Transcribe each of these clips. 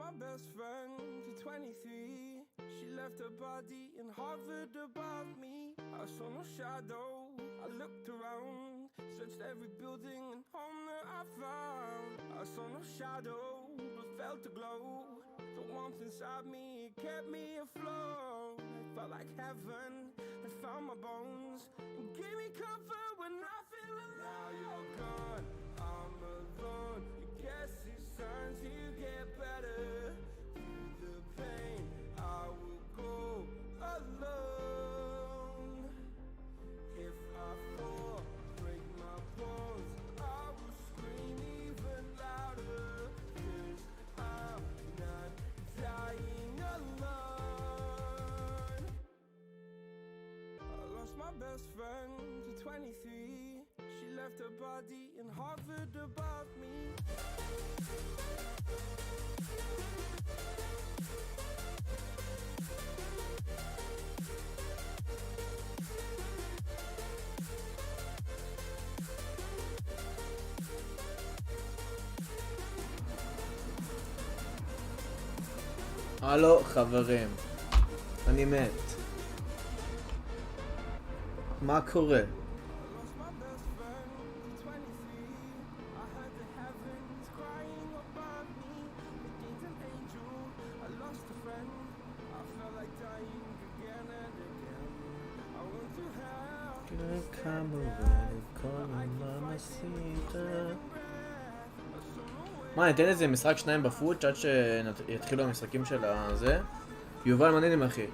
my best friend to 23. She left her body and hovered above me. I saw no shadow, I looked around, searched every building and home that I found. I saw no shadow, but felt a glow. The warmth inside me, it kept me afloat. It felt like heaven had found my bones and gave me comfort when I feel alone. Now you're gone, I'm alone. I guess it's time to get better. Through the pain, I will go alone. If I fall, break my bones, I will scream even louder. 'Cause I'm not dying alone. I lost my best friend to 23. She left her body and hovered above me. הלו חברים, אני מת. מה קורה? מה, ניתן איזה משחק שניים בפוטצ עד שיתחילו המשחקים של הזה? יובל מעניינים אחי,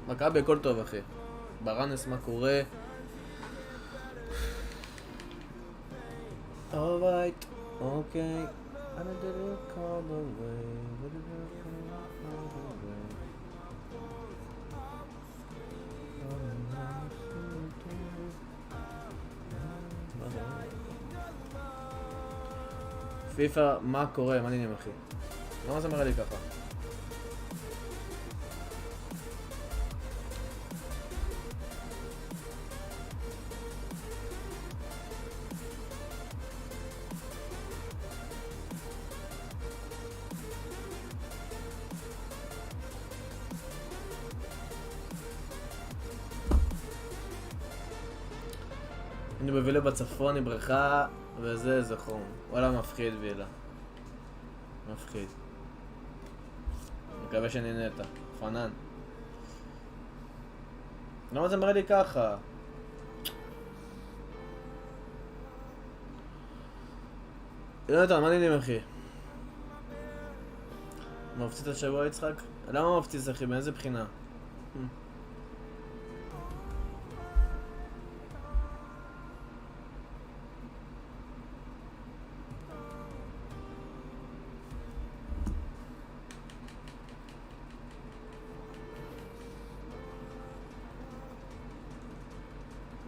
מכבי הכל טוב אחי. ברנס מה קורה? אורייט, אוקיי. פיפא, מה קורה? מה נהנים אחי? למה זה מראה לי ככה? אני בווילה בצפון עם בריכה וזה חום. וואלה מפחיד וילה. מפחיד. מקווה שנהנית. פנן. למה זה מראה לי ככה? יונתן, מה נהנים אחי? מפציץ השבוע יצחק? למה מפציץ אחי? באיזה בחינה?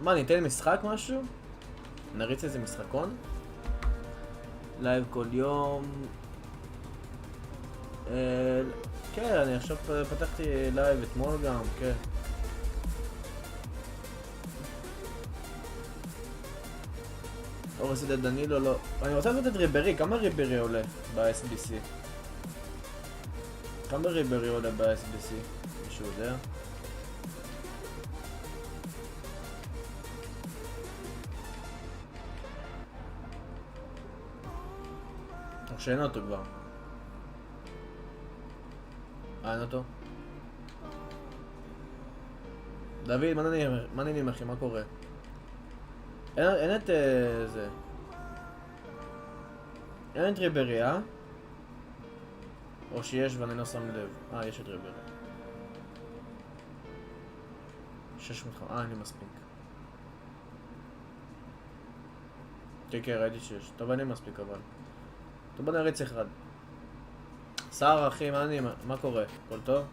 מה, ניתן משחק משהו? נריץ איזה משחקון? לייב כל יום... כן, אני עכשיו פתחתי לייב אתמול גם, כן. אורס את דנילו, לא. אני רוצה לתת את ריברי, כמה ריברי עולה ב-SBC? כמה ריברי עולה ב-SBC? מישהו יודע? שאין אותו כבר. אין אותו? דוד, מה נהנים אחי? מה קורה? אין את זה. אין את ריברי, אה? או שיש ואני לא שם לב. יש את ריברי. 600, אין לי מספיק. כן, ראיתי שיש. טוב, אין לי מספיק אבל. טוב, בוא נריץ אחד. סאמר אחי, מה קורה? הכל טוב?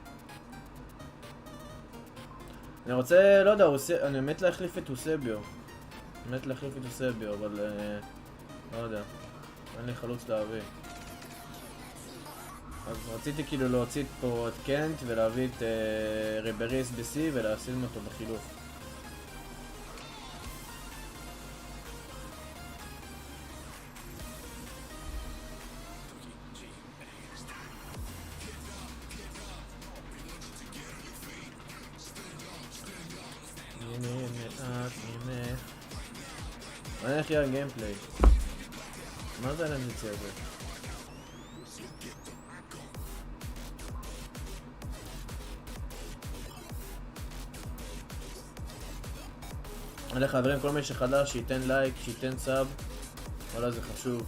אני רוצה, לא יודע, אני מת להחליף את אוסביו. אבל לא יודע. אין לי חלוץ להביא. אז רציתי כאילו להוציא פה את קנט ולהביא את ריברי SBC ולשים אותו בחילוף. איך יהיה הגיימפליי? מה זה הלנציציה הזה? אלה חברים, כל מי שחדש שייתן לייק, שייתן סאב. וואלה זה חשוב.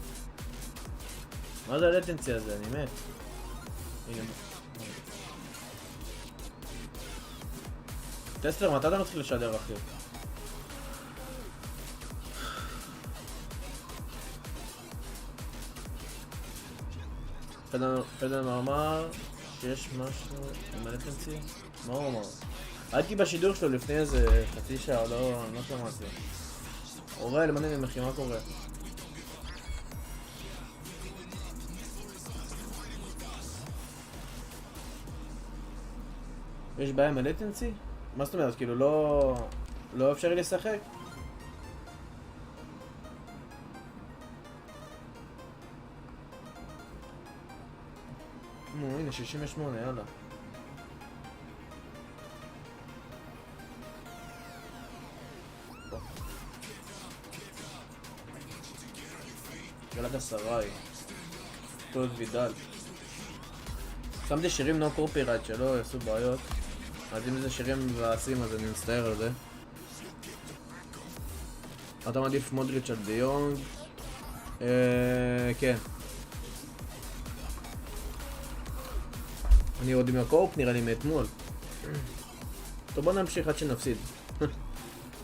מה זה הלטנציה הזה? אני מת. הנה. טסטר, מתי אתה מתחיל לשדר אחי? פדן אמר שיש משהו עם הלטנציה? מה הוא אמר? הייתי בשידור שלו לפני איזה חצי שעה, לא שמעתי. אורל, מה נראה מכי, מה קורה? יש בעיה עם הלטנסי? מה זאת אומרת? כאילו לא אפשרי לשחק? הנה 68, יאללה. גלת הסראי טוב וידל. שמתי שירים נו קורפירייט שלא יעשו בעיות, אז אם זה שירים מבאסים אז אני מצטער על זה. אתה מעדיף מודריץ' על דיונג? כן. אני עוד עם הקורפ נראה לי מאתמול. טוב בוא נמשיך עד שנפסיד.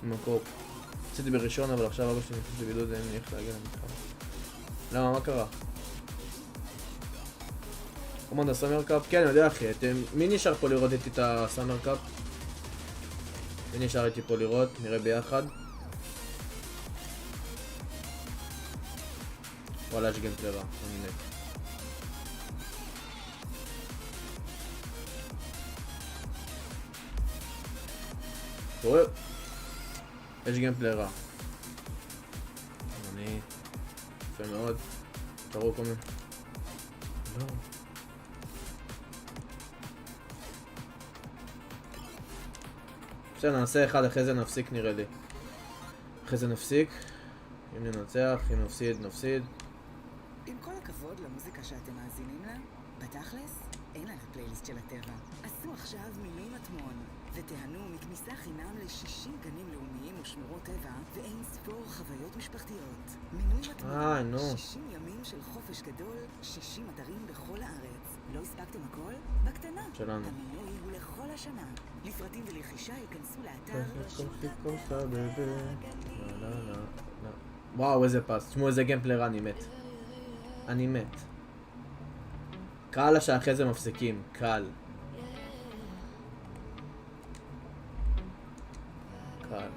עם הקורפ עשיתי בראשון אבל עכשיו אבא שלי נכנס לבידוד ואין לי איך להגיע למתחם. למה? מה קרה? כמובן הסאמר קאפ? כן, אני יודע אחי, מי נשאר פה לראות איתי את הסאמר קאפ? מי נשאר איתי פה לראות? נראה ביחד. וואלה יש גיימפליי רע, אני מת. אתה רואה? יש גיימפליי רע. אני... יפה מאוד. תראו כל מיני. לא. עכשיו נעשה אחד, אחרי זה נפסיק נראה לי. אחרי זה נפסיק. אם ננצח, אם נפסיד, נפסיד. עם כל הכבוד למוזיקה שאתם מאזינים לה, בתכלס אין על הפלייליסט של הטבע. עשו עכשיו מימי מטמון ותיהנו מכניסה חינם ל-60 גנים לאומיים ושמורות טבע ואין ספור חוויות משפחתיות. מינוי מטמון, 60 ימים של חופש גדול, 60 אתרים בכל הארץ. לא הספקתם הכל? בקטנה. שלנו. המינוי הוא לכל השנה. לפרטים ולרכישה ייכנסו לאתר וואו איזה פס, תשמעו איזה גיימפליי רע, אני מת. אני מת. קל לה שאחרי זה מפסיקים, קל. קל.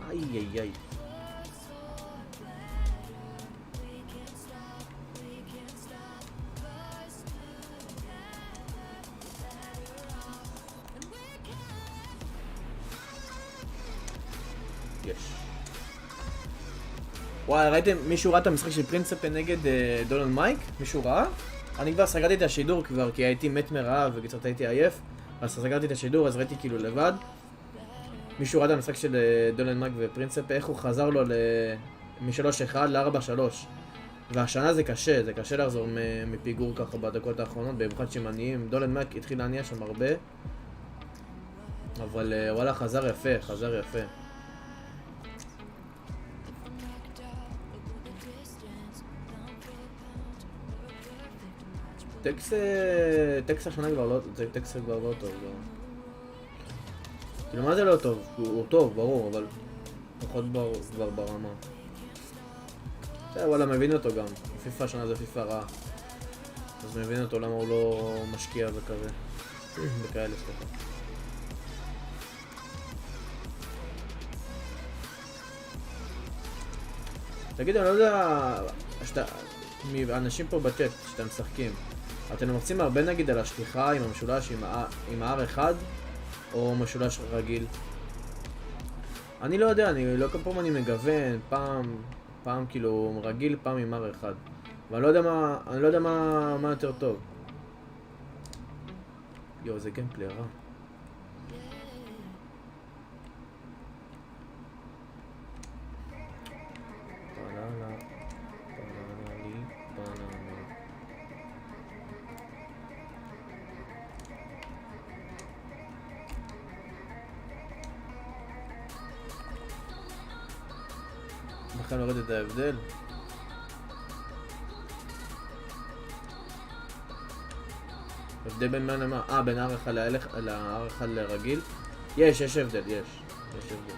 איי איי איי. יש. וואי, ראיתם? מישהו ראה את המשחק של פרינצפה נגד דולן מייק? מישהו ראה? אני כבר סגרתי את השידור כבר כי הייתי מת מרעב וקצת הייתי עייף, אז סגרתי את השידור אז ראיתי כאילו לבד. מישהו ראה את המשחק של דולן מייק ופרינצפה, איך הוא חזר לו מ-3-1 ל-4-3. והשנה זה קשה לחזור מפיגור ככה בדקות האחרונות, במיוחד שמניים. דולן מייק התחיל להניע שם הרבה, אבל וואלה חזר יפה. טקס השנה כבר לא, טקס כבר לא טוב, לא. כאילו מה זה לא טוב? הוא טוב, ברור, אבל פחות כבר ברמה. וואלה, מבין אותו גם. פיפא השנה זה פיפא רע. אז מבין אותו למה הוא לא משקיע וכזה. בכאלה, סליחה. תגיד, אני לא יודע... אנשים פה בצ'אט שאתם משחקים. אתם לוחצים הרבה נגיד על השליחה עם המשולש עם R1 או משולש רגיל? אני לא יודע, אני לא כל פעם אני מגוון, פעם כאילו רגיל, פעם עם R1. ואני לא יודע מה יותר טוב. יו, זה גיימפלי רע. בכלל נוריד את ההבדל. הבדל בין מה למה? בין R1 ל-R1 לרגיל? יש הבדל, יש הבדל.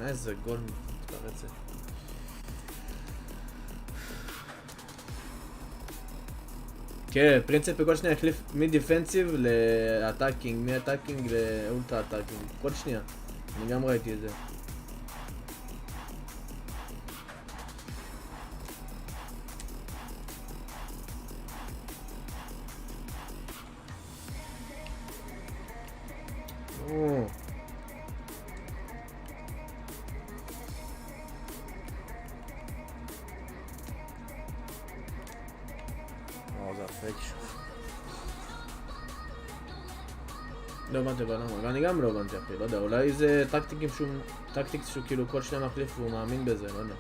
איזה גול מתפרצת. כן, פרינציפ בכל שנייה החליף מדיפנסיב לאטאקינג, מאטאקינג לאולטרה אטאקינג. כל שנייה. אני גם ראיתי את זה. זה הפייק שוב. לא הבנתי בלמה, ואני גם לא הבנתי אחי, לא יודע, אולי זה טקטיקס שהוא כאילו כל שנייה מחליף והוא מאמין בזה, לא יודע.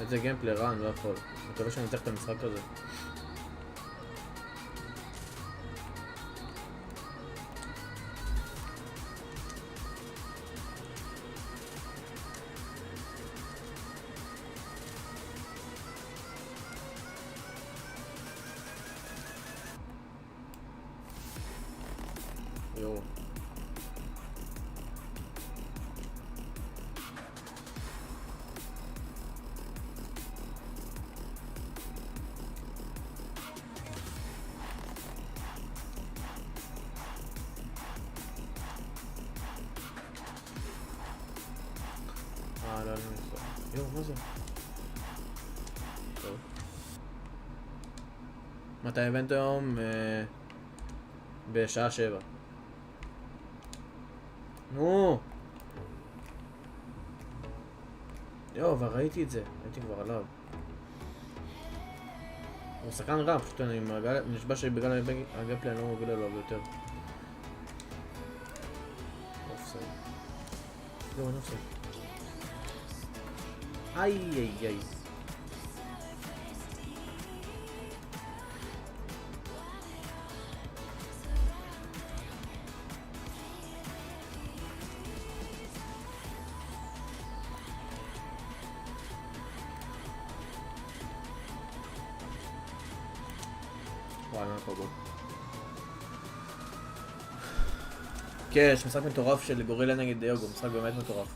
איזה גיימפלי רע, אני לא יכול. אני מקווה שאני אצליח את המשחק הזה. יואו. לא נסוע. יואו, מה זה? טוב. מתי האיבנט היום? בשעה 7. נו! יואו, אבל ראיתי את זה. הייתי כבר עליו. הוא שחקן רע, פשוט אני נשבע שבגלל הגיימפלי אני לא מוביל עליו יותר. אופסייד. יואו, אין אופסייד. איי. וואי, מה פה בו? כן, יש משחק מטורף של גורילה נגד דיוגו, משחק באמת מטורף.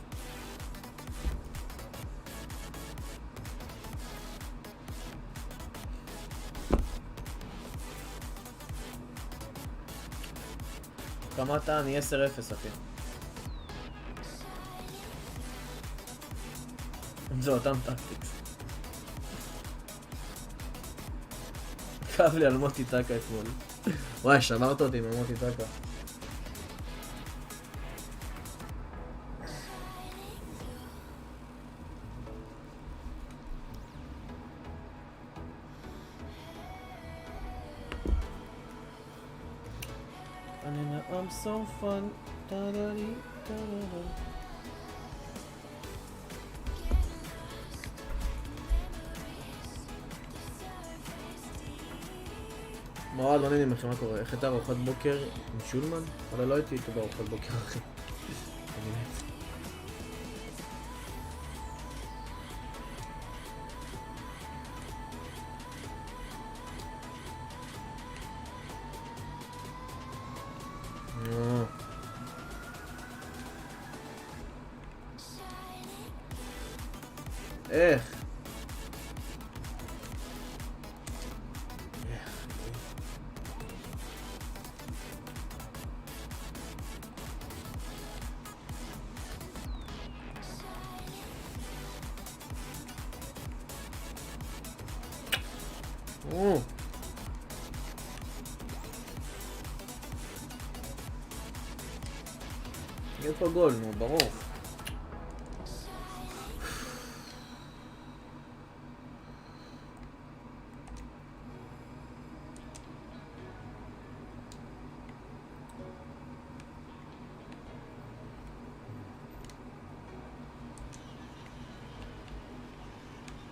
כמה אתה? אני 10-0 אחי. זה אותם טקטיקס. כאב לי על מוטי טקה אתמול. וואי, שמרת אותי עם מוטי טקה. I'm so fun. מאוד לא נהנים לכם מה קורה. איך הייתה ארוחת בוקר עם שולמן? אבל לא הייתי איתו בארוחת בוקר אחי. אני מת. איך? יהיה פה גול, נו, ברור.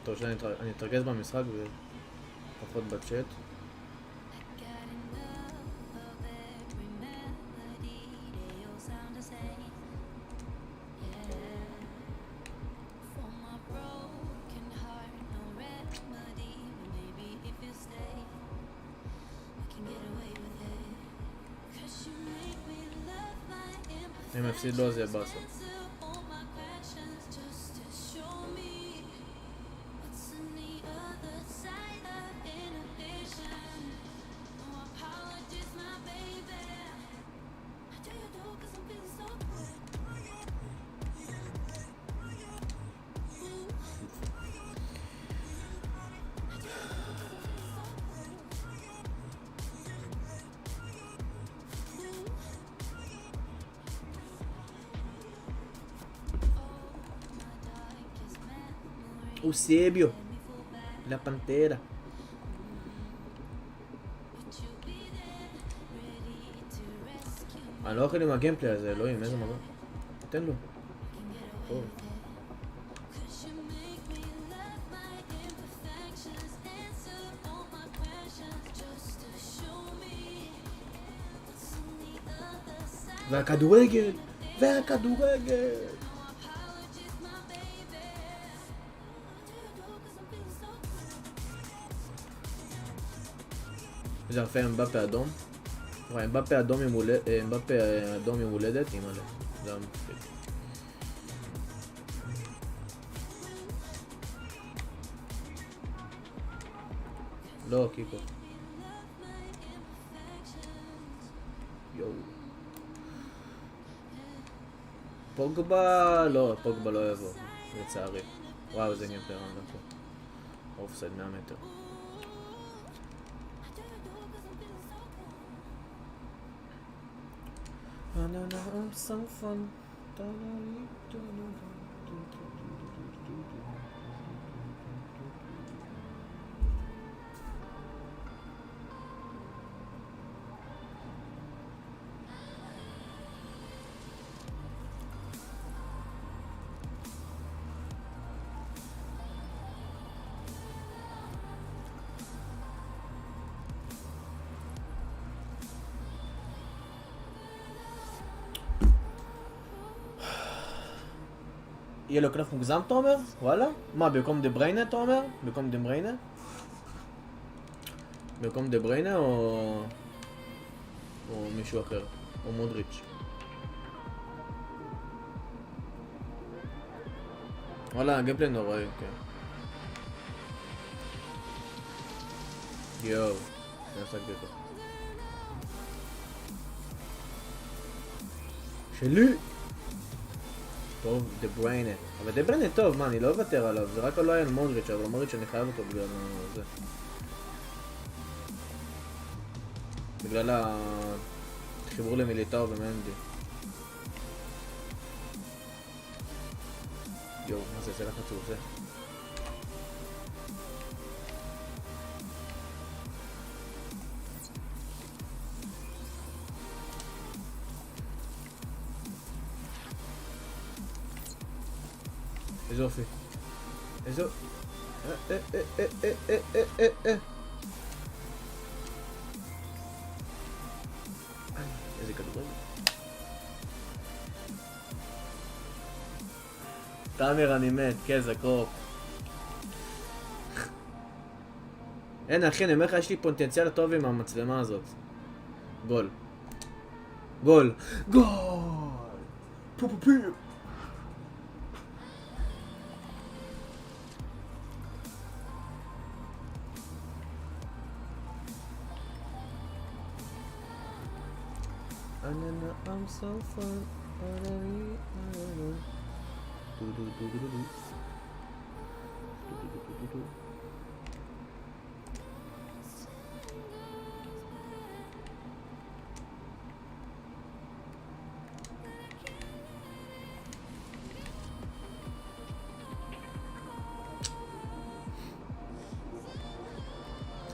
טוב, שאני אתרכז במשחק ופחות בצ'אט. אם הפסיד לו זה באסה. Eusebio, la pantera. אני לא אוכל עם הגיימפלי הזה, אלוהים, איזה מגע. תן לו. טוב. והכדורגל! והכדורגל! זה יפה אמבפה אדום. אמבפה אדום עם הולדת, אימא'לה. זה המפחיד. לא, קיקו. יואו. פוגבה, לא, פוגבה לא יבוא. לצערי. וואו, זה נהיה פרן גם פה. אופסייד 100 מטר. I'm so fun. יהיה לו כנף מוגזם, אתה אומר? וואלה? מה, במקום דה בריינה, אתה אומר? במקום דה בריינה? במקום דה בריינה או מישהו אחר? או מודריץ'? וואלה, הגיימפלי נוראי, כן. יואו, שנעסקתי אותו. שלי! טוב, דה בריינה. אבל דה בריינה טוב, מה, אני לא אוותר עליו, זה רק לא היה על מודריץ', אבל מודריץ' אני חייב אותו בגלל החיבור למיליטאו ומנדי. יואו, מה זה לחץ שהוא עושה? איזה אופי. איזה... איזה כדורגל. תאמר אני מת, כזה קרוק. אין אחי, אני אומר לך, יש לי פוטנציאל טוב עם המצלמה הזאת. גול. גול. גול! פו פו פו! I'm so fun.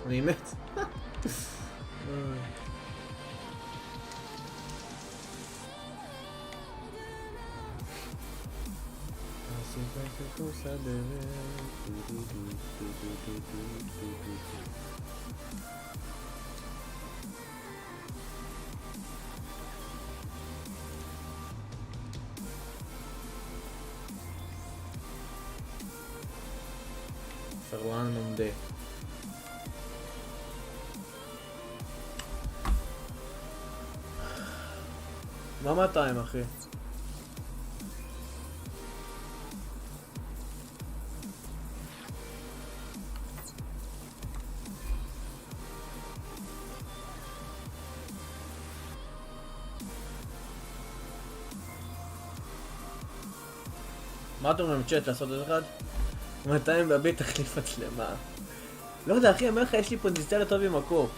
אני מת. פרואן מונדה. מה 200 אחי? מה אתה אומר צ'אט לעשות את אחד? 200 בבית תחליף מצלמה. לא יודע אחי, אומר לך יש לי פוטנציאל טוב עם הקופ.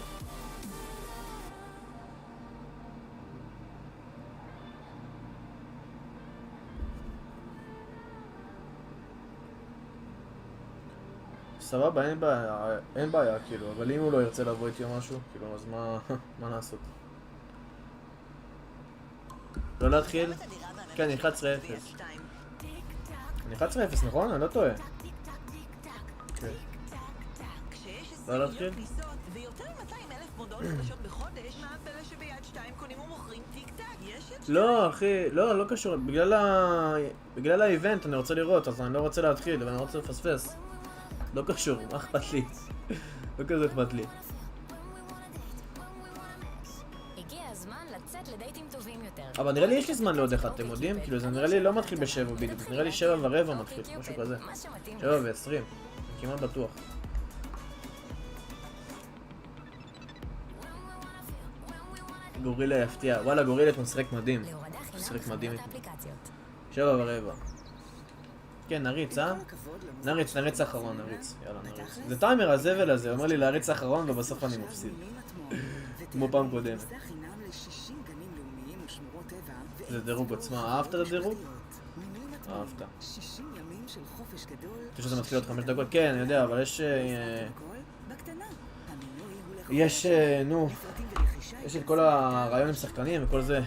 סבבה, אין בעיה כאילו, אבל אם הוא לא ירצה לבוא איתי או משהו, כאילו, אז מה לעשות? לא להתחיל? כן, 11-0. אני 11-0, נכון? אני לא טועה. לא להתחיל? לא אחי, לא קשור, בגלל האיבנט אני רוצה לראות, אז אני לא רוצה להתחיל ואני רוצה לפספס. לא קשור, מה אכפת לי? לא כזה אכפת לי. אבל נראה לי יש לי זמן לעוד אחד, אתם יודעים? כאילו זה נראה לי לא מתחיל ב7 בדיוק, זה נראה לי 7:15 מתחיל, משהו כזה. 7:20, כמעט בטוח. גורילה יפתיע, וואלה גורילה הוא משחק מדהים. משחק מדהים איתו. 7:15. כן, נריץ, נריץ האחרון, נריץ. יאללה, נריץ. זה טיימר הזבל הזה, אומר לי להריץ האחרון ובסוף אני מפסיד. כמו פעם קודמת. זה דירוג עוצמה, אהבת את הדירוג? אהבת. שזה מתחיל עוד 5 דקות? כן, אני יודע, אבל יש, יש את כל הרעיון עם שחקנים וכל זה.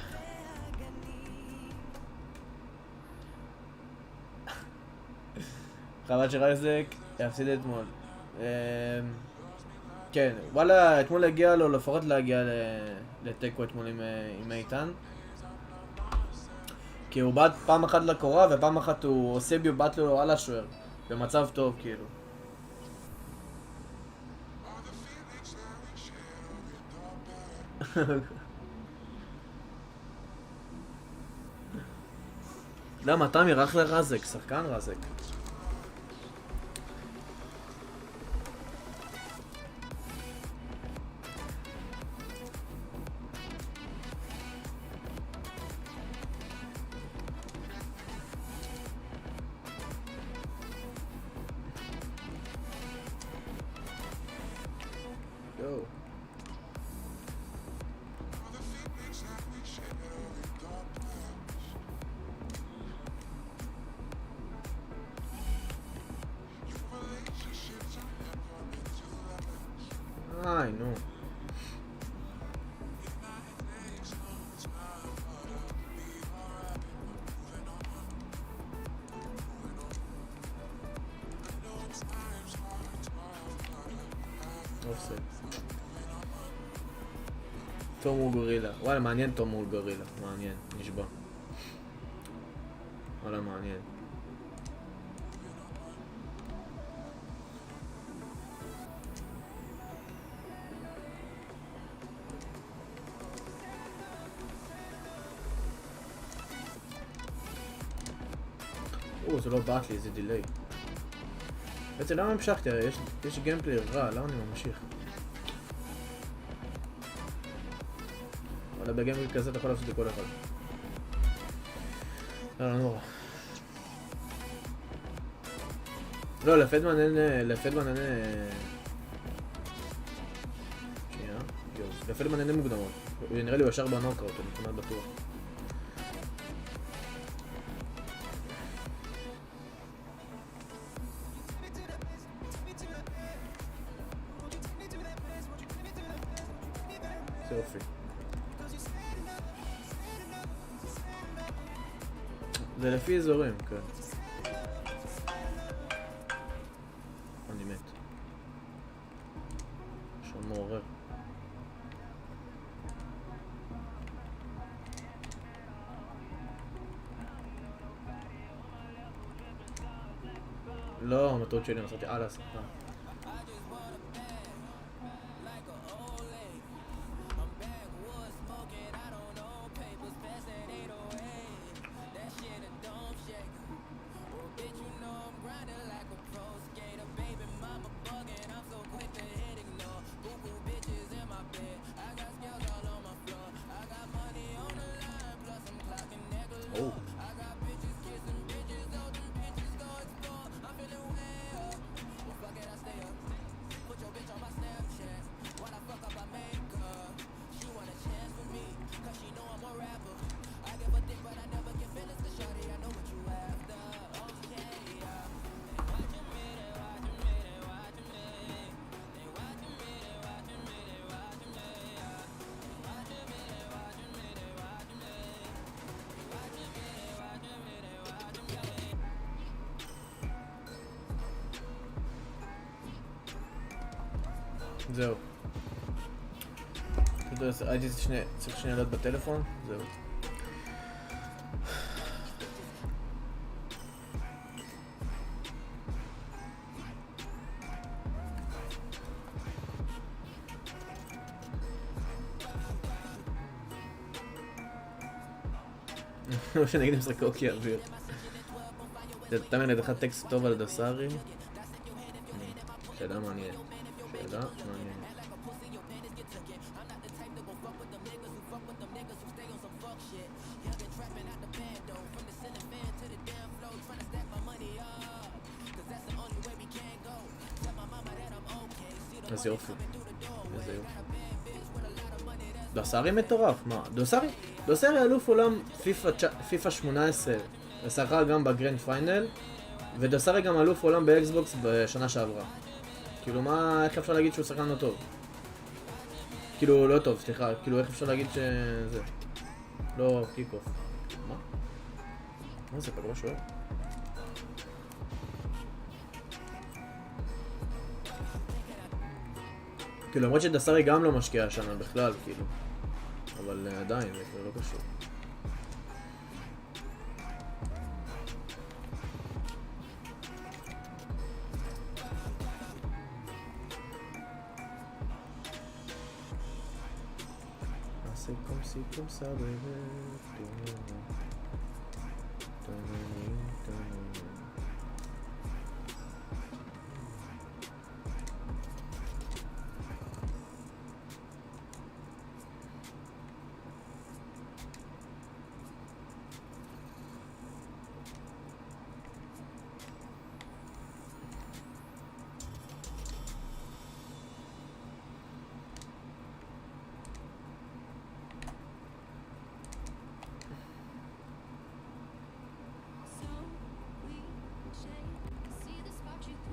חבל שרייזק יפסיד אתמול. כן, וואלה, אתמול הגיע לו לפחות להגיע לטקו אתמול עם איתן. כי הוא באת פעם אחת לקורה ופעם אחת הוא עושה ביובט לו על השוער. במצב טוב כאילו. למה, תמיר אחלה רזק, שחקן רזק. איי, נו. אופסט. תום הוא גורילה. וואלה, מעניין תום הוא גורילה. מעניין, נשבע. וואלה, מעניין. זה לא באת לי, זה דיליי. בעצם למה המשכתי? יש גיימפליי רע, למה אני ממשיך? אבל בגיימינג כזה אתה יכול להפסיד לכל אחד. לא נורא. לא, לפדמן אין... שנייה, יואו. לפדמן אין מוקדמות. נראה לי הוא ישר בנוקאוט, אני כמעט בטוח. זה יופי. זה לפי אזורים, כן. אני מת. שם מעורר. לא, המטרות שלי נסעתי על הסרטן. זהו. הייתי צריך שנייה להיות בטלפון, זהו. לא שנגיד משחק אוקי אוויר. תאמר לידך טקסט טוב על דסארי. שאלה מעניינת. שאלה מעניינת. איזה יופי. איזה יופי. דסארי מטורף, מה? דסארי אלוף עולם פיפא 18 ושחק גם בגרנד פיינל, ודסארי גם אלוף עולם באקסבוקס בשנה שעברה. כאילו מה, איך אפשר להגיד שהוא שחקן לא טוב? כאילו לא טוב, סליחה, כאילו איך אפשר להגיד שזה לא קיק אוף? מה? מה זה כדור שואל? כאילו למרות שדסארי גם לא משקיע השנה בכלל, כאילו, אבל עדיין זה לא קשור. Comme ça, bébé.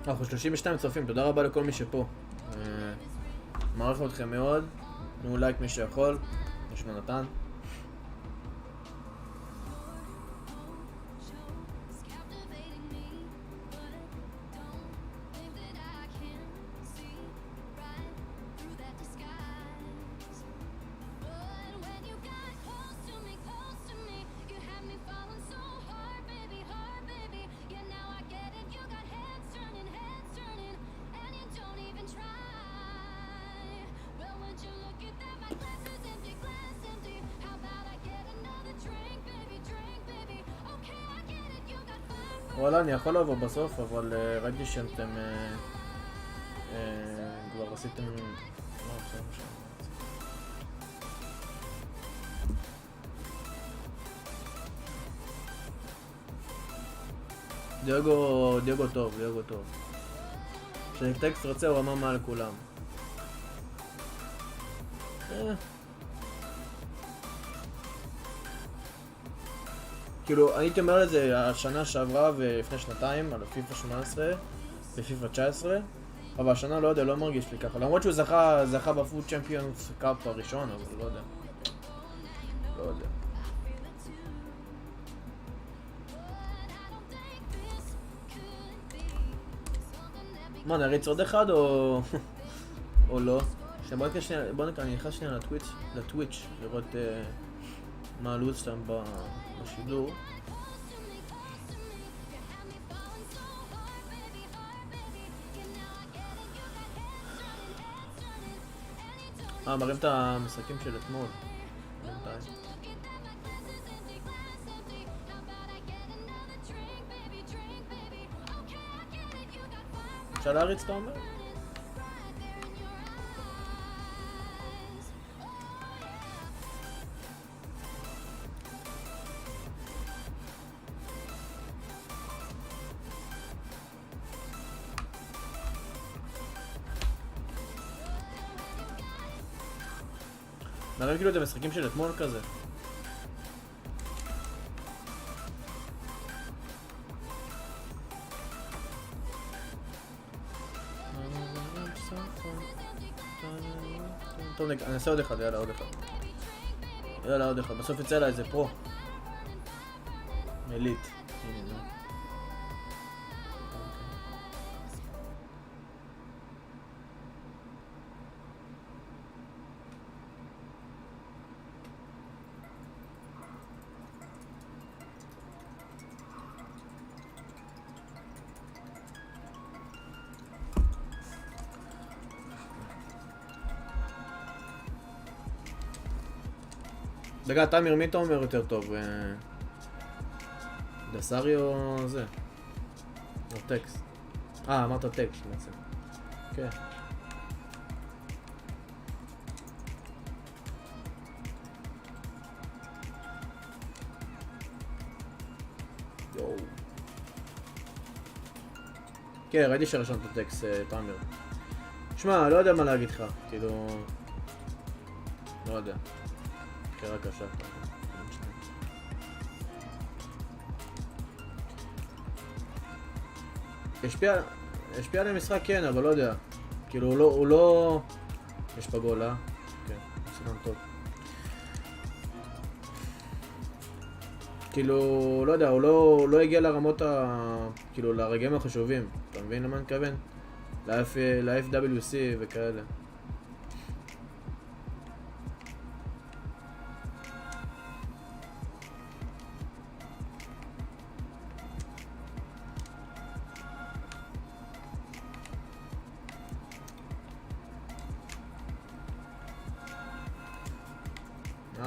אנחנו 32 צופים, תודה רבה לכל מי שפה. מעריך אתכם מאוד. תנו לייק מי שיכול. נשמע נתן. וואלה, אני יכול לבוא בסוף, אבל ראיתי שאתם כבר עשיתם... דיוגו טוב. כשטקסט רוצה הוא רמה מעל כולם. כאילו, הייתי אומר לזה השנה שעברה ולפני שנתיים על פיפא 18 ופיפא 19, אבל השנה לא יודע, לא מרגיש לי ככה. למרות שהוא זכה צ'מפיונס קאפ הראשון, אבל לא יודע. מה, נריץ עוד אחד או לא? בוא נקרא, אני נכנס שנייה לטוויץ' לראות מה הלו"ז שם בשידור. מראים את המשחקים של אתמול. אפשר להריץ אתה אומר? מראים כאילו את המשחקים של אתמול כזה. טוב, אני אעשה עוד אחד, יאללה עוד אחד. בסוף יצא לה איזה פרו. מליט. דגה, תמיר, מי אתה אומר יותר טוב? דסרי או זה? או טקסט? אמרת טקסט בעצם. כן. יואו. כן, ראיתי שרשמת את הטקסט, תמיר. שמע, לא יודע מה להגיד לך, כאילו... לא יודע. קרה קשה. השפיע על המשחק כן, אבל לא יודע. כאילו הוא לא... יש פה גול, כן, סגן טוב. כאילו, לא יודע, הוא לא הגיע לרמות כאילו, לרגעים החשובים. אתה מבין למה אני מתכוון? ל-FWC וכאלה.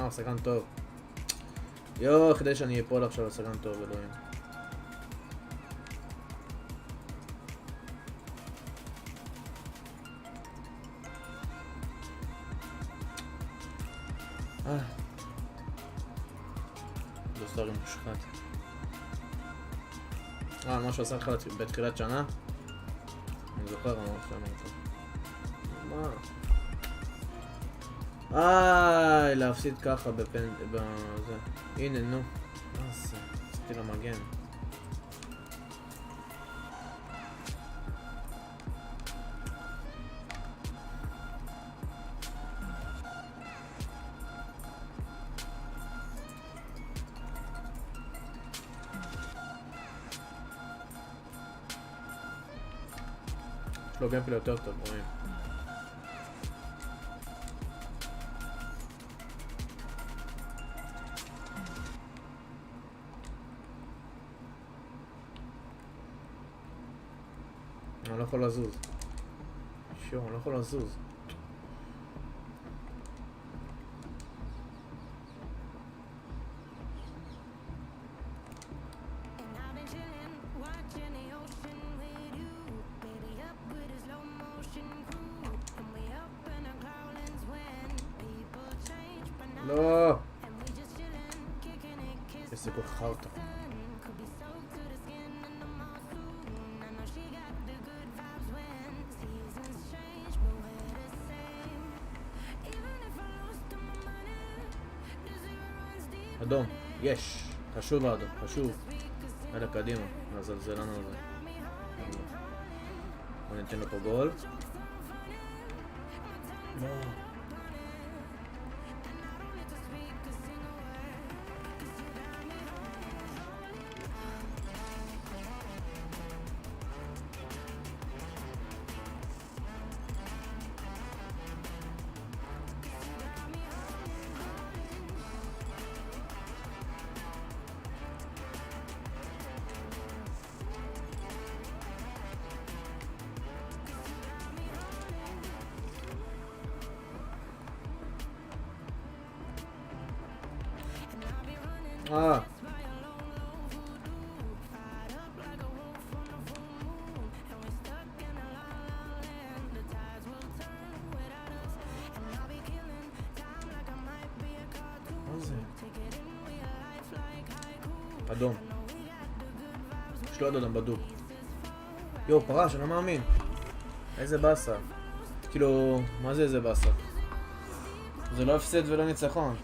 סגן טוב. כדי שאני אפול עכשיו לסגן טוב, אלוהים. דוסטרי מושחת. מה שעשה לך בתחילת שנה? אני זוכר מה שאמרת. מה? להפסיד ככה בזה. הנה, נו. מה זה? עשיתי למגן. יש לו גיימפלי יותר טוב, רואים. אני לא יכול לזוז. אני לא יכול לזוז. לא! איזה כל חרטה. אדום, יש. חשוב האדום, חשוב. יאללה, קדימה. נזלזל לנו על זה. בוא ניתן לו פה גול. לא. אדום. יש לו עוד אדם בדוק. יו, פרש, אני לא מאמין. איזה באסה. כאילו, מה זה איזה באסה? זה לא הפסד ולא ניצחון.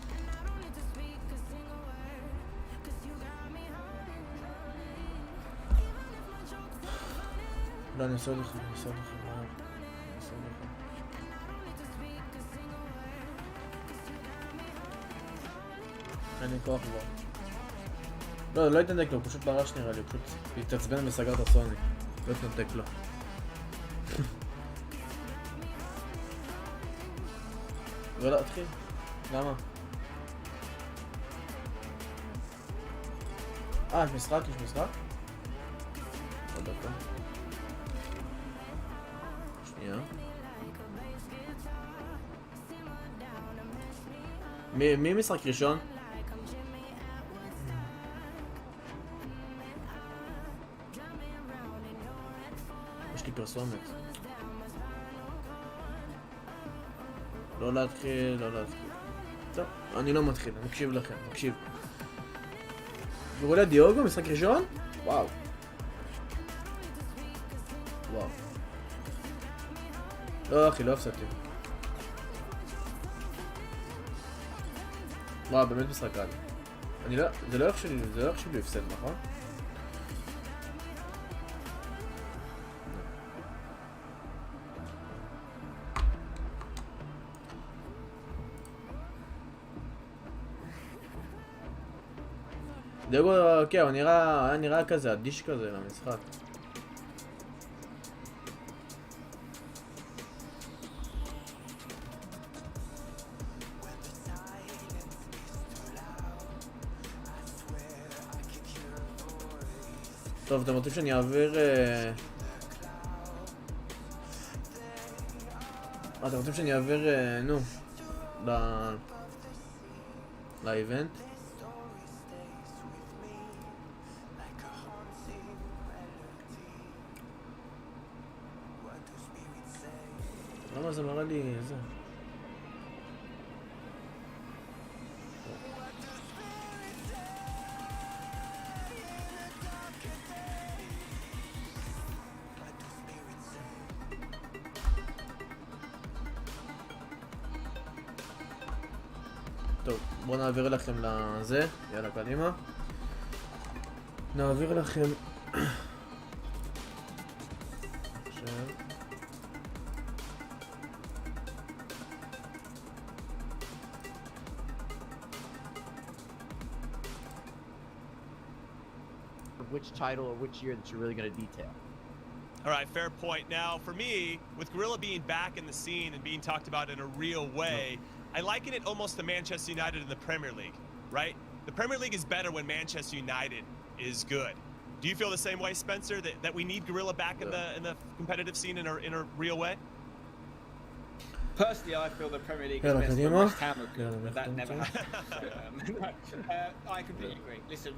לא, אני אעשה לך, אני אעשה לך. אין לי כוח כבר. לא, לא התנתק לו, הוא פשוט פרש נראה לי, הוא פשוט התעצבן וסגר את הסוני. לא התנתק לו. ולא, תתחיל. למה? יש משחק, יש משחק? עוד דקה. שנייה. מי משחק ראשון? יש לי פרסומת. לא להתחיל, לא להתחיל. טוב, אני לא מתחיל, אני מקשיב לכם, מקשיב. גורלה דיוגו, משחק ראשון? וואו. וואו. לא אחי, לא הפסדתי. וואו, באמת משחק קל. אני לא, זה לא איך שלי הפסד, נכון? דיוגו, כן, הוא היה נראה כזה, אדיש כזה למשחק. טוב, אתם רוצים שאני אעביר... אתם רוצים שאני אעביר, נו, לאיבנט? למה זה מראה לי זה? טוב, בואו נעביר לכם לזה, יאללה קדימה. נעביר לכם... which title or which year that you're really going to detail. All right, fair point. Now, for me, with Gorilla being back in the scene and being talked about in a real way, I liken it almost to Manchester United in the Premier League, right? The Premier League is better when Manchester United is good. Do you feel the same way, Spencer, that we need Gorilla back in the competitive scene in a real way? Personally, I feel the Premier League is best when West Ham are good, but that never happens. I completely agree. Listen,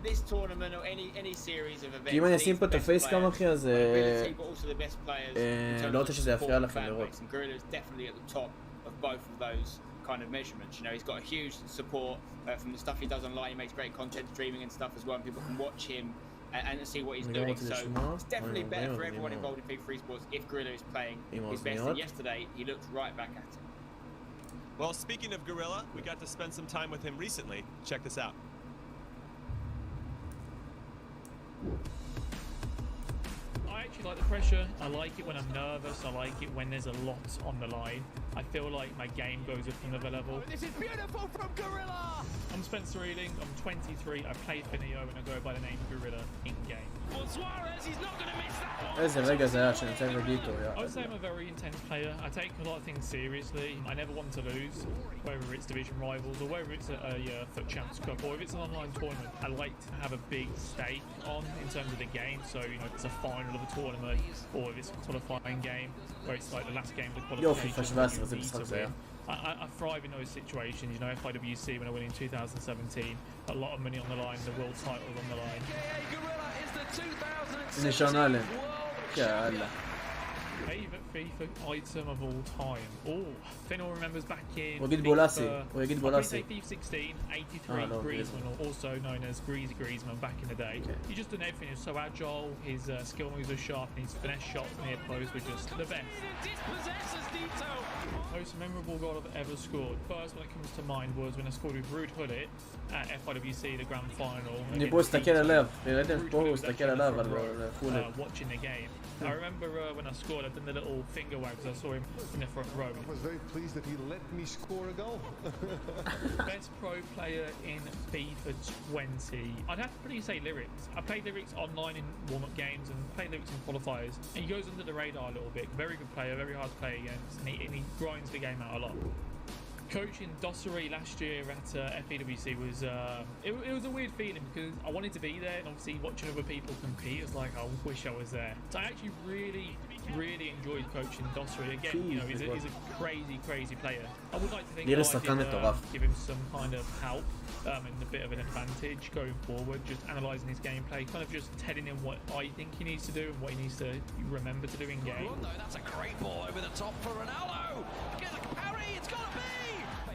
this tournament or any series of events, כי אם אני אשים פה את הפייסקאם אחי אז ability, but also the best players in terms לא of רוצה שזה יפריע support לכם fan לראות. base, and Gorilla is definitely at the top of both of those kind of measurements. You know, he's got a huge support from the stuff he does online. He makes great content, streaming and stuff as well, and people can watch him and see what he's doing. So it's definitely better for everyone involved in FIFA esports if Gorilla is playing his best. And yesterday he looked right back at it. Well, speaking of Gorilla, we got to spend some time with him recently. Check this out. I actually like the pressure. I like it when I'm nervous. I like it when there's a lot on the line. I feel like my game goes up another level. This is beautiful from Gorilla! I'm Spencer Ealing. I'm 23. I play for Neo and I go by the name Gorilla in game. Well, Suarez, he's not going to miss that one! איזה רגע זה היה שנצא וגיטו, I would say I'm a very intense player. I take a lot of things seriously. I never want to lose, whether it's division rivals or whether it's a FUT Champs Cup or if it's an online tournament. I like to have a big stake on in terms of the game. So, you know, if it's a final of a tournament or if it's a qualifying game where it's like the last game of the יופי, qualification. פיפא 17 זה משחק זה היה. I thrive in those situations, you know, FIWC when I won in 2017, a lot of money on the line, the world title on the line. Gorilla is the 2016 הנה שון אלן. World יאללה. Favourite FIFA item of all time. Oh, Finn remembers back in הוא יגיד בולאסי, הוא יגיד I בולאסי. played FIFA 16, 83 no, Griezmann, or also known as Greasy Griezmann back in the day. He just done everything. He was so agile, his skill moves were sharp, and his finesse shots near post were just the best. dispossesses Dito. Most memorable goal I've ever scored. First one that comes to mind was when I scored with Ruud Gullit at FIWC, the grand final. אני פה הסתכל עליו, ראיתם פה הוא הסתכל עליו על חולת. Watching the game. I remember when I scored, I did the little finger wag because I saw him in the front row. I was very pleased that he let me score a goal. Best pro player in FIFA 20. I'd have to probably say lyrics. I played lyrics online in warm-up games and played lyrics in qualifiers. And he goes under the radar a little bit. Very good player, very hard to play against, and he grinds the game out a lot. Coaching Dossery last year at FEWC was it was a weird feeling because I wanted to be there and obviously watching other people compete, it was like I wish I was there. So I actually really enjoyed coaching Dossery. Again, you know, he's a crazy player. I would like to think that I did give him some kind of help and a bit of an advantage going forward, just analysing his gameplay, kind of just telling him what I think he needs to do and what he needs to remember to do in game. Rondo, that's a great ball over the top for Ronaldo. Get a parry, it's got to be.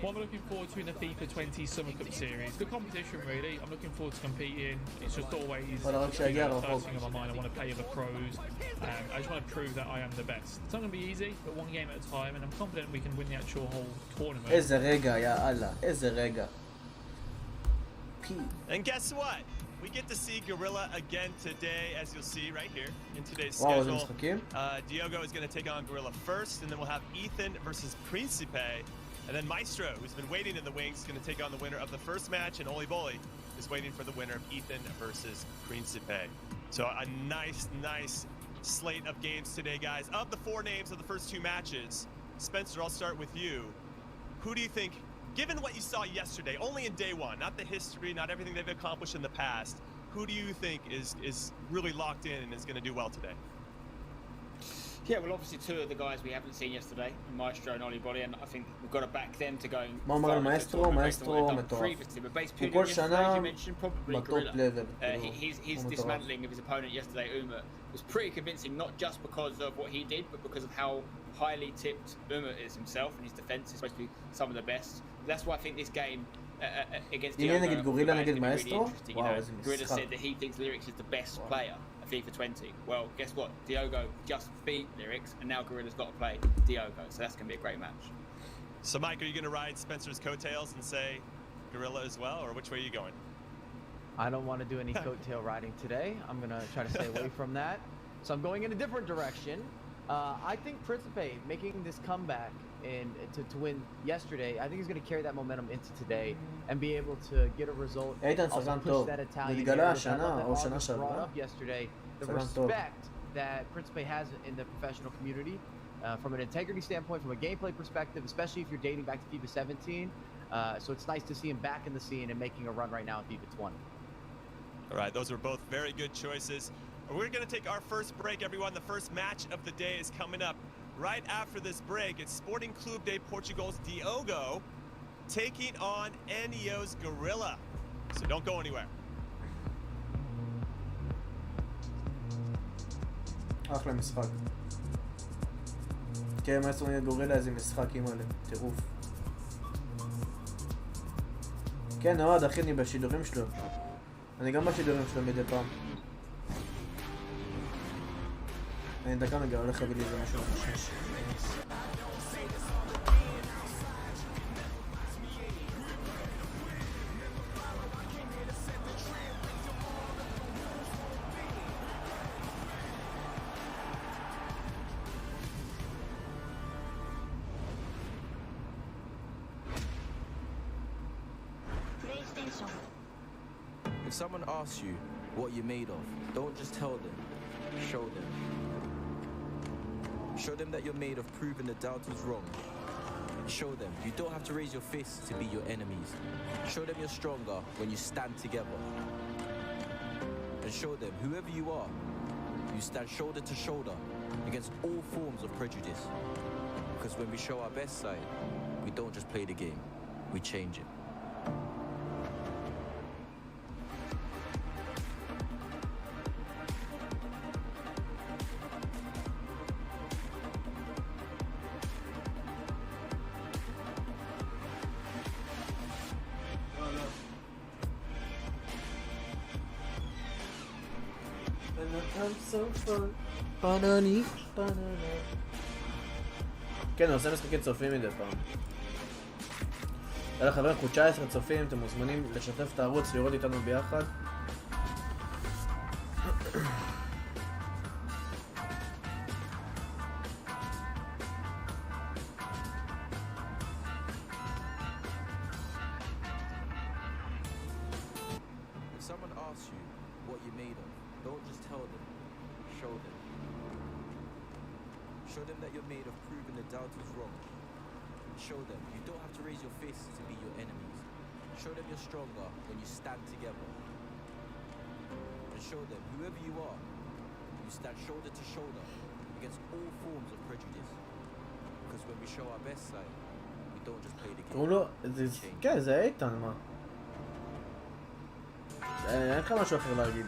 What I'm looking forward to in the FIFA 20 Summer Cup Series. Good competition, really. I'm looking forward to competing. It's just always the first thing on my mind. I want to play with the pros. I just want to prove that I am the best. It's not going to be easy, but one game at a time, and I'm confident we can win the actual whole tournament. איזה רגע, יאללה, איזה רגע. And guess what? We get to see Gorilla again today, as you'll see right here in today's וואו, זה schedule. משחקים? Diogo is going to take on Gorilla first, and then we'll have Ethan versus Principe. And then Maestro, who's been waiting in the wings, is going to take on the winner of the first match, and Oli Boli is waiting for the winner of Ethan versus Principe. So a nice slate of games today, guys. Of the four names of the first two matches, Spencer, I'll start with you. Who do you think, given what you saw yesterday, only in day one, not the history, not everything they've accomplished in the past, who do you think is really locked in and is going to do well today? Yeah, well, obviously two of the guys we haven't seen yesterday, Maestro and Oli Boli, and I think we've got to back them to go. מה אומר על מאסטרו? מאסטרו מטורף. הוא כל שנה בטופ לבל. His dismantling of his opponent yesterday, Uma, was pretty convincing, not just because of what he did, but because of how highly tipped Uma is himself, and his defense is supposed to be some of the best. That's why I think this game against Diogo נגד גורילה נגד מאסטרו? וואו, איזה Gorilla משחק. said that he thinks Lyrics is the best player at FIFA 20. Well, guess what? Diogo just beat Lyrics, and now Gorilla's got to play Diogo, so that's going to be a great match. So, Mike, are you going to ride Spencer's coattails and say Gorilla as well, or which way are you going? I don't want to do any coattail riding today. I'm going to try to stay away from that. So I'm going in a different direction. I think Principe making this comeback and to win yesterday, I think he's going to carry that momentum into today and be able to get a result. Also push that Italian narrative. I love that August brought up yesterday the respect that Principe has in the professional community from an integrity standpoint, from a gameplay perspective, especially if you're dating back to FIFA 17. So it's nice to see him back in the scene and making a run right now in FIFA 20. All right, those were both very good choices. We're going to take our first break, everyone. The first match of the day is coming up right after this break. It's Sporting Clube de Portugal's Diogo taking on NEO's Gorilla. So don't go anywhere. אחלה משחק. כן, מאסטרו נגד גורילה איזה משחק אימא'לה, טירוף. כן, אוהד, אחי, אני בשידורים שלו. אני גם בשידורים שלו מדי פעם. אני דקה מגיע, הולך להביא לי איזה משהו. If someone asks you what you're made of, don't just tell them, show them. Show them that you're made of proving the doubters wrong. Show them you don't have to raise your fists to beat your enemies. Show them you're stronger when you stand together. And show them, whoever you are, you stand shoulder to shoulder against all forms of prejudice. Because when we show our best side, we don't just play the game, we change it. בנני, בננה. כן, אני עושה משחקי צופים מדי פעם. יאללה חברים, אנחנו 19 צופים, אתם מוזמנים לשתף את הערוץ, לראות איתנו ביחד. If someone asks you what you're made of, don't just tell them, show them. Show them that you're made of proving the doubters wrong. Show them you don't have to raise your fists to beat your enemies. Show them you're stronger when you stand together. And show them, whoever you are, you stand shoulder to shoulder against all forms of prejudice. Because when we show our best side, we don't just play the game. קוראים לו, כן, זה איתן, מה? אין לך משהו אחר להגיד.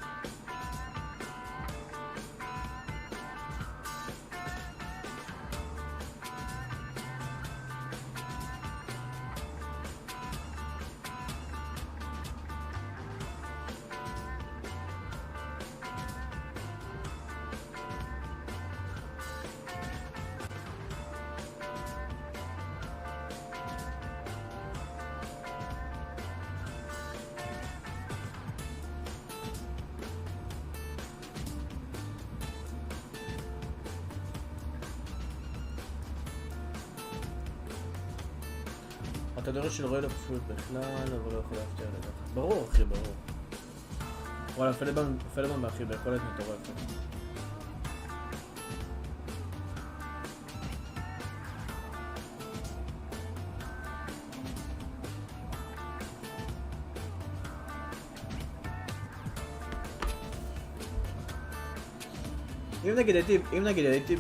אתה דורש של רואה לפשוט בכלל, אבל לא יכול להפתיע לדעת. ברור אחי, ברור. וואלה, פלבן באחי ביכולת מטורפת. אם נגיד הייתי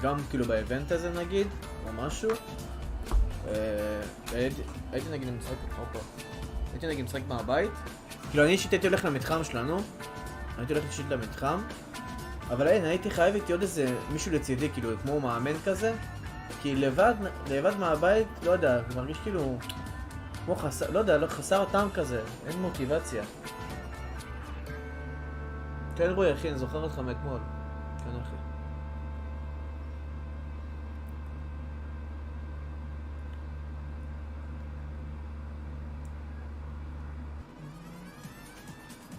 גם כאילו באיבנט הזה נגיד, או משהו, הייתי נגיד משחק מהבית. כאילו אני אישית הייתי הולך למתחם שלנו, הייתי הולך אישית למתחם, אבל הייתי חייב איתי עוד איזה מישהו לצידי, כאילו כמו מאמן כזה, כי לבד מהבית, לא יודע, מרגיש כאילו כמו חסר, לא יודע, חסר טעם כזה, אין מוטיבציה. כן רואי אחי, אני זוכר אותך מאתמול. כן אחי.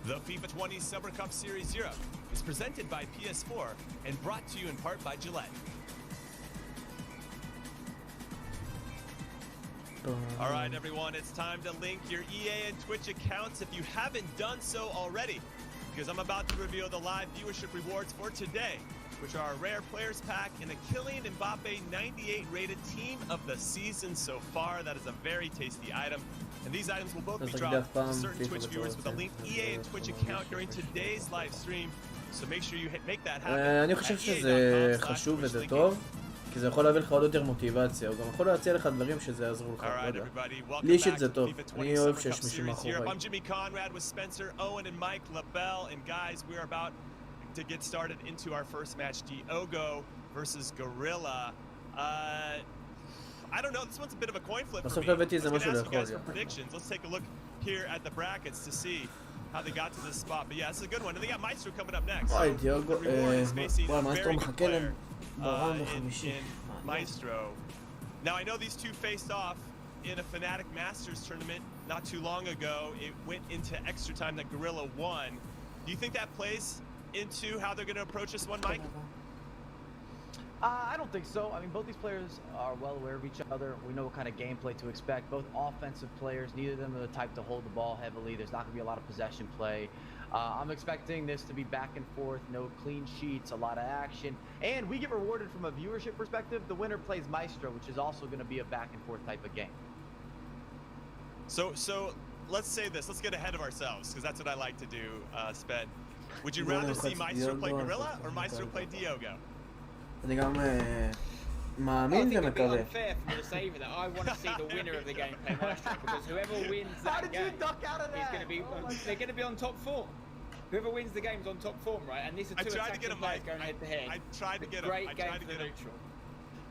The FIFA 20 Summer Cup Series Europe is presented by PS4 and brought to you in part by Gillette. All right, everyone, it's time to link your EA and Twitch accounts if you haven't done so already, because I'm about to reveal the live viewership rewards for today, which are a rare players pack and a Kylian Mbappe 98 rated team of the season so far. That is a very tasty item. And these items will both be dropped to certain Twitch viewers with a linked EA and Twitch account during today's live stream. So make sure you make that happen. אני חושב שזה חשוב וזה טוב, כי זה יכול להביא לך עוד יותר מוטיבציה, הוא גם יכול להציע לך דברים שזה יעזרו לך, לא יודע. לי אישית זה טוב, אני אוהב שיש מישהו מאחורי. I'm Jimmy Conrad with Spencer, Owen and Mike LaBelle, and guys, we're about to get started into our first match, Diogo versus Gorilla. I don't know, this one's a bit of a coin flip for me. Let's ask you guys for predictions. Let's take a look here at the brackets to see how they got to this spot. But yeah, this is a good one. And they got Maestro coming up next. וואי, דיוגו, וואי, מאסטרו מחכה להם ברם in בחמישי. Maestro. Now I know these two faced off in a Fnatic Masters tournament not too long ago. It went into extra time that Gorilla won. Do you think that plays into how they're going to approach this one, Mike? I don't think so. I mean, both these players are well aware of each other. We know what kind of gameplay to expect. Both offensive players, neither of them are the type to hold the ball heavily. There's not going to be a lot of possession play. I'm expecting this to be back and forth, no clean sheets, a lot of action. And we get rewarded from a viewership perspective. The winner plays Maestro, which is also going to be a back and forth type of game. So let's say this. Let's get ahead of ourselves, because that's what I like to do, Sped. Would you rather see Maestro play Gorilla or Maestro play Diogo? אני גם I מאמין think it'd be ומקווה. unfair for me to say that I want to see the winner of the game play Maestro, because whoever wins How that did you game duck out of is that? going to be they're going to be on top form. Whoever wins the game's on top form, right? And these are I two tried to get attacking him, players Mike. going head to head. I tried to get him. Great I game tried to for the get him. neutral.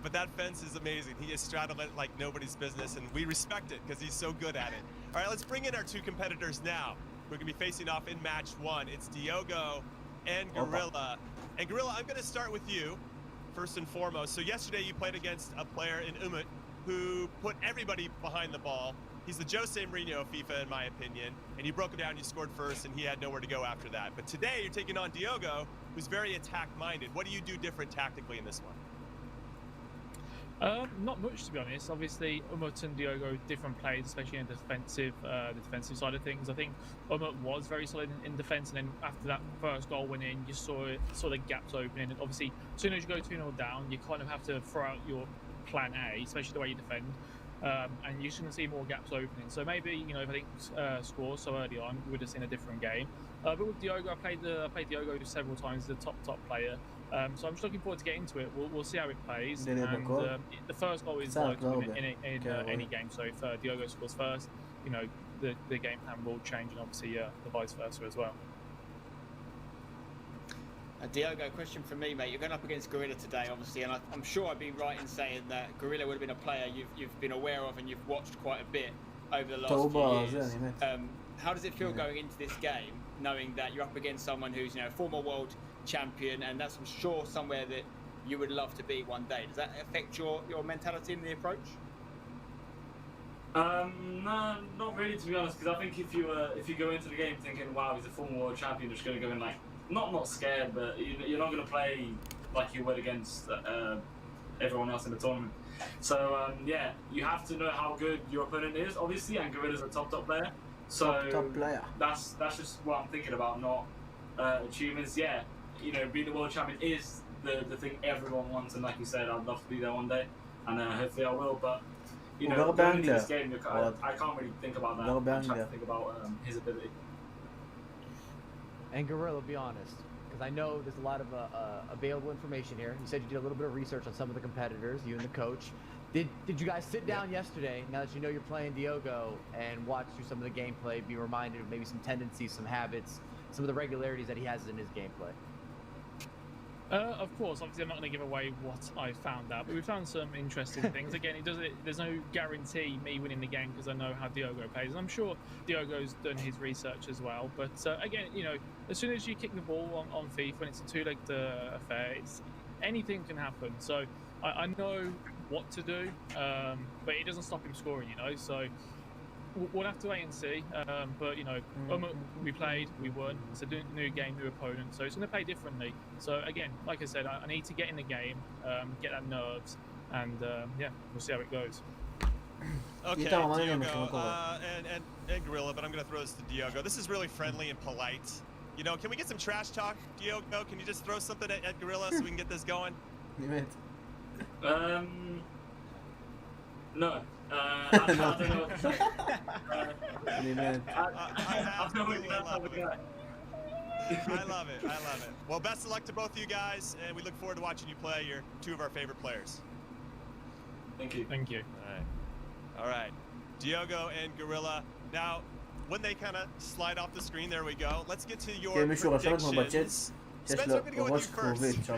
But that fence is amazing. He is straddling it like nobody's business, and we respect it because he's so good at it. All right, let's bring in our two competitors now. We're going to be facing off in match one. It's Diogo and Gorilla. And Gorilla, I'm going to start with you first and foremost. So yesterday you played against a player in Umut who put everybody behind the ball. He's the Jose Mourinho of FIFA, in my opinion. And you broke him down, you scored first, and he had nowhere to go after that. But today you're taking on Diogo, who's very attack-minded. What do you do different tactically in this one? Not much, to be honest. Obviously, Umut and Diogo different players, especially in the defensive side of things. I think Umut was very solid in defence, and then after that first goal went in, you saw the gaps opening. And obviously, as soon as you go 2-0 down, you kind of have to throw out your plan A, especially the way you defend, and you're just going to see more gaps opening. So maybe, if I didn't score so early on, we would have seen a different game. But with Diogo, I played Diogo several times as a top player. So I'm just looking forward to getting into it. We'll see how it plays. And the first goal is like in any game. So if Diogo scores first, the game plan will change, and obviously the vice versa as well. Diogo, question from me, mate. You're going up against Gorilla today, obviously, and I'm sure I'd be right in saying that Gorilla would have been a player you've been aware of and you've watched quite a bit over the last few years. How does it feel going into this game, knowing that you're up against someone who's a former world champion, and that's, I'm sure, somewhere that you would love to be one day? Does that affect your mentality in the approach? No, not really, to be honest. Because I think if you go into the game thinking, "Wow, he's a former world champion," you're just going to go in like not scared, but you're not going to play like you would against everyone else in the tournament. So yeah, you have to know how good your opponent is, obviously, and Gorilla's a top player. So top player. That's just what I'm thinking about, not achievements. Yeah, being the world champion is the thing everyone wants, and like you said, I'd love to be there one day, and hopefully I will. But going into this game, I can't really think about that. I'm trying to think about his ability. And Gorilla, be honest, because I know there's a lot of available information here. You said you did a little bit of research on some of the competitors, you and the coach. Did you guys sit down yesterday, now that you know you're playing Diogo, and watch through some of the gameplay, be reminded of maybe some tendencies, some habits, some of the regularities that he has in his gameplay? Of course, obviously I'm not going to give away what I found out, but we found some interesting things. Again, there's no guarantee me winning the game because I know how Diogo plays. I'm sure Diogo's done his research as well. But again, as soon as you kick the ball on FIFA and it's a two-legged affair, anything can happen. So I know what to do, but it doesn't stop him scoring, So we'll have to wait and see. But we played, we won. It's a new game, new opponent, so it's going to play differently. So again, like I said, I need to get in the game, get that nerves, and we'll see how it goes. Okay, Diogo and Gorilla, but I'm going to throw this to Diogo. This is really friendly and polite. Can we get some trash talk, Diogo? Can you just throw something at Gorilla so we can get this going? No. I don't know what to say. I love it. Well, best of luck to both of you guys, and we look forward to watching you play. You're two of our favorite players. Thank you. All right. Diogo and Gorilla. Now, when they kind of slide off the screen, there we go. Let's get to your predictions. Spencer, I'm going to go with you first.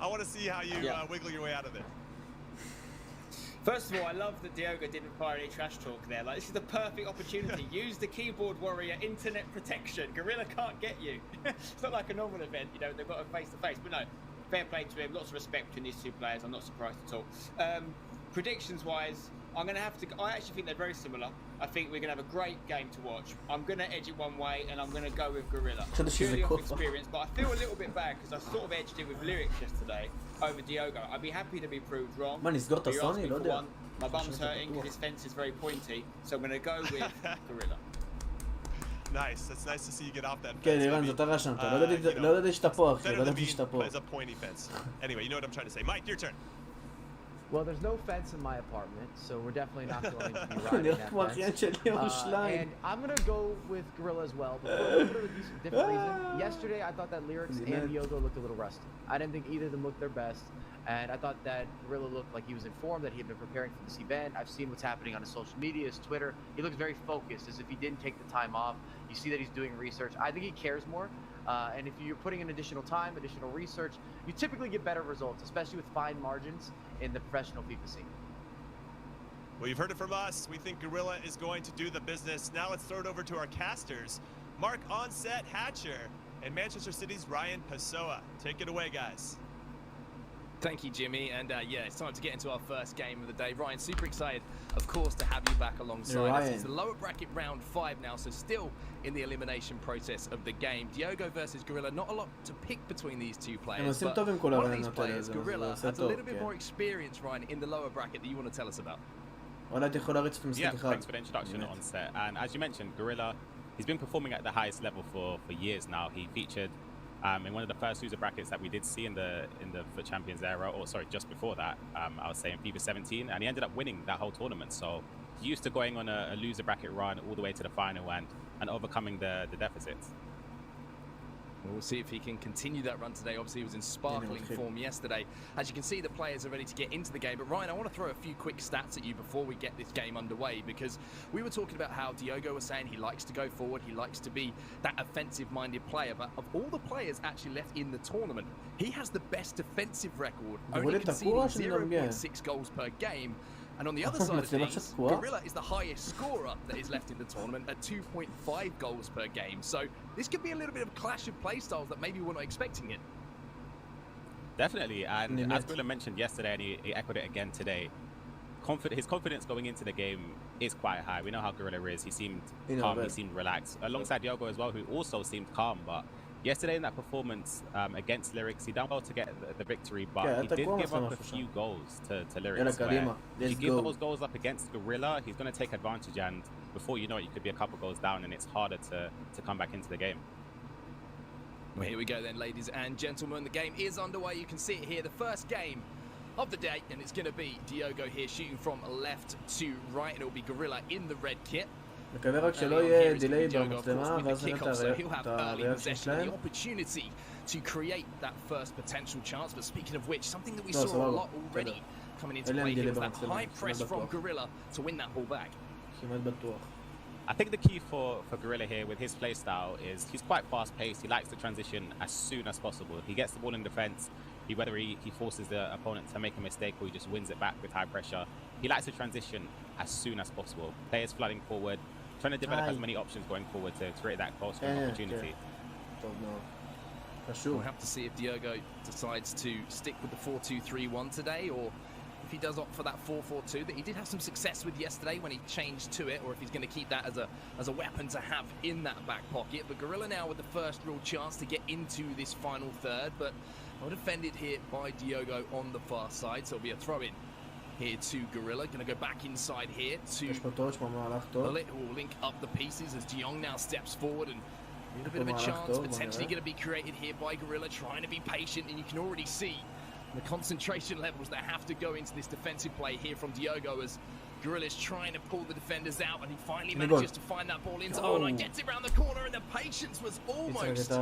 I want to see how you wiggle your way out of there. First of all, I love that Diogo didn't fire any trash talk there. Like, this is the perfect opportunity. Use the keyboard warrior internet protection. Gorilla can't get you. It's not like a normal event, they've got a face-to-face. But no, fair play to him. Lots of respect between these two players. I'm not surprised at all. Predictions-wise, I'm going to have to... I actually think they're very similar. I think we're going to have a great game to watch. I'm going to edge it one way, and I'm going to go with Gorilla. חשבתי שזה Purely off כופה. experience, but I feel a little bit bad because I sort of edged it with lyrics yesterday over Diogo. I'd be happy to be proved wrong. מה, נסגור את But you asked הסוני? me לא for יודע. one. My bum's hurting because his fence is very pointy, so I'm going to go with Gorilla. Nice. That's nice to see you get off that. כן, אירן, זאת הרשמת. לא ידעתי שאתה פה, אחי. לא ידעתי שאתה פה. It's a pointy fence. Anyway, you know what I'm trying to say. Mike, your turn. Well, there's no fence in my apartment, so we're definitely not going to be riding נראה that כמו אחיין שלי fence. ירושלים. And I'm going to go with Gorilla as well, but for a little bit of a different reason. Yesterday, I thought that Lyrics and Diogo looked a little rusty. I didn't think either of them looked their best, and I thought that Gorilla looked like he was informed, that he had been preparing for this event. I've seen what's happening on his social media, his Twitter. He looks very focused, as if he didn't take the time off. You see that he's doing research. I think he cares more. And if you're putting in additional time, additional research, you typically get better results, especially with fine margins in the professional FIFA scene. Well, you've heard it from us. We think Gorilla is going to do the business. Now let's throw it over to our casters. Mark Onset Hatcher and Manchester City's Ryan Pessoa. Take it away, guys. Thank you, Jimmy. And yeah, it's time to get into our first game of the day. Ryan, super excited, of course, to have you back alongside us. It's the lower bracket round 5 now, so still in the elimination process of the game. Diogo versus Gorilla, not a lot to pick between these two players, but one of these players, Gorilla, has a little bit more experience, Ryan, in the lower bracket that you want to tell us about. אולי אתה יכול להריץ את המשחק אחד. Thanks for the introduction on set. And as you mentioned, Gorilla, he's been performing at the highest level for years now. He featured in one of the first loser brackets that we did see in the FUT Champions era, or sorry, just before that, I was saying FIFA 17, and he ended up winning that whole tournament. So he's used to going on a loser bracket run all the way to the final and overcoming the deficits. We'll see if he can continue that run today. Obviously, he was in sparkling form yesterday. As you can see, the players are ready to get into the game. But Ryan, I want to throw a few quick stats at you before we get this game underway, because we were talking about how Diogo was saying he likes to go forward, he likes to be that offensive-minded player. But of all the players actually left in the tournament, he has the best defensive record, only conceding 0.6 goals per game. And on the other side of things, Gorilla is the highest scorer that is left in the tournament at 2.5 goals per game. So this could be a little bit of a clash of play styles that maybe we're not expecting it. Definitely, and as Gorilla mentioned yesterday, and he echoed it again today, his confidence going into the game is quite high. We know how Gorilla is. He seemed calm, he seemed relaxed. Alongside Diogo as well, who also seemed calm, but yesterday in that performance against Lyrics, he done well to get the victory, but he did give up a few goals to Lyrics. If you give those goals up against Gorilla, he's going to take advantage, and before you know it, you could be a couple goals down, and it's harder to come back into the game. Well, here we go then, ladies and gentlemen. The game is underway. You can see it here, the first game of the day, and it's going to be Diogo here shooting from left to right, and it will be Gorilla in the red kit. מקווה רק שלא יהיה דיליי במצלמה, ואז נראה את הריאקשן שלהם. opportunity to create that first potential chance, but speaking of which, something that we saw a lot already coming into play here was that high press from Gorilla to win that ball back. כמעט בטוח. I think the key for Gorilla here with his play style is he's quite fast-paced. He likes to transition as soon as possible. He gets the ball in defense, whether he forces the opponent to make a mistake or he just wins it back with high pressure. He likes to transition as soon as possible. Players flooding forward, trying to develop as many options going forward to create that goal scoring opportunity. We'll have to see if Diogo decides to stick with the 4-2-3-1 today, or if he does opt for that 4-4-2 that he did have some success with yesterday when he changed to it, or if he's going to keep that as a weapon to have in that back pocket. But Gorilla now with the first real chance to get into this final third, but well defended here by Diogo on the far side, so it'll be a throw-in here to Gorilla. Going to go back inside here to Bullet, who will link up the pieces as Jiong now steps forward, and a little bit of a chance potentially going to be created here by Gorilla, trying to be patient, and you can already see the concentration levels that have to go into this defensive play here from Diogo as Gorilla is trying to pull the defenders out, and he finally manages to find that ball into and gets it around the corner, and the patience was almost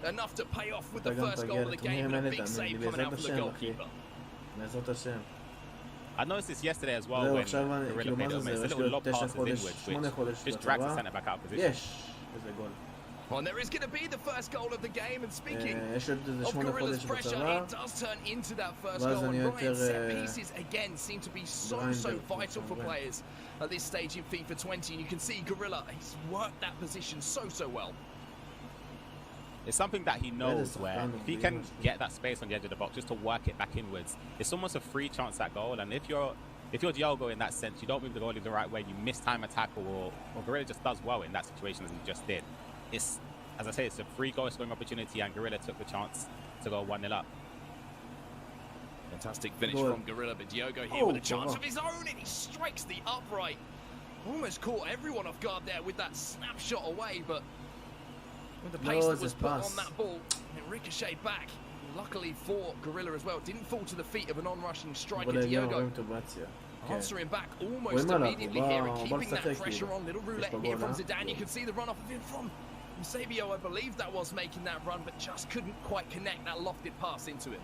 enough to pay off with the first goal of the game, and a big save coming out from the goalkeeper. I noticed this yesterday as well when Gorilla made a little lob passes inwards, which just drags the centre back out of position. Well, and there is going to be the first goal of the game, and speaking of Gorilla's pressure, it does turn into that first goal, and Ryan's set pieces again seem to be so vital for players at this stage in FIFA 20, and you can see Gorilla, he's worked that position so well. It's something that he knows where if he can get that space on the edge of the box just to work it back inwards, it's almost a free chance at goal, and if you're if you're Diogo in that sense, you don't move the goalie the right way, you mistime a tackle, or Gorilla just does well in that situation as he just did. It's, as I say, it's a free goal scoring opportunity, and Gorilla took the chance to go 1-0 up. Fantastic finish from Gorilla, but Diogo here with a chance of his own, and he strikes the upright. Almost caught everyone off guard there with that snapshot away, but with the pace that was put on that ball, it ricocheted back. Luckily for Gorilla as well, didn't fall to the feet of an on-rushing striker. Diogo answering back almost immediately here and keeping that pressure on. Little roulette here from Zidane. You can see the run off of him from Eusebio, I believe that was making that run, but just couldn't quite connect that lofted pass into it.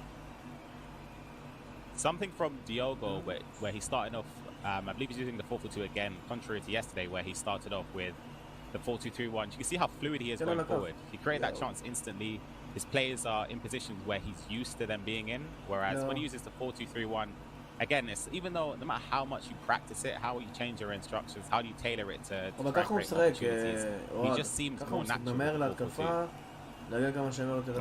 Something from Diogo where he started off, I believe he's using the 4-4-2 again, contrary to yesterday where he started off with the 4-2-3-1. You can see how fluid he is going forward. He created that chance instantly. His players are in positions where he's used to them being in, whereas when he uses the 4-2-3-1, again, it's even though no matter how much you practice it, how you change your instructions, how do you tailor it to try and create opportunities, he just seems more natural. I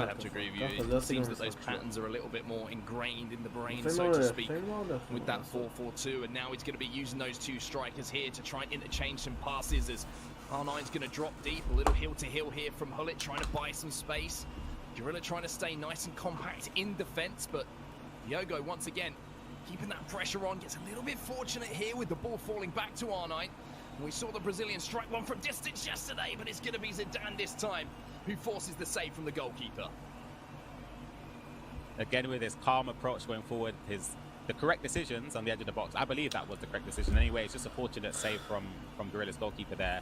have to agree with you. It seems that those patterns are a little bit more ingrained in the brain, so to speak, with that 4-4-2, and now he's going to be using those two strikers here to try and interchange some passes as R9's going to drop deep, a little heel-to-heel here from Hullet, trying to buy some space. Gorilla trying to stay nice and compact in defence, but Diogo, once again, keeping that pressure on, gets a little bit fortunate here with the ball falling back to R9. And we saw the Brazilian strike one from distance yesterday, but it's going to be Zidane this time, who forces the save from the goalkeeper. Again, with his calm approach going forward, the correct decisions on the edge of the box. I believe that was the correct decision anyway. It's just a fortunate save from Gorilla's goalkeeper there.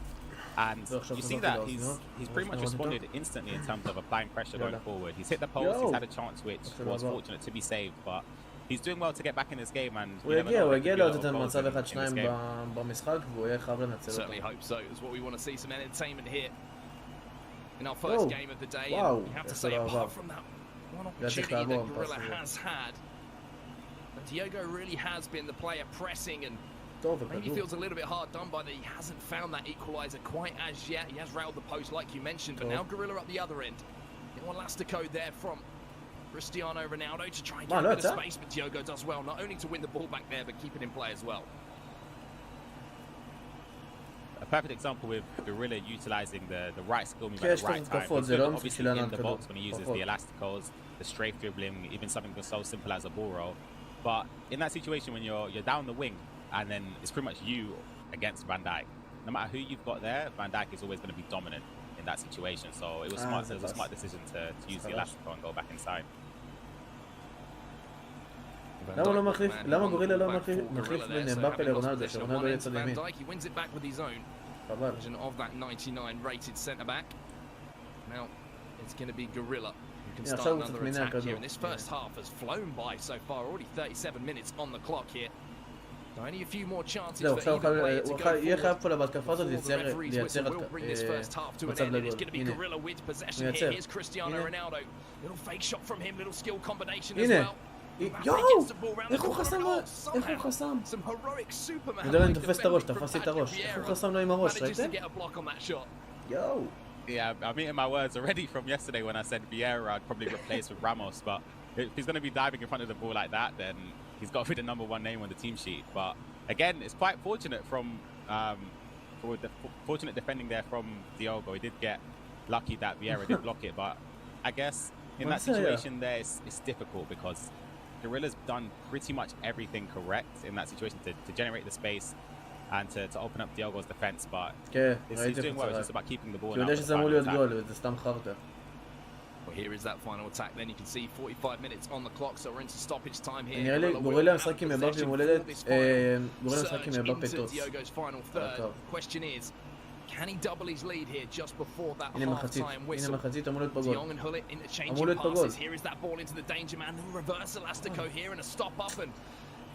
And you see that he's pretty much responded instantly in terms of applying pressure going forward. He's hit the post, he's had a chance which was fortunate to be saved, but he's doing well to get back in this game, and הוא יגיע לו לתת מצב 1-2 במשחק והוא יהיה חייב לנצל אותו. Certainly hope so. It's what we want to see, some entertainment here in our first game of the day. And you have to say, apart from that one opportunity that Gorilla has had, Diogo really has been the player pressing, and maybe feels a little bit hard done by that he hasn't found that equaliser quite as yet. He has railed the post like you mentioned, but now Gorilla up the other end. One elastico there from Cristiano Ronaldo to try and get a bit of space, but Diogo does well, not only to win the ball back there, but keep it in play as well. A perfect example with Gorilla utilising the right skill move at the right time. He's good obviously in the box when he uses the elasticos, the strafe dribbling, even something so simple as a ball roll. But in that situation when you're down the wing, and then it's pretty much you against Van Dijk. No matter who you've got there, Van Dijk is always going to be dominant in that situation. So it was smart. It was a smart decision to use the elastico and go back inside. למה גורילה לא מחליף בין אמבפה לרונלדו, שרונלדו יהיה צד ימין? He wins it back with his own version of that 99 rated centre back. Now it's going to be Gorilla who can start another attack here. And this first half has flown by so far. Already 37 minutes on the clock here. Only a few more chances for either player to go forward. The referees will bring this first half to an end, and it's going to be Gorilla with possession here. Here's Cristiano Ronaldo. Little fake shot from him, little skill combination as well. יואו! איך הוא חסם? איך הוא חסם? אני יודע אם תופס את הראש, תפסתי את הראש. איך הוא חסם לו עם הראש, ראיתם? יואו! Yeah, I'm eating my words already from yesterday when I said Vieira I'd probably replace with Ramos, but if he's going to be diving in front of the ball like that, then he's got to be the #1 name on the team sheet. But again, it's quite fortunate for the fortunate defending there from Diogo. He did get lucky that Vieira did block it, but I guess in that situation there, it's difficult because Gorilla's done pretty much everything correct in that situation to generate the space and to open up Diogo's defense, but he's doing well. It's just about keeping the ball. Well, here is that final attack. Then you can see 45 minutes on the clock, so we're into stoppage time here. נראה לי גורילה משחק עם אמבפה מולדת, גורילה משחק עם אמבפה טוס. Diogo's final third. Question is, can he double his lead here just before that half-time whistle? הנה מחצית, אמור להיות פגול. Young and Hullet interchanging passes. Here is that ball into the danger man. The reverse elastico here and a stop up, and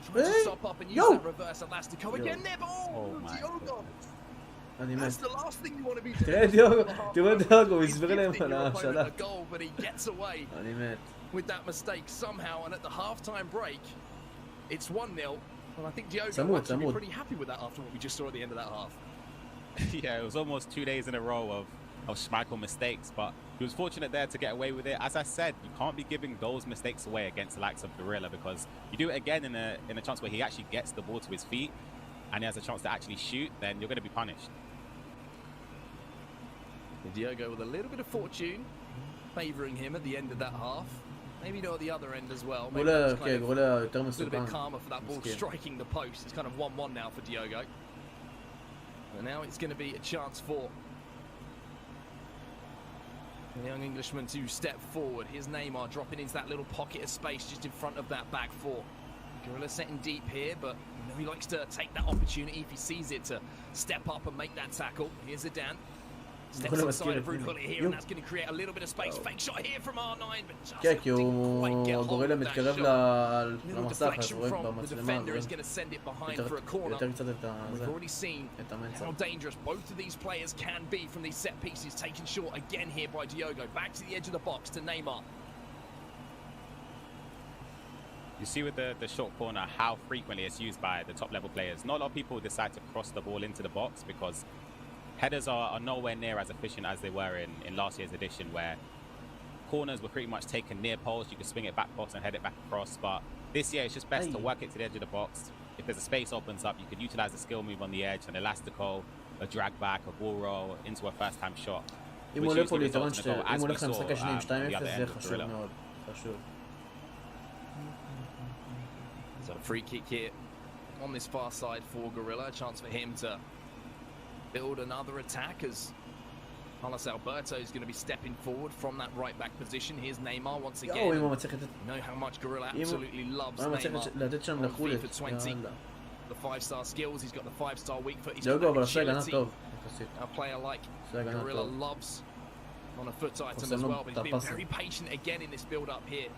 trying to stop up and use that reverse elastico again there. Oh, Diogo! That's the last thing you want to be doing. תראה דיוגו, הוא הסביר להם על השאלה. But he gets away with that mistake somehow, and at the half-time break, it's 1-0. Well, I think Diogo will actually be pretty happy with that after what we just saw at the end of that half. Yeah, it was almost 2 days in a row of of Schmeichel mistakes, but he was fortunate there to get away with it. As I said, you can't be giving those mistakes away against the likes of Gorilla, because you do it again in a chance where he actually gets the ball to his feet and he has a chance to actually shoot, then you're going to be punished. Diogo with a little bit of fortune favouring him at the end of that half. Maybe not at the other end as well. Maybe a little bit calmer for that ball striking the post. It's kind of 1-1 now for Diogo. And now it's going to be a chance for the young Englishman to step forward. Here's Neymar dropping into that little pocket of space just in front of that back four. Gorilla setting deep here, but you know, he likes to take that opportunity if he sees it to step up and make that tackle. Here's Zidane. Steps inside of Ruud here, and that's going to create a little bit of space. Fake shot here from R9, but just didn't quite get hold of that shot. Little deflection from the defender is going to send it behind for a corner. We've already seen how dangerous both of these players can be from these set pieces. Taken short again here by Diogo. Back to the edge of the box to Neymar. You see with the short corner how frequently it's used by the top level players. Not a lot of people decide to cross the ball into the box because headers are nowhere near as efficient as they were in last year's edition, where corners were pretty much taken near post. You could swing it back post and head it back across. But this year it's just best to work it to the edge of the box. If there's a space opens up, you could utilize the skill move on the edge, an elastico, a drag back, a ball roll into a first time shot. אם הוא עולה פה ליתרון, אם הוא הולך למשחק השני עם 2-0 זה חשוב מאוד. חשוב. So a free kick here on this far side for Gorilla. A chance for him to build another attack as Carlos Alberto is going to be stepping forward from that right back position. Here's Neymar once again. You know how much Gorilla absolutely loves Neymar on FIFA 20. The 5-star skills, he's got the 5-star weak foot. He's got agility. A player like Gorilla loves on a foot item as well, but he's been very patient again in this build up here.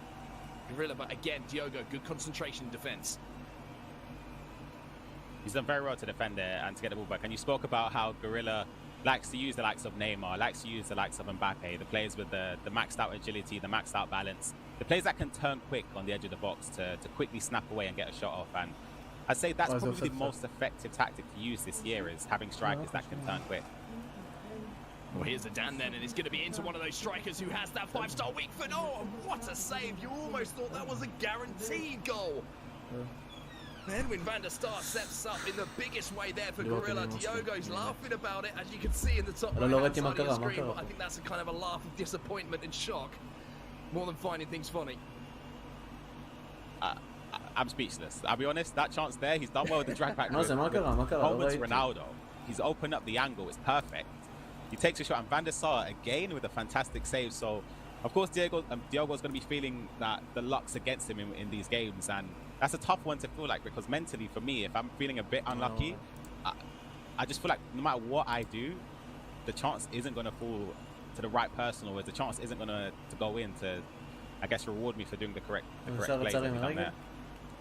Gorilla, but again, Diogo, good concentration in defence. He's done very well to defend there and to get the ball back. And you spoke about how Gorilla likes to use the likes of Neymar, likes to use the likes of Mbappe, the players with the maxed out agility, the maxed out balance, the players that can turn quick on the edge of the box to quickly snap away and get a shot off. And I'd say that's probably the most effective tactic to use this year, is having strikers that can turn quick. Well, here's Zidane then, and it's going to be into one of those strikers who has that 5-star weak foot. Oh, what a save. You almost thought that was a guaranteed goal. Edwin van der Sar steps up in the biggest way there for Gorilla. Diogo's laughing about it, as you can see in the top right-hand side of the screen. But I think that's a kind of a laugh of disappointment and shock, more than finding things funny. I'm speechless. I'll be honest, that chance there, he's done well with the drag back. Coleman's Ronaldo. He's opened up the angle, it's perfect. He takes a shot, and Van der Sar again with a fantastic save. So, of course, Diogo's going to be feeling that the luck's against him in these games, and that's a tough one to feel like, because mentally, for me, if I'm feeling a bit unlucky, I just feel like no matter what I do, the chance isn't going to fall to the right person, or the chance isn't going to go in to, I guess, reward me for doing the correct plays that we've done there.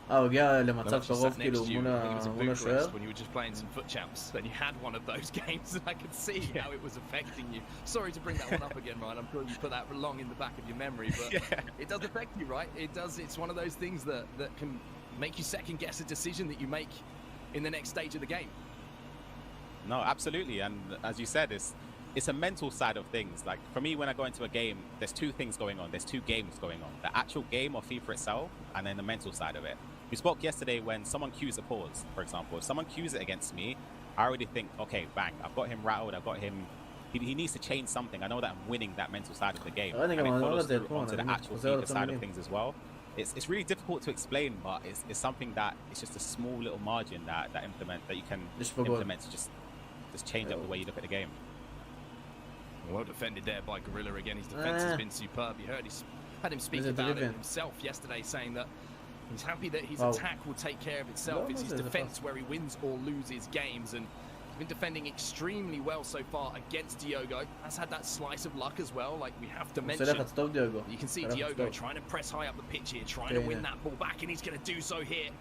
הוא הגיע למצב קרוב כאילו מול השוער. When you were just playing some foot champs, then you had one of those games, and I could see how it was affecting you. Sorry to bring that one up again, Ryan. I'm sure you put that long in the back of your memory, but it does affect you, right? It does. It's one of those things that can make you second guess a decision that you make in the next stage of the game. No, absolutely, and as you said, it's a mental side of things. Like for me, when I go into a game, there's two things going on. There's two games going on: the actual game of FIFA itself, and then the mental side of it. We spoke yesterday when someone cues a pause, for example. If someone cues it against me, I already think, okay, bang, I've got him rattled, I've got him. He needs to change something. I know that I'm winning that mental side of the game. And it follows through onto the actual FIFA side of things as well. It's really difficult to explain, but it's something that it's just a small little margin that you can implement to just change up the way you look at the game. Well defended there by Gorilla again. His defense has been superb. You had him speak about it himself yesterday, saying that he's happy that his attack will take care of itself. It's his defense where he wins or loses games, and he's been defending extremely well so far against Diogo. Has had that slice of luck as well, like we have to mention. You can see Diogo trying to press high up the pitch here, trying to win that ball back, and he's going to do so here.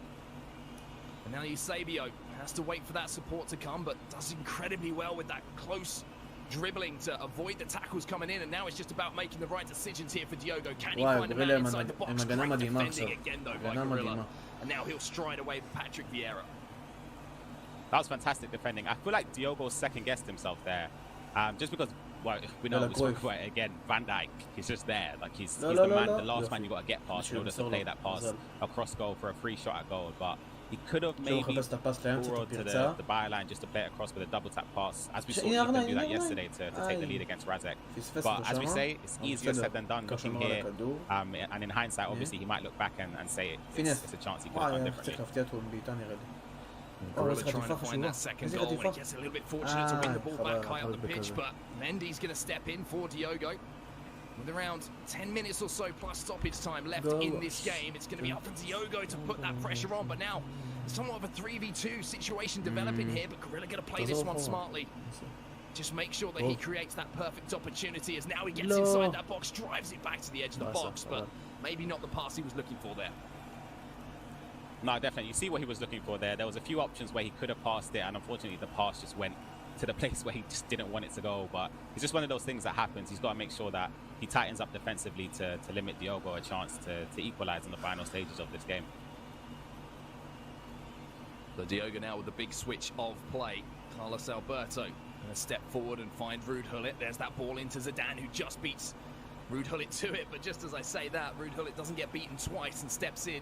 And now Eusebio has to wait for that support to come, but does incredibly well with that close dribbling to avoid the tackles coming in, and now it's just about making the right decisions here for Diogo. Can he find a man inside the box? Great defending again though by Gorilla, and now he'll stride away with Patrick Vieira. That was fantastic defending. I feel like Diogo second guessed himself there, just because well, we know we spoke about it again. Van Dijk, he's just there. Like he's the last man you got to get past in order to play that pass across goal for a free shot at goal. But he could have maybe forward to the byline just to play it across with a double tap pass, as we saw Ethan do that yesterday to take the lead against Razek. But as we say, it's easier said than done. Looking here, and in hindsight, obviously he might look back and say it's a chance he could have done differently. Gorilla trying to find that second goal when he gets a little bit fortunate to win the ball back high up the pitch, but Mendy's going to step in for Diogo. With around 10 minutes or so plus stoppage time left in this game, it's going to be up for Diogo to put that pressure on, but now somewhat of a 3v2 situation developing here, but Gorilla going to play this one smartly. Just make sure that he creates that perfect opportunity as now he gets inside that box, drives it back to the edge of the box, but maybe not the pass he was looking for there. No, definitely. You see what he was looking for there. There was a few options where he could have passed it, and unfortunately the pass just went to the place where he just didn't want it to go. But it's just one of those things that happens. He's got to make sure that he tightens up defensively to limit Diogo a chance to equalise in the final stages of this game. So Diogo now with the big switch of play. Carlos Alberto going to step forward and find Ruud Gullit. There's that ball into Zidane, who just beats Ruud Gullit to it. But just as I say that, Ruud Gullit doesn't get beaten twice and steps in.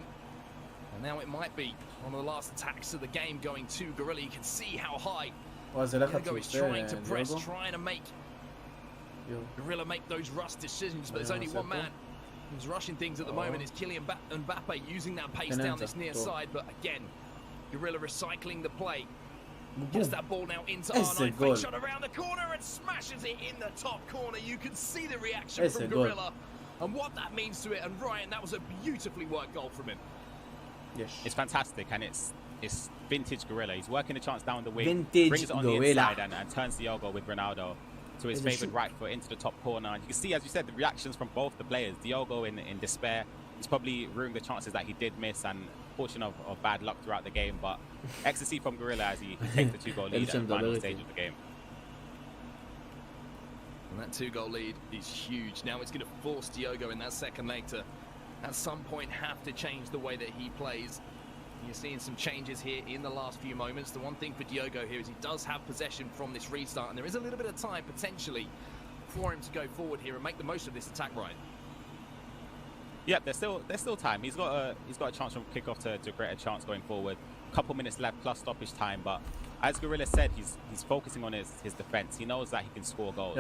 And now it might be one of the last attacks of the game going to Gorilla. You can see how high Diogo is trying to press, trying to make Gorilla make those rush decisions. But there's only one man who's rushing things at the moment. Is Kylian Mbappe using that pace down this near side. But again, Gorilla recycling the play. Gets that ball now into R9. Fake shot around the corner and smashes it in the top corner. You can see the reaction from Gorilla and what that means to it. And Ryan, that was a beautifully worked goal from him. Yes. It's fantastic, and it's vintage Gorilla. He's working the chance down the wing, brings it on the inside and turns Diogo with Ronaldo to his favoured right foot into the top corner. And you can see, as you said, the reactions from both the players. Diogo in despair. He's probably ruined the chances that he did miss, and portion of bad luck throughout the game. But ecstasy from Gorilla as he takes the 2-goal lead at the final stage of the game. And that 2-goal lead is huge. Now it's going to force Diogo in that second leg to at some point have to change the way that he plays. You're seeing some changes here in the last few moments. The one thing for Diogo here is he does have possession from this restart, and there is a little bit of time potentially for him to go forward here and make the most of this attack, right? Yep, there's still time. He's got a chance from kickoff to create a chance going forward. A couple minutes left plus stoppage time, but as Gorilla said, he's focusing on his defense. He knows that he can score goals.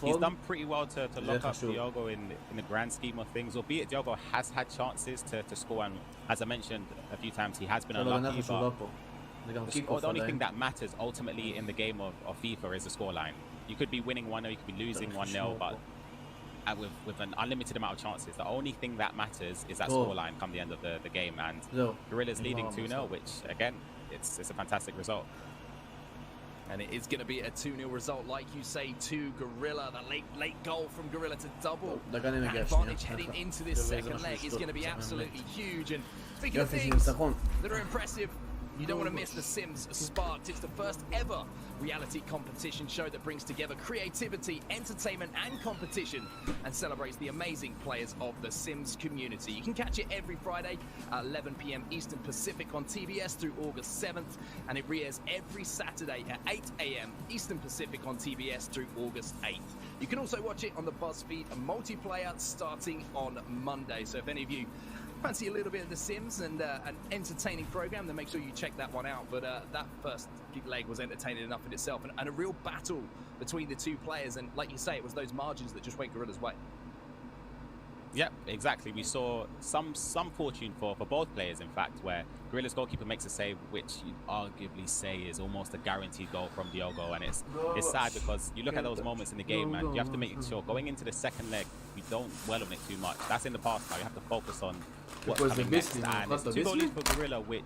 He's done pretty well to lock up Diogo in the grand scheme of things. Albeit Diogo has had chances to score, and as I mentioned a few times, he has been unlucky. But the only thing that matters ultimately in the game of FIFA is the scoreline. You could be winning 1-0, you could be losing 1-0, but with an unlimited amount of chances, the only thing that matters is that scoreline come the end of the game. And Gorilla's leading 2-0, which again, it's a fantastic result. And it is going to be a 2-0 result, like you say, to Gorilla. The late goal from Gorilla to double that advantage heading into this second leg is going to be absolutely huge. And speaking of things that are impressive, you don't want to miss The Sims Sparked. It's the first ever reality competition show that brings together creativity, entertainment and competition and celebrates the amazing players of the Sims community. You can catch it every Friday at 11 p.m. Eastern Pacific on TBS through August 7th, and it re-airs every Saturday at 8 a.m. Eastern Pacific on TBS through August 8th. You can also watch it on the BuzzFeed multiplayer starting on Monday. So if any of you fancy a little bit of The Sims and an entertaining program, then make sure you check that one out. But that first leg was entertaining enough in itself, and a real battle between the two players. And like you say, it was those margins that just went Gorilla's way. Yep, exactly. We saw some fortune for both players, in fact, where Gorilla's goalkeeper makes a save, which you'd arguably say is almost a guaranteed goal from Diogo. And it's sad because you look at those moments in the game and you have to make sure going into the second leg, you don't dwell on it too much. That's in the past now. You have to focus on what's coming next. And it's 2-goal lead for Gorilla, which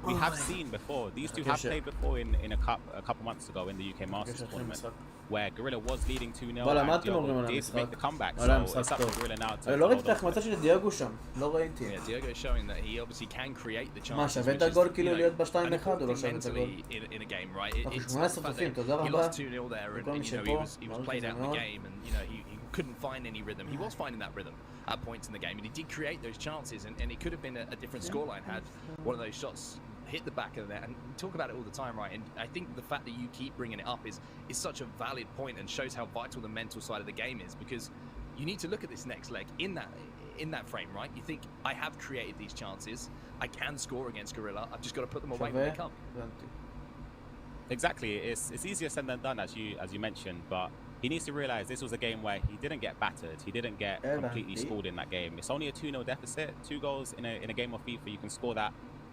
we have seen before. These two have played before in a couple months ago in the UK Masters tournament, where Gorilla was leading 2-0 and Diogo did make the comeback. So it's up to Gorilla now to לא ראיתי את ההחמצה של דיוגו שם, לא ראיתי. Yeah, Diogo showing that he obviously can create the chances. מה, שווה את הגול כאילו להיות ב-2-1 או לא שווה את הגול? In a game, right? אנחנו 18 חופים, תודה רבה. He lost 2-0 there, and you know he was played out in the game, and you know he couldn't find any rhythm. He was finding that rhythm at points in the game, and he did create those chances, and it could have been a different scoreline had one of those shots hit the back of the net, and we talk about it all the time, right? And I think the fact that you keep bringing it up is such a valid point and shows how vital the mental side of the game is, because you need to look at this next leg in that frame, right? You think, I have created these chances, I can score against Gorilla, I've just got to put them away when they come. Exactly, it's easier said than done, as you mentioned, but he needs to realize this was a game where he didn't get battered, he didn't get completely schooled in that game. It's only a 2-0 deficit, 2 goals in a game of FIFA. You can score that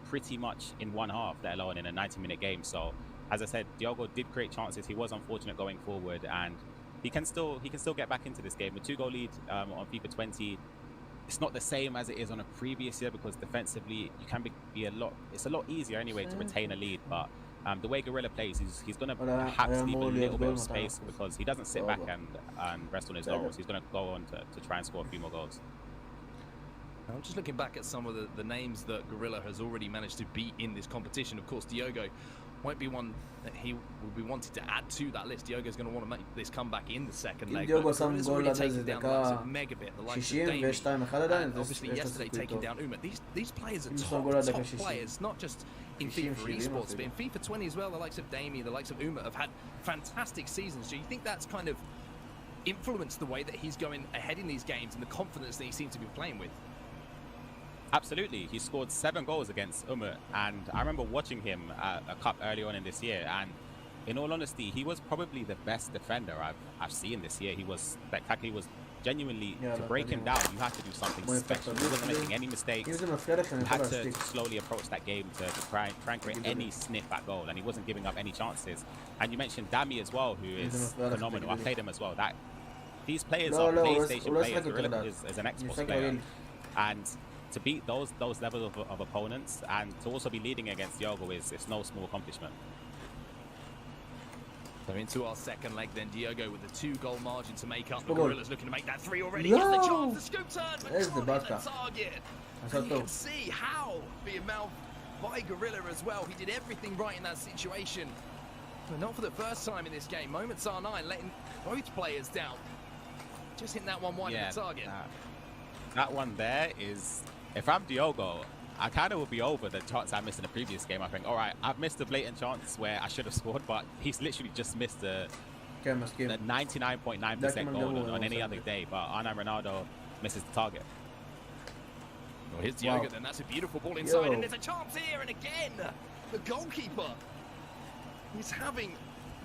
pretty much in one half, let alone in a 90-minute game. So, as I said, Diogo did create chances. He was unfortunate going forward, and he can still get back into this game. A 2-goal lead on FIFA 20. It's not the same as it is on a previous year, because defensively you can be it's a lot easier anyway to retain a lead. But the way Gorilla plays, he's going to perhaps leave a little bit of space, because he doesn't sit back and rest on his laurels. He's going to go on to try and score a few more goals. I'm just looking back at some of the names that Gorilla has already managed to beat in this competition. Of course, Diogo won't be one that he will be wanted to add to that list. Diogo's going to want to make this comeback in the second leg. Diogo שם גול עד taken איזה down the likes דקה of Megabit, the likes of 62 Damien, עדיין, and obviously yesterday taking down Uma. These players are top players, not just in FIFA esports, but in FIFA 20 as well. The likes of Damien, the likes of Uma have had fantastic seasons. Do you think that's kind of influenced the way that he's going ahead in these games and the confidence that he seems to be playing with? Absolutely, he scored 7 goals against Umut, and I remember watching him at a cup early on in this year, and in all honesty, he was probably the best defender I've seen this year. He was spectacular. He was genuinely, to break him down, you had to do something special. He wasn't making any mistakes. You had to slowly approach that game to try and create any sniff at goal, and he wasn't giving up any chances. And you mentioned Dami as well, who is phenomenal. I played him as well. These players are PlayStation players. Gorilla is an Xbox player, and to beat those levels of opponents and to also be leading against Diogo is no small accomplishment. So into our second leg then, Diogo with a 2-goal margin to make up. The Gorilla's looking to make that 3 already. Gets the chance, the scoop turn, but can't hit the target. And you can see how being mouthed by Gorilla as well. He did everything right in that situation. But not for the first time in this game. Moments R9 letting both players down. Just hitting that one wide of the target. That one there is, if I'm Diogo, I kind of will be over the chance I missed in the previous game. I think, all right, I've missed a blatant chance where I should have scored, but he's literally just missed the 99.9% goal on any other day. But Arna Ronaldo misses the target. Well, here's Diogo then. That's a beautiful ball inside, and there's a chance here, and again, the goalkeeper is having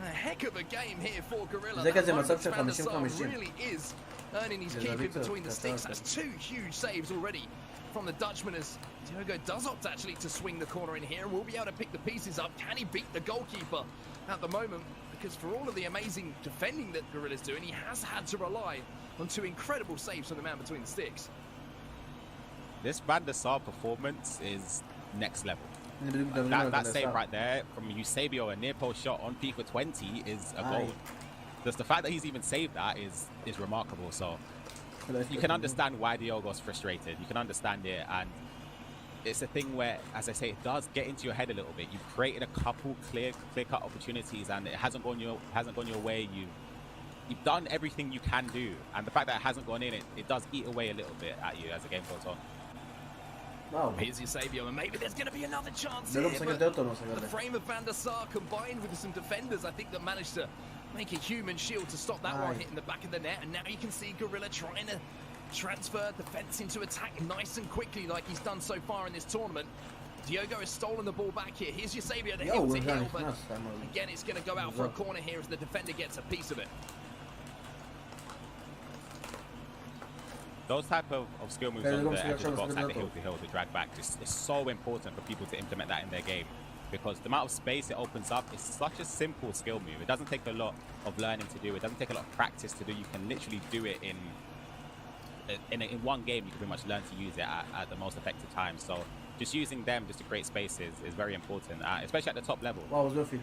a heck of a game here for Gorilla. Really is earning his keep in between the sticks. That's 2 huge saves already from the Dutchman, as Diogo does opt actually to swing the corner in here and will be able to pick the pieces up. Can he beat the goalkeeper at the moment? Because for all of the amazing defending that Gorilla's doing, he has had to rely on 2 incredible saves from the man between the sticks. This Van der Sar performance is next level. That save right there from Eusebio, a near post shot on FIFA 20 is a goal. Just the fact that he's even saved that is remarkable. So you can understand why Diogo's frustrated. You can understand it, and it's a thing where, as I say, it does get into your head a little bit. You've created a couple clear-cut opportunities, and it hasn't gone your way. You've done everything you can do, and the fact that it hasn't gone in, it does eat away a little bit at you as the game goes on. Wow. Here's Eusebio, and maybe there's going to be another chance here, but the frame of Van der Sar combined with some defenders, I think, that managed to make a human shield to stop that one hitting the back of the net. And now you can see Gorilla trying to transfer defense into attack nice and quickly, like he's done so far in this tournament. Diogo has stolen the ball back here. Here's Eusebio, the heel to heel, but again, it's going to go out for a corner here as the defender gets a piece of it. Those type of skill moves on the edge of the box, like the heel to heel, the drag back, is so important for people to implement that in their game, because the amount of space it opens up is such a simple skill move. It doesn't take a lot of learning to do. It doesn't take a lot of practice to do. You can literally do it in one game. You can pretty much learn to use it at the most effective time. So just using them just to create spaces is very important, especially at the top level. Wow, Zofi.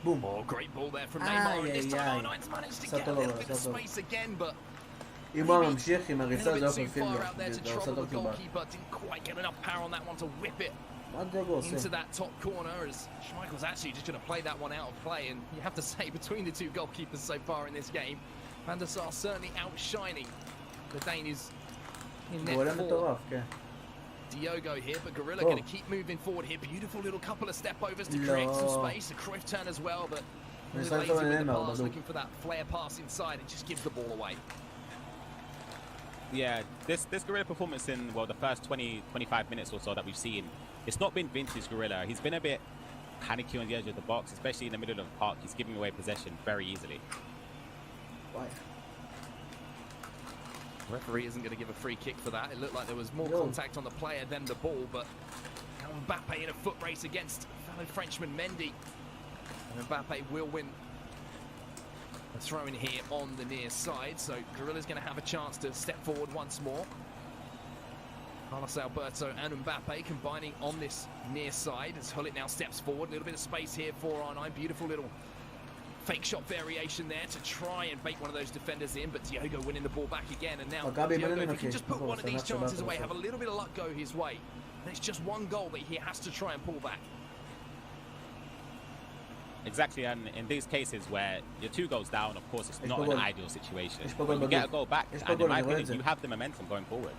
Boom. Oh, great ball there from Neymar. And this time R9's managed to get a little bit of space again, but אם הוא ממשיך עם הריצה זה יכול לפעמים far out there to trouble the goalkeeper. Didn't quite get enough power on that one to whip it into that top corner, as Schmeichel's actually just going to play that one out of play. And you have to say, between the 2 goalkeepers so far in this game, Van der Sar certainly outshining the Dane is in net 4. Diogo here, but Gorilla going to keep moving forward here. Beautiful little couple of step overs to create some space. A Cruyff turn as well, but lazy with the pass, looking for that flare pass inside and just gives the ball away. Yeah, this Gorilla performance in, well, the first 20-25 minutes or so that we've seen, it's not been vintage Gorilla. He's been a bit panicky on the edge of the box, especially in the middle of the park. He's giving away possession very easily. Why? Referee isn't going to give a free kick for that. It looked like there was more contact on the player than the ball, but Mbappe in a foot race against fellow Frenchman Mendy. And Mbappe will win a throw in here on the near side, so Gorilla's going to have a chance to step forward once more. Carlos Alberto and Mbappe combining on this near side as Hullet now steps forward. A little bit of space here for R9. Beautiful little fake shot variation there to try and bait one of those defenders in, but Diogo winning the ball back again. And now Diogo, if he can just put one of these chances away, have a little bit of luck go his way, and it's just one goal that he has to try and pull back. Exactly, and in these cases where you're 2 goals down, of course, it's not an ideal situation. But you get a goal back, and in my opinion, you have the momentum going forward.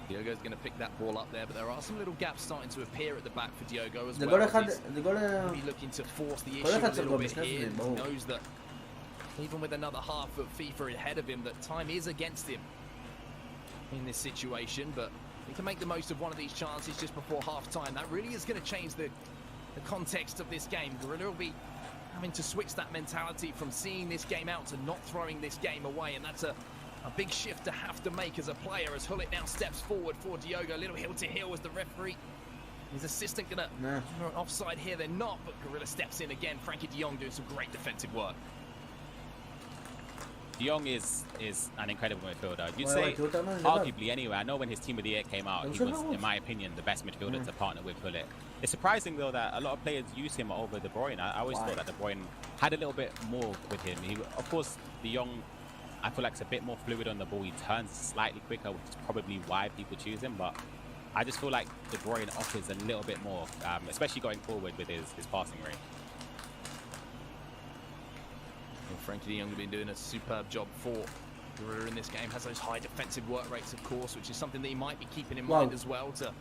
Diogo's going to pick that ball up there, but there are some little gaps starting to appear at the back for Diogo as well. He's looking to force the issue a little bit here. He knows that even with another half of FIFA ahead of him, that time is against him in this situation, but he can make the most of one of these chances just before half-time. That really is going to change the context of this game. Gorilla will be having to switch that mentality from seeing this game out to not throwing this game away, and that's a big shift to have to make as a player as Hullet now steps forward for Diogo. A little heel-to-heel as the referee. His assistant going to offside here. They're not, but Gorilla steps in again. Frankie de Jong doing some great defensive work. De Jong is an incredible midfielder. You'd say, arguably anyway, I know when his team of the year came out, he was, in my opinion, the best midfielder to partner with Hullet. It's surprising, though, that a lot of players use him over De Bruyne. I always thought that De Bruyne had a little bit more with him. Of course, De Jong, I feel like it's a bit more fluid on the ball. He turns slightly quicker, which is probably why people choose him. But I just feel like De Bruyne offers a little bit more, especially going forward with his passing rate. Well, Frankie de Jong has been doing a superb job for Gorilla in this game. Has those high defensive work rates, of course, which is something that he might be keeping in mind as well to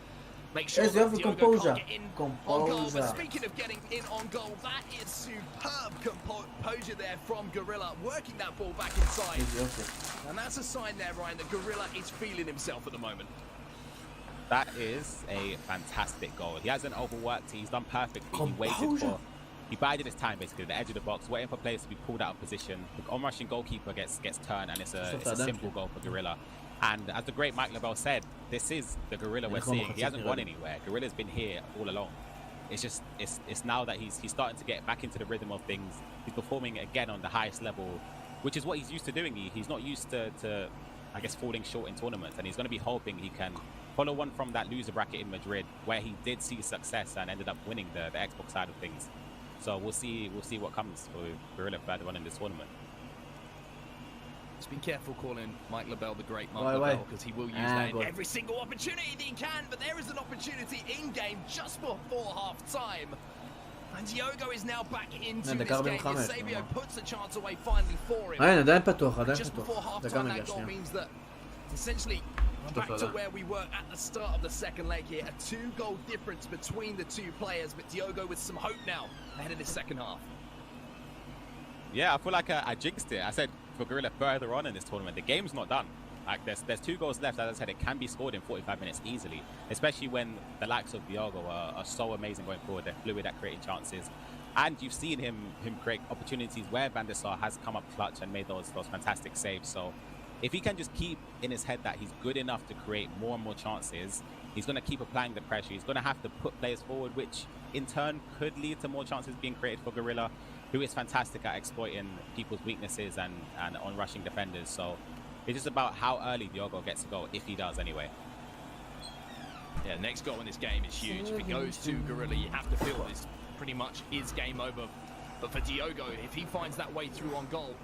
make sure that Diogo can't get in on goal. But speaking of getting in on goal, that is superb composure there from Gorilla, working that ball back inside. And that's a sign there, Ryan, that Gorilla is feeling himself at the moment. That is a fantastic goal. He hasn't overworked. He's done perfectly. He waited for... He bided his time, basically, at the edge of the box, waiting for players to be pulled out of position. The on-rushing goalkeeper gets turned, and it's a simple goal for Gorilla. And as the great Mike Lavelle said, this is the Gorilla we're seeing. He hasn't gone anywhere. Gorilla's been here all along. It's just, it's now that he's starting to get back into the rhythm of things. He's performing again on the highest level, which is what he's used to doing. He's not used to I guess, falling short in tournaments. And he's going to be hoping he can follow one from that loser bracket in Madrid, where he did see success and ended up winning the Xbox side of things. So we'll see what comes for Gorilla further on in this tournament. Just be careful calling Mike Lavelle the great Mike Lavelle, because he will use that in every single opportunity that he can. But there is an opportunity in game just before half time, and Diogo is now back into this game. Sabio puts a chance away finally for him. Just before half time, that goal means that essentially we're back to where we were at the start of the second leg here. A 2-goal difference between the two players, but Diogo with some hope now ahead of this second half. Yeah, I feel like I jinxed it. I said for Gorilla further on in this tournament, the game's not done. Like there's 2 goals left. As I said, it can be scored in 45 minutes easily, especially when the likes of Diogo are so amazing going forward. They're fluid at creating chances, and you've seen him create opportunities where Van der Sar has come up clutch and made those fantastic saves. So if he can just keep in his head that he's good enough to create more and more chances, he's going to keep applying the pressure. He's going to have to put players forward, which in turn could lead to more chances being created for Gorilla, who is fantastic at exploiting people's weaknesses and on rushing defenders. So it's just about how early Diogo gets to go, if he does anyway. Yeah, next goal in this game is huge. If it goes to Gorilla, you have to feel this pretty much is game over. But for Diogo, if he finds that way through on goal,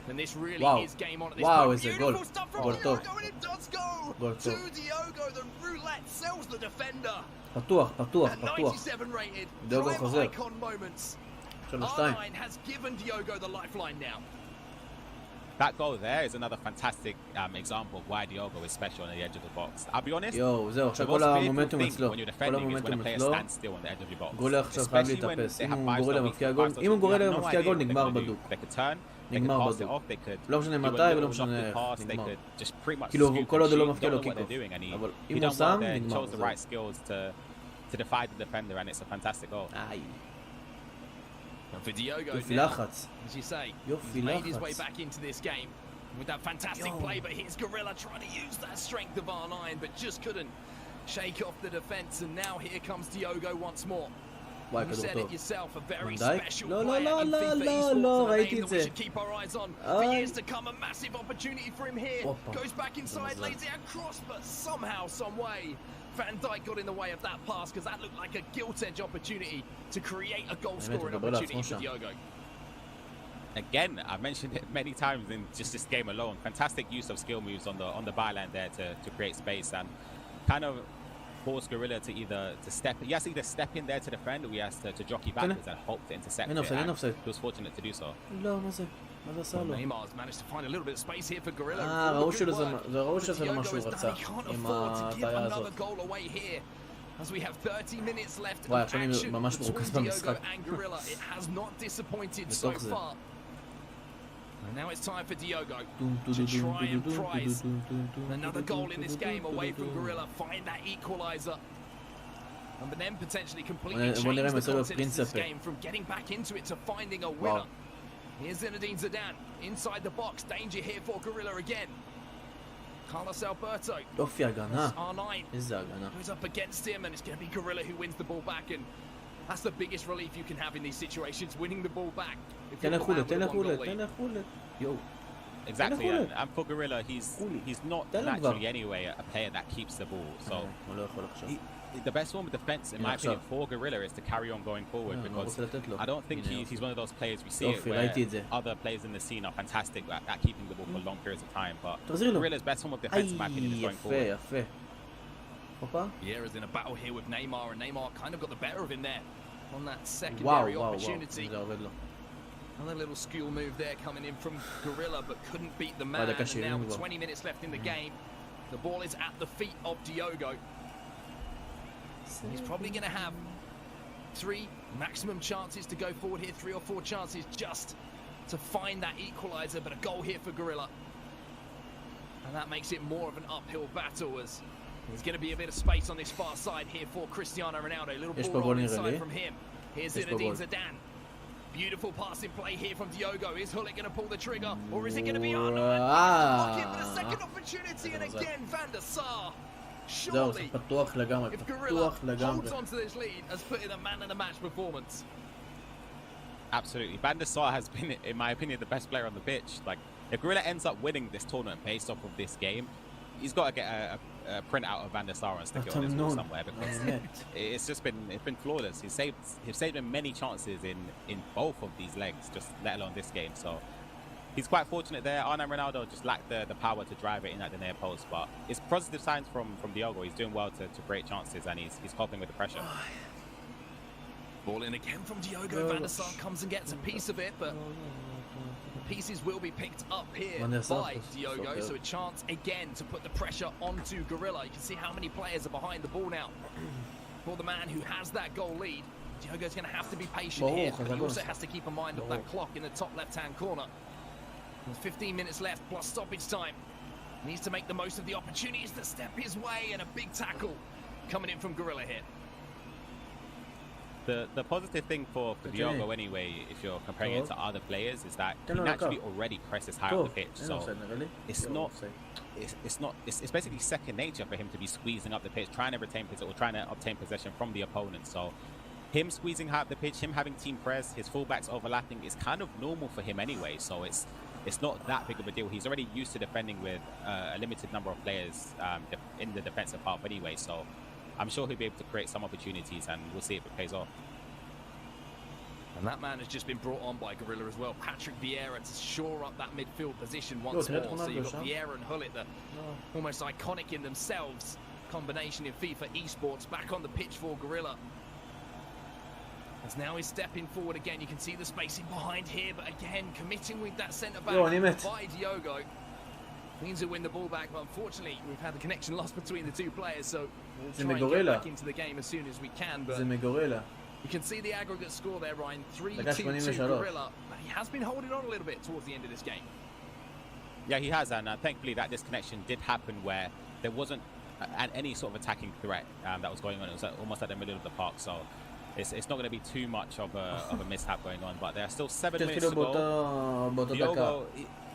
then this really is game on at this point. It's a goal. Stuff from Diogo, and it does go to Diogo. The roulette sells the defender. פתוח. 97 rated. Diogo חוזר. Icon moments. R9 has given Diogo the lifeline now. that goal there is another fantastic example of why Diogo is special on the edge of the box. I'll be honest, יואו, זהו, עכשיו כל המומנטום אצלו. כל המומנטום אצלו. גורלה עכשיו חייב להתאפס. אם גורלה מפקיע גול, נגמר בדוק. נגמר בדוק. לא משנה מתי ולא משנה איך, נגמר. כאילו, כל עוד הוא לא מפקיע לו קיקוף. אבל אם הוא שם, נגמר. To defy the defender, and it's a fantastic goal. And for Diogo יופי now, לחץ. as you say, יופי he's made his way לחץ. back into this game with that fantastic play, but here's Gorilla trying to use that strength of R9, but just couldn't shake off the defense, and now here comes Diogo once more. וואי, You כדור said טוב. it yourself, a very מנדייק? special לא, player לא, in לא, FIFA לא, esports, לא, and a ראיתי name את that we זה. should keep our eyes on for years to come. A massive opportunity for him here. הופה. Goes back inside, lays it across, but somehow, some way, Van Dijk got in the way of that pass, because that looked like a gilt-edge opportunity to create a goal-scoring opportunity for Diogo. Again, I've mentioned it many times in just this game alone. Fantastic use of skill moves on the byline there to create space and kind of force Gorilla to step. He has to either step in there to defend, or he has to jockey backwards and hope to intercept it. And he was fortunate to do so. לא, מה זה? מה זה עשה לו? Neymar's managed to find a little bit of space here for Gorilla. ראו שזה לא מה שהוא רצה עם ההטעיה הזאת. As we have 30 minutes left וואי, of עכשיו אני action ממש between מרוכז Diogo במשחק. and Gorilla. It has not disappointed so בתוך זה. far. And now it's time for Diogo to try and prize another goal in this game away from Gorilla. Find that equalizer. And then potentially completely change the context of this game from getting back into it to finding a winner. Here's Zinedine Zidane inside the box. Danger here for Gorilla again. Carlos Alberto. יופי הגנה. R9 איזה הגנה. goes up against him, and it's going to be Gorilla who wins the ball back. And that's the biggest relief you can have in these situations, winning the ball back. תן לחולה, תן לחולה, תן לחולה. יואו. Exactly, and for Gorilla, he's not naturally anyway a player that keeps the ball. So the best form of defense, in my opinion, for Gorilla is to carry on going forward, because I don't think he's one of those players we see it where other players in the scene are fantastic at keeping the ball for long periods of time. But Gorilla's best form of defense, in my opinion, is going forward. יפה, יפה. Vieira's in a battle here with Neymar, and Neymar kind of got the better of him there on that secondary opportunity. Another little skill move there coming in from Gorilla, but couldn't beat the man. And now with 20 minutes left in the game, the ball is at the feet of Diogo. He's probably going to have 3 maximum chances to go forward here, 3 or 4 chances just to find that equalizer, but a goal here for Gorilla. And that makes it more of an uphill battle, as there's going to be a bit of space on this far side here for Cristiano Ronaldo. A little ball on inside from him. Here's Zinedine Zidane. Beautiful passing play here from Diogo. Is Hullet going to pull the trigger, or is it going to be R9? Block it for the second opportunity, and again Van der Sar. Surely, if Gorilla holds on to this lead, has put in a man-of-the-match performance. Absolutely. Van der Sar has been, in my opinion, the best player on the pitch. Like, if Gorilla ends up winning this tournament based off of this game, he's got to get a print out of Van der Sar and stick it on his wall somewhere, because it's been flawless. He's saved him many chances in both of these legs, just let alone this game. So he's quite fortunate there. R9 Ronaldo just lacked the power to drive it in at the near post, but it's positive signs from Diogo. He's doing well to create chances, and he's coping with the pressure. Ball in again from Diogo. Van der Sar comes and gets a piece of it, but pieces will be picked up here by Diogo, so a chance again to put the pressure onto Gorilla. You can see how many players are behind the ball now. For the man who has that goal lead, Diogo's going to have to be patient here, but he also has to keep a mind of that clock in the top left-hand corner. With 15 minutes left plus stoppage time. Needs to make the most of the opportunities that step his way, and a big tackle coming in from Gorilla here. The positive thing for Diogo anyway, if you're comparing it to other players, is that he naturally already presses high up the pitch. So it's basically second nature for him to be squeezing up the pitch, trying to obtain possession from the opponent. So him squeezing high up the pitch, him having team press, his fullbacks overlapping is kind of normal for him anyway. So it's not that big of a deal. He's already used to defending with a limited number of players in the defensive half anyway. So I'm sure he'll be able to create some opportunities, and we'll see if it pays off. And that man has just been brought on by Gorilla as well. Patrick Vieira to shore up that midfield position once more. So you've got Vieira and Hullet, the almost iconic in themselves combination in FIFA esports, back on the pitch for Gorilla. As now he's stepping forward again. You can see the spacing behind here, but again, committing with that centre-back by Diogo. Means he'll win the ball back, but unfortunately, we've had the connection lost between the two players, so we'll try and get back into the game as soon as we can. But you can see the aggregate score there, Ryan. 3-2 Gorilla. But he has been holding on a little bit towards the end of this game. Yeah, he has, and thankfully that disconnection did happen where there wasn't any sort of attacking threat that was going on. It was almost at the middle of the park, so it's not going to be too much of a mishap going on. But there are still 7 minutes to go. Diogo,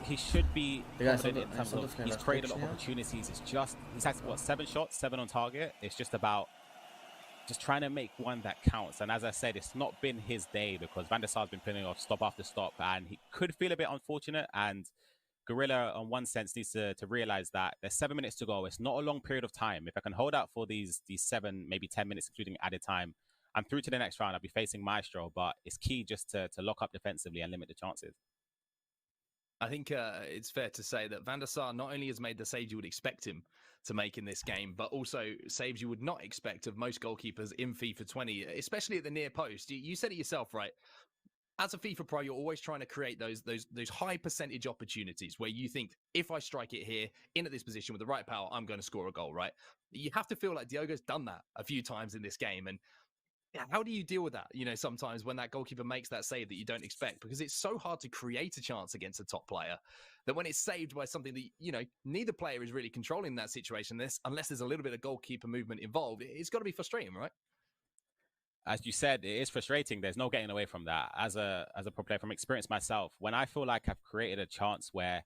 he should be confident in terms of he's created a lot of opportunities. It's just he's had what 7 shots, 7 on target. It's just about just trying to make one that counts. And as I said, it's not been his day because Van der Sar's been playing off stop after stop, and he could feel a bit unfortunate. And Gorilla, on one sense, needs to realize that there's 7 minutes to go. It's not a long period of time. If I can hold out for these 7, maybe 10 minutes, including added time, I'm through to the next round. I'll be facing Maestro, but it's key just to lock up defensively and limit the chances. I think it's fair to say that Van der Sar not only has made the saves you would expect him to make in this game, but also saves you would not expect of most goalkeepers in FIFA 20, especially at the near post. You said it yourself, right? As a FIFA pro, you're always trying to create those high percentage opportunities where you think, if I strike it here, in at this position with the right power, I'm going to score a goal, right? You have to feel like Diogo's done that a few times in this game. And how do you deal with that, sometimes when that goalkeeper makes that save that you don't expect? Because it's so hard to create a chance against a top player that when it's saved by something that, neither player is really controlling that situation, unless there's a little bit of goalkeeper movement involved, it's got to be frustrating, right? As you said, it is frustrating. There's no getting away from that. As a pro player, from experience myself, when I feel like I've created a chance where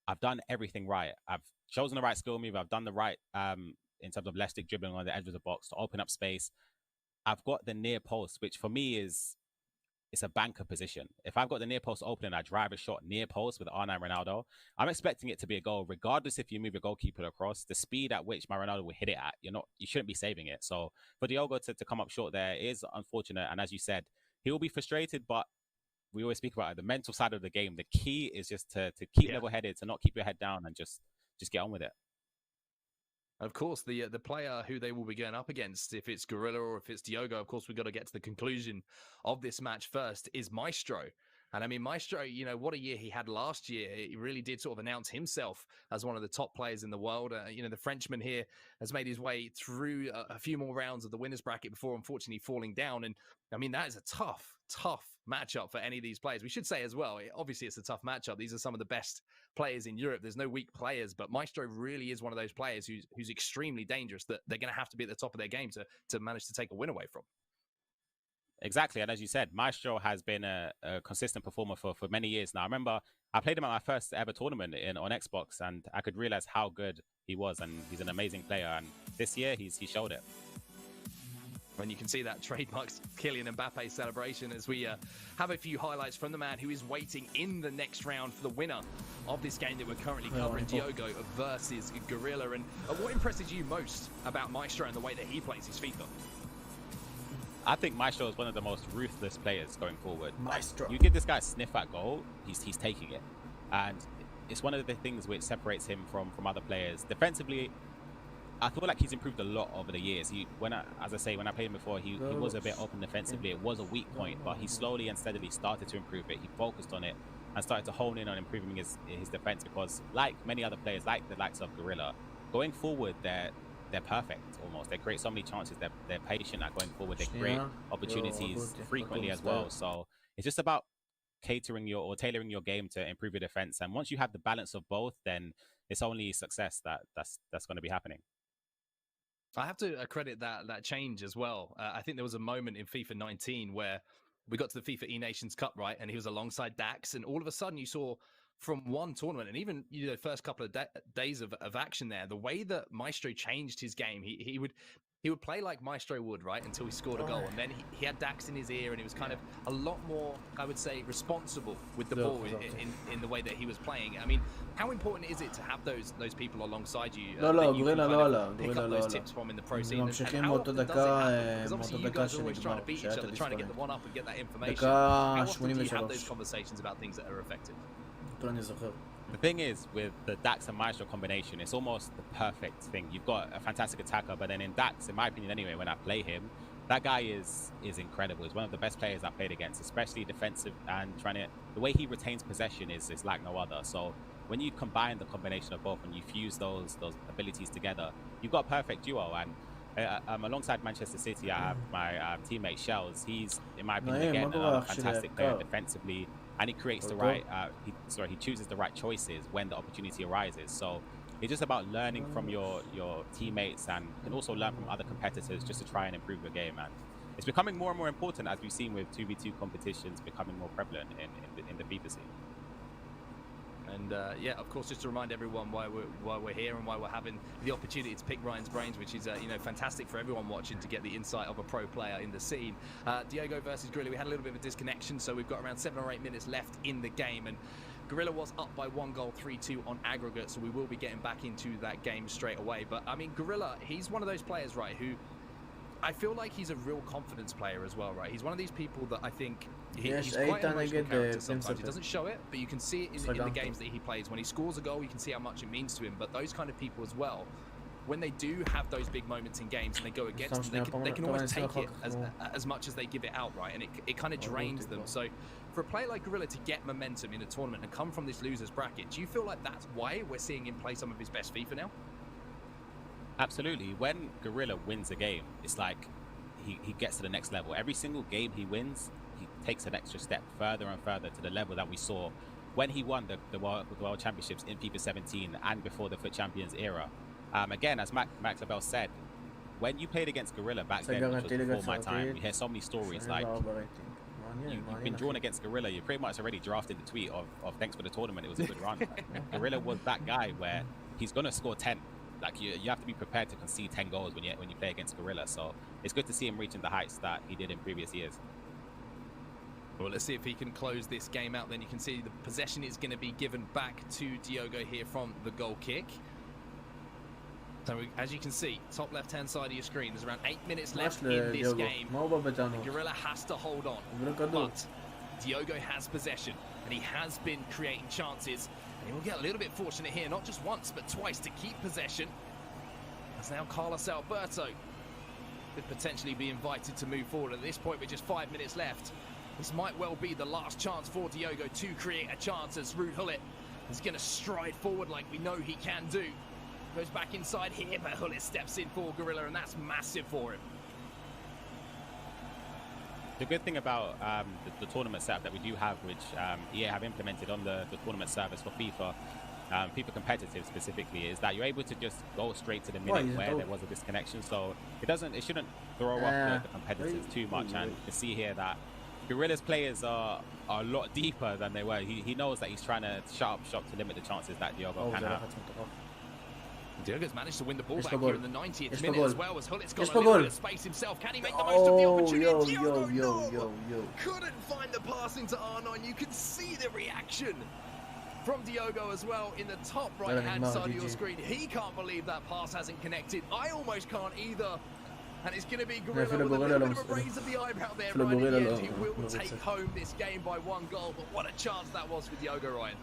I've done everything right, I've chosen the right skill move, I've done the right in terms of left stick dribbling on the edge of the box to open up space, I've got the near post, which for me it's a banker position. If I've got the near post open and I drive a shot near post with R9 Ronaldo, I'm expecting it to be a goal, regardless if you move your goalkeeper across. The speed at which my Ronaldo will hit it at, you shouldn't be saving it. So for Diogo to come up short there is unfortunate. And as you said, he will be frustrated, but we always speak about it, the mental side of the game. The key is just to keep level-headed, to not keep your head down and just get on with it. Of course, the player who they will be going up against, if it's Gorilla or if it's Diogo, of course, we've got to get to the conclusion of this match first, is Maestro. And I mean, Maestro, what a year he had last year. He really did sort of announce himself as one of the top players in the world. The Frenchman here has made his way through a few more rounds of the winner's bracket before unfortunately falling down. And I mean, that is a tough matchup for any of these players. We should say as well, obviously it's a tough matchup. These are some of the best players in Europe. There's no weak players, but Maestro really is one of those players who's extremely dangerous, that they're going to have to be at the top of their game to manage to take a win away from. Exactly, and as you said, Maestro has been a consistent performer for many years now. I remember I played him at my first ever tournament on Xbox, and I could realize how good he was, and he's an amazing player. And this year, he showed it. And you can see that trademark Kylian Mbappe celebration as we have a few highlights from the man who is waiting in the next round for the winner of this game that we're currently covering, Diogo versus Gorilla. And what impresses you most about Maestro and the way that he plays his FIFA? I think Maestro is one of the most ruthless players going forward. Maestro. You give this guy a sniff at goal, he's taking it. And it's one of the things which separates him from other players. Defensively, I feel like he's improved a lot over the years. As I say, when I played him before, he was a bit open defensively. It was a weak point, but he slowly and steadily started to improve it. He focused on it and started to hone in on improving his defense, because like many other players, like the likes of Gorilla, going forward, they're perfect almost. They create so many chances. They're patient at going forward. They create opportunities frequently as well. So it's just about tailoring your game to improve your defense. And once you have the balance of both, then it's only success that's going to be happening. I have to credit that change as well. I think there was a moment in FIFA 19 where we got to the FIFA E-Nations Cup, right? And he was alongside Dax, and all of a sudden you saw from one tournament, and even the first couple of days of action there, the way that Maestro changed his game, he would play like Maestro would, right, until he scored a goal, and then he had Dax in his ear, and he was kind of a lot more, I would say, responsible with the ball in the way that he was playing. I mean, how important is it to have those people alongside you? Pick up those tips from in the pro scene, and how often does it happen? Because obviously you guys are always trying to beat each other, trying to get the one up and get that information. How often do you have those conversations about things that are effective? The thing is, with the Dax and Maestro combination, it's almost the perfect thing. You've got a fantastic attacker, but then in Dax, in my opinion anyway, when I play him, that guy is incredible. He's one of the best players I played against, especially defensive and the way he retains possession is like no other. So when you combine the combination of both and you fuse those abilities together, you've got a perfect duo. And alongside Manchester City, I have my teammate Shells. He's, in my opinion, again, a fantastic player defensively, and he creates the right. He chooses the right choices when the opportunity arises. So it's just about learning from your teammates, and you can also learn from other competitors just to try and improve your game. And it's becoming more and more important, as we've seen with 2v2 competitions becoming more prevalent in the Ppc. And yeah, of course, just to remind everyone why we're here and why we're having the opportunity to pick Ryan's brains, which is fantastic for everyone watching to get the insight of a pro player in the scene. Diogo versus Gorilla, we had a little bit of a disconnection, so we've got around 7 or 8 minutes left in the game, and Gorilla was up by 1 goal, 3-2 on aggregate, so we will be getting back into that game straight away. But I mean, Gorilla, he's one of those players, right, who I feel like he's a real confidence player as well, right? He's one of these people that I think he's quite an emotional character sometimes. He doesn't show it, but you can see it in the games that he plays. When he scores a goal, you can see how much it means to him. But those kind of people as well, when they do have those big moments in games and they go against them, they can almost take it as much as they give it out, right? And it kind of drains them. So for a player like Gorilla to get momentum in a tournament and come from this loser's bracket, do you feel like that's why we're seeing him play some of his best FIFA now? Absolutely. When Gorilla wins a game, it's like he gets to the next level. Every single game he wins, he takes an extra step further and further to the level that we saw when he won the World Championships in FIFA 17 and before the FUT Champions era. Again, as Max Abel said, when you played against Gorilla back then, which was before my time, we hear so many stories like you've been drawn against Gorilla, you pretty much already drafted the tweet of thanks for the tournament, it was a good run. Gorilla was that guy where he's going to score 10. Like you have to be prepared to concede 10 goals when you play against Gorilla. So it's good to see him reaching the heights that he did in previous years. Well, let's see if he can close this game out. Then you can see the possession is going to be given back to Diogo here from the goal kick. So as you can see, top left-hand side of your screen, there's around 8 minutes left in this game. And Gorilla has to hold on. But Diogo has possession, and he has been creating chances. And he will get a little bit fortunate here, not just once, but twice to keep possession. As now Carlos Alberto could potentially be invited to move forward. At this point, with just 5 minutes left, this might well be the last chance for Diogo to create a chance, as Ruud Gullit is going to stride forward like we know he can do. Goes back inside here, but Gullit steps in for Gorilla, and that's massive for him. The good thing about the tournament setup that we do have, which EA have implemented on the tournament service for FIFA, FIFA competitive specifically, is that you're able to just go straight to the minute where there was a disconnection. So it shouldn't throw off the competitors too much. And you can see here that Gorilla's players are a lot deeper than they were. He knows that he's trying to shut up shop to limit the chances that Diogo can have. Diogo's managed to win the ball back here in the 90th minute as well, as Gullit's got a little bit of space himself. Can he make the most of the opportunity? Diogo couldn't find the pass into R9. You can see the reaction from Diogo as well in the top right-hand side of your screen. He can't believe that pass hasn't connected. I almost can't either. And it's going to be Gorilla with a little bit of a raise of the eyebrow there right at the end. He will take home this game by 1 goal, but what a chance that was for Diogo, Ryan.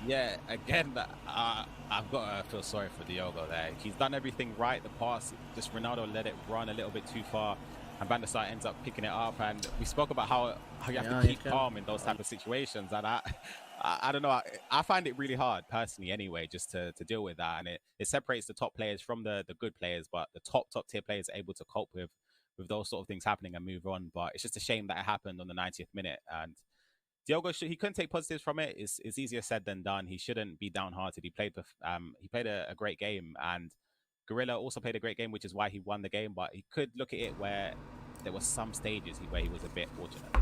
Yeah, again, I've got to feel sorry for Diogo there. He's done everything right. The pass, just Ronaldo let it run a little bit too far, and Van der Sar ends up picking it up. And we spoke about how you have to keep calm in those type of situations. And I don't know. I find it really hard, personally, anyway, just to deal with that. And it separates the top players from the good players, but the top tier players are able to cope with those sort of things happening and move on. But it's just a shame that it happened on the 90th minute. And Diogo, he couldn't take positives from it. It's easier said than done. He shouldn't be downhearted. He played a great game, and Gorilla also played a great game, which is why he won the game. But he could look at it where there were some stages where he was a bit fortunate.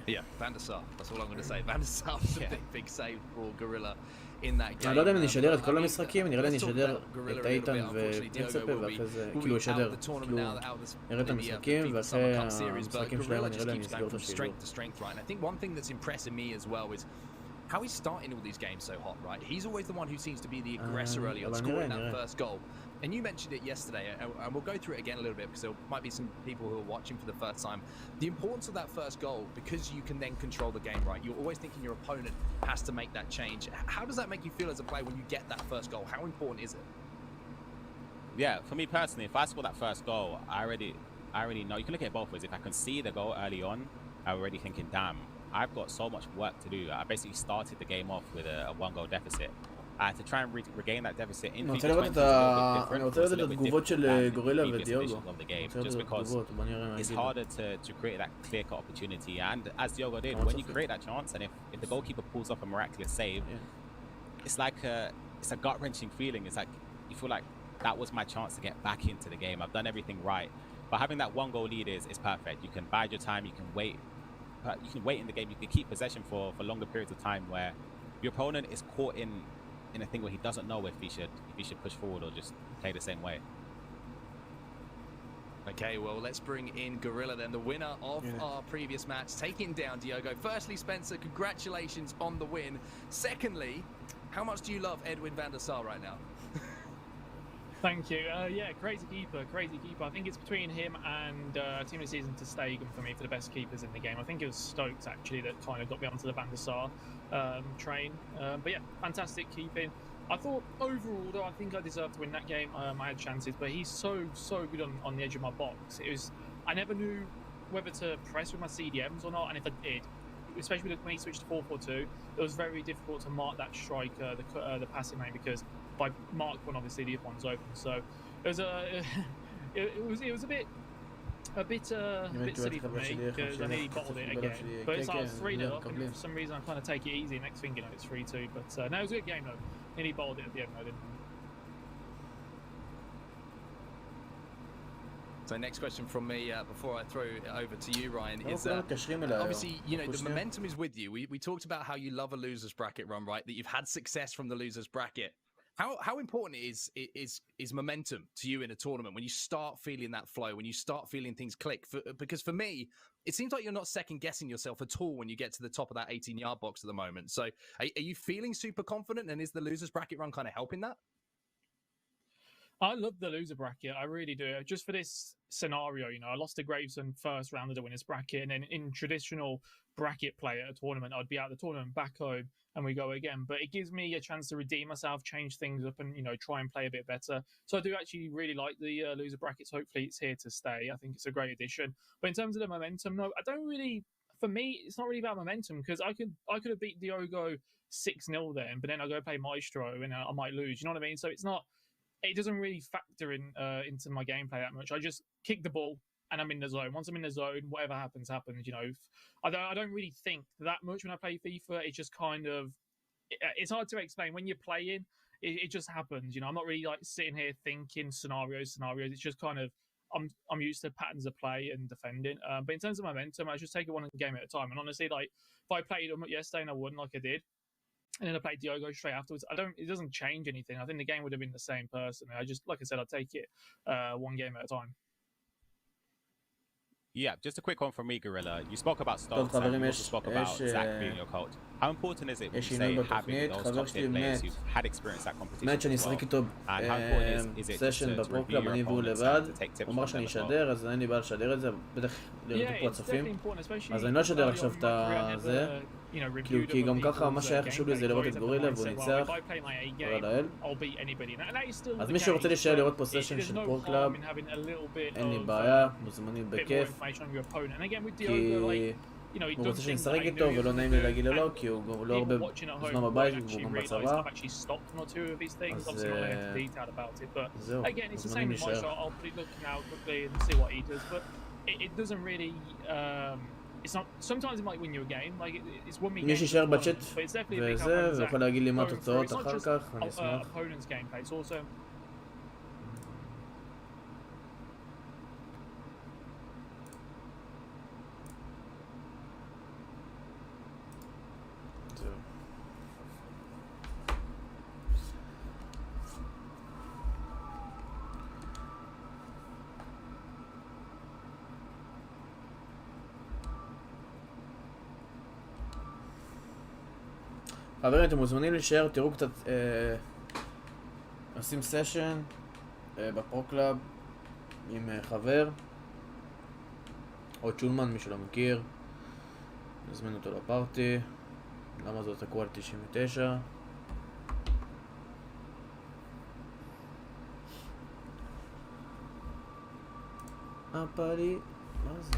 Yeah, Van der Sar. That's all I'm going to say. Van der Sar was a big save for Gorilla in that game. אני לא יודע אם אני אשדר את כל המשחקים, נראה לי אני אשדר את איתן ונצפה, ואחרי זה, כאילו אשדר, נראה את המשחקים, ואחרי המשחקים שלהם נראה לי אני אסגור את השידור. I think one thing that's impressing me as well is how he's starting all these games so hot, right? He's always the one who seems to be the aggressor early on, scoring that first goal. And you mentioned it yesterday, and we'll go through it again a little bit because there might be some people who are watching for the first time. The importance of that first goal, because you can then control the game, right? You're always thinking your opponent has to make that change. How does that make you feel as a player when you get that first goal? How important is it? Yeah, for me personally, if I score that first goal, I already know. You can look at it both ways. If I can see the goal early on, I'm already thinking, damn, I've got so much work to do. I basically started the game off with a 1-goal deficit. To try and regain that deficit in FIFA 20 is a little bit different. אני רוצה לראות את התגובות של גורילה ודיוגו. Just because it's harder to create that clear-cut opportunity. And as Diogo did, when you create that chance, and if the goalkeeper pulls off a miraculous save, it's like it's a gut-wrenching feeling. It's like you feel like that was my chance to get back into the game. I've done everything right. But having that 1-goal lead is perfect. You can bide your time. You can wait. You can wait in the game. You can keep possession for longer periods of time where your opponent is caught in a thing where he doesn't know if he should push forward or just play the same way. Okay, well, let's bring in Gorilla then, the winner of our previous match, taking down Diogo. Firstly, Spencer, congratulations on the win. Secondly, how much do you love Edwin van der Sar right now? Thank you. Yeah, crazy keeper. I think it's between him and Team of the Season to Stegen for me for the best keepers in the game. I think it was Stokes actually that kind of got me onto the Van der Sar train. But yeah, fantastic keeping. I thought overall though, I think I deserved to win that game. I had chances, but he's so good on the edge of my box. I never knew whether to press with my CDMs or not, and if I did, especially when he switched to 4-4-2, it was very difficult to mark that striker, the passing lane, because if I mark one, obviously the other one's open. So it was a bit silly for me because I nearly bottled it again. But it's like I was 3-0 up, and for some reason I kind of take it easy. Next thing you know, it's 3-2. But no, it was a good game though. Nearly bottled it at the end though, didn't I? So next question from me before I throw it over to you, Ryan, is obviously, you know, the momentum is with you. We talked about how you love a loser's bracket run, right? That you've had success from the loser's bracket. How important is momentum to you in a tournament when you start feeling that flow, when you start feeling things click? Because for me, it seems like you're not second guessing yourself at all when you get to the top of that 18-yard box at the moment. So are you feeling super confident, and is the loser's bracket run kind of helping that? I love the loser bracket. I really do. Just for this scenario, you know, I lost to Gravesend first round of the winners bracket, and then in traditional bracket play at a tournament, I'd be out of the tournament, back home, and we go again. But it gives me a chance to redeem myself, change things up, and, you know, try and play a bit better. So I do actually really like the loser brackets. Hopefully it's here to stay. I think it's a great addition. But in terms of the momentum, no, I don't really. For me, it's not really about momentum, because I could have beat Diogo 6-0 then, but then I go play Maestro and I might lose. You know what I mean? So it's not. It doesn't really factor into my gameplay that much. I just kick the ball and I'm in the zone. Once I'm in the zone, whatever happens, happens. You know, I don't really think that much when I play FIFA. It's just kind of, it's hard to explain. When you're playing, it just happens. You know, I'm not really like sitting here thinking scenarios. It's just kind of, I'm used to patterns of play and defending. But in terms of momentum, I just take it one game at a time. And honestly, like if I played them yesterday and I won like I did, and then I played Diogo straight afterwards, it doesn't change anything. I think the game would have been the same personally. Like I said, I take it one game at a time. Yeah, just a quick one from me, Gorilla. You spoke about Stokes and you also spoke about Zach being your coach. How important is it when you say having those top-tier players who've had experience at competition as well? And how important is it to review your opponents and to take tips from them as well? אז אין לי בעיה לשדר את זה, בטח לראות פה הצופים. אז אני לא אשדר עכשיו את זה, כי גם ככה מה שהיה חשוב לי זה לראות את גורילה והוא ניצח, תודה לאל. אז מי שרוצה להישאר לראות פה סשן של פרו-קלאב, אין לי בעיה, מוזמנים בכיף, כי הוא רוצה שנשחק איתו ולא נעים לי להגיד לו לא, כי הוא לא הרבה זמן בבית והוא גם בצבא, אז זהו, מוזמנים להישאר. It's not. Sometimes it might win you a game. Like it's won me. מי שישאר בצ'אט וזה, ויכול להגיד לי מה התוצאות אחר כך, אני אשמח. Opponent's gameplay. It's also. חברים, אתם מוזמנים להישאר, תראו קצת, עושים סשן בפרו-קלאב עם חבר, או צ'ולמן, מי שלא מכיר, נזמין אותו לפארטי. למה זאת תקוע על 99? הפלי... מה זה?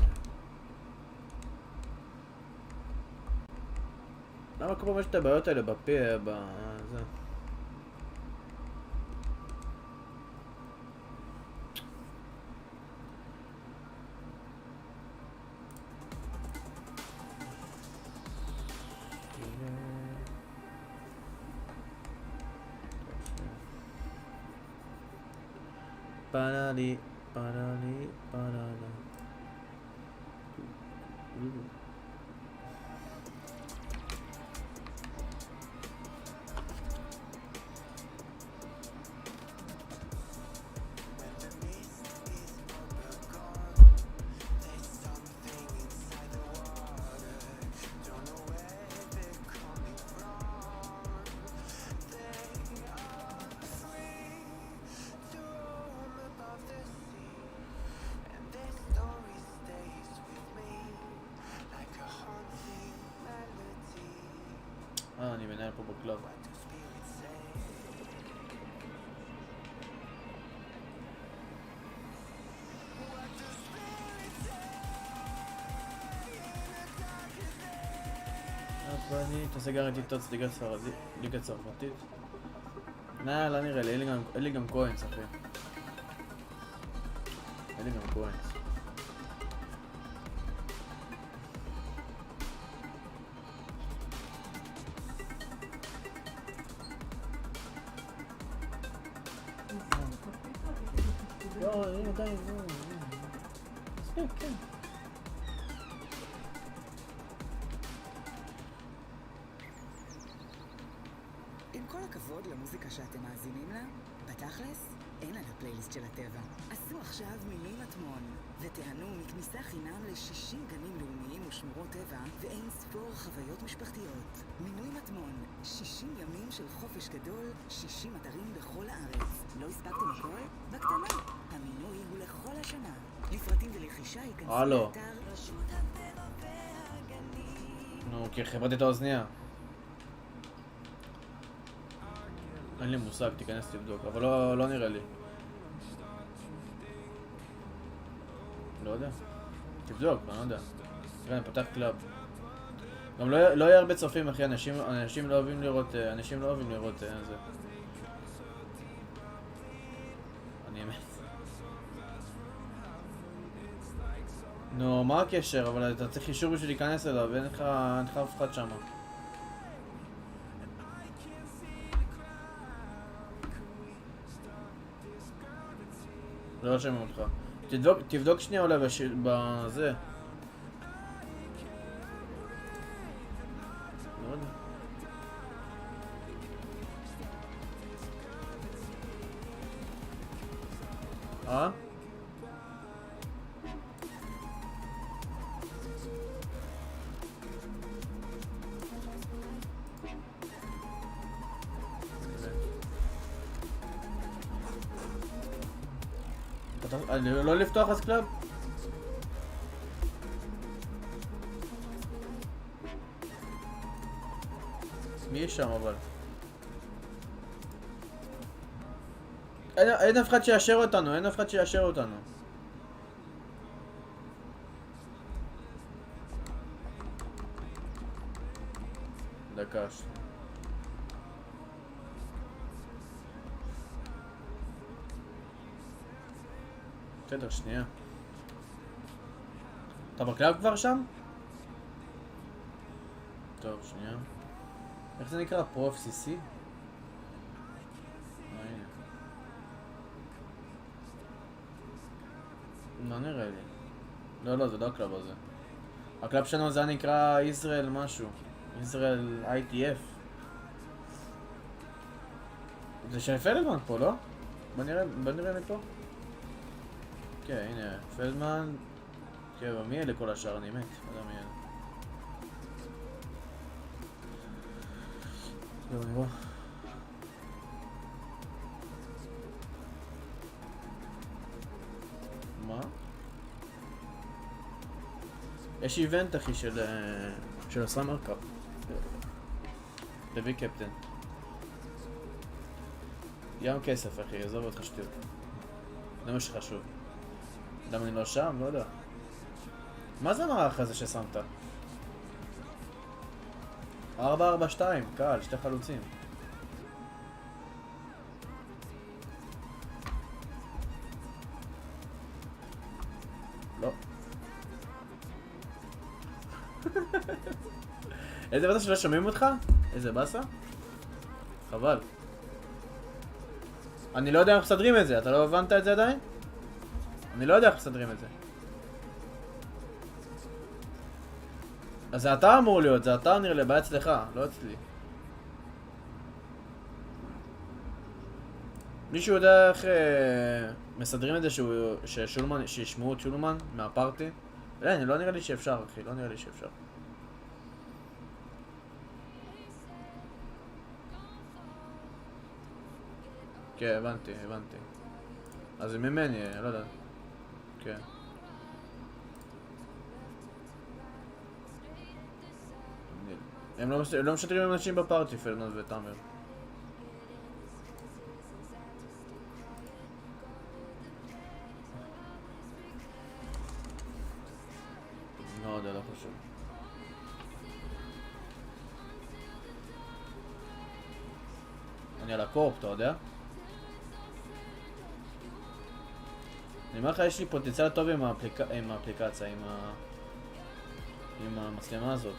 למה כל פעם יש את הבעיות האלה בפה, בזה? פרלי, פרלי, פרלה. אני מנהל פה בקלוב. אני תעשה גרנטי טוץ ליגה צרפתית. לא נראה לי, אין לי גם קוינס אחי. אין לי גם קוינס. עם כל הכבוד למוזיקה שאתם מאזינים לה, בתכלס אין על הפלייליסט של הטבע. עשו עכשיו מינוי מטמון ותיהנו מכניסה חינם ל-60 גנים לאומיים ושמורות טבע ואין ספור חוויות משפחתיות. מינוי מטמון, 60 ימים של חופש גדול, 60 אתרים בכל הארץ. לא הספקתם הכל? בקטנה. המינוי הוא לכל השנה. לפרטים ולרכישה ייכנסו לאתר רשות הטבע והגנים. נו, כי חברת את האוזניה. אין לי מושג, תיכנס תבדוק, אבל לא נראה לי. לא יודע. תבדוק, אני לא יודע. תראה, אני פתח קלאב. גם לא יהיה הרבה צופים, אחי, אנשים לא אוהבים לראות, זה. אני אמת. נו, מה הקשר? אבל אתה צריך אישור בשביל להיכנס אליו, ואין לך אף אחד שמה. לא שומעים אותך. תבדוק שנייה אולי בזה. לא יודע. לא לפתוח אז קלאב? מי יש שם אבל? אין אף אחד שיאשר אותנו, דקה. בסדר, שנייה. אתה בקלאב כבר שם? טוב, שנייה. איך זה נקרא? פרו FCC? הנה. לא נראה לי. לא, זה לא הקלאב הזה. הקלאב שלנו זה נקרא ישראל משהו. ישראל ITF. זה של פלדמן פה, לא? בוא נראה מפה. כן, הנה, פלדמן. כן, אבל מי אלה כל השאר? אני מת, לא יודע מי אלה. זהו, נראה. מה? יש איבנט אחי של הסאמר קאפ. תביא קפטן. ים כסף אחי, עזוב אותך שטויות. זה מה שחשוב. למה אני לא שם? לא יודע. מה זה המערך הזה ששמת? 4-4-2, קל, שתי חלוצים. לא. איזה באסה שלא שומעים אותך? איזה באסה? חבל. אני לא יודע איך מסדרים את זה, אתה לא הבנת את זה עדיין? אני לא יודע איך מסדרים את זה. אז זה אתה אמור להיות, זה אתה נראה לי, בעיה אצלך, לא אצלי. מישהו יודע איך מסדרים את זה ששולמן, שישמעו את שולמן מהפארטי? לא נראה לי שאפשר, אחי, לא נראה לי שאפשר. כן, הבנתי. אז זה ממני, לא יודע. כן. הם לא משתרים עם אנשים בפארטי, פרננד ותאמר. לא יודע, לא חשוב. אני על הקורפ, אתה יודע? אני אומר לך, יש לי פוטנציאל טוב עם האפליקציה, עם המצלמה הזאת.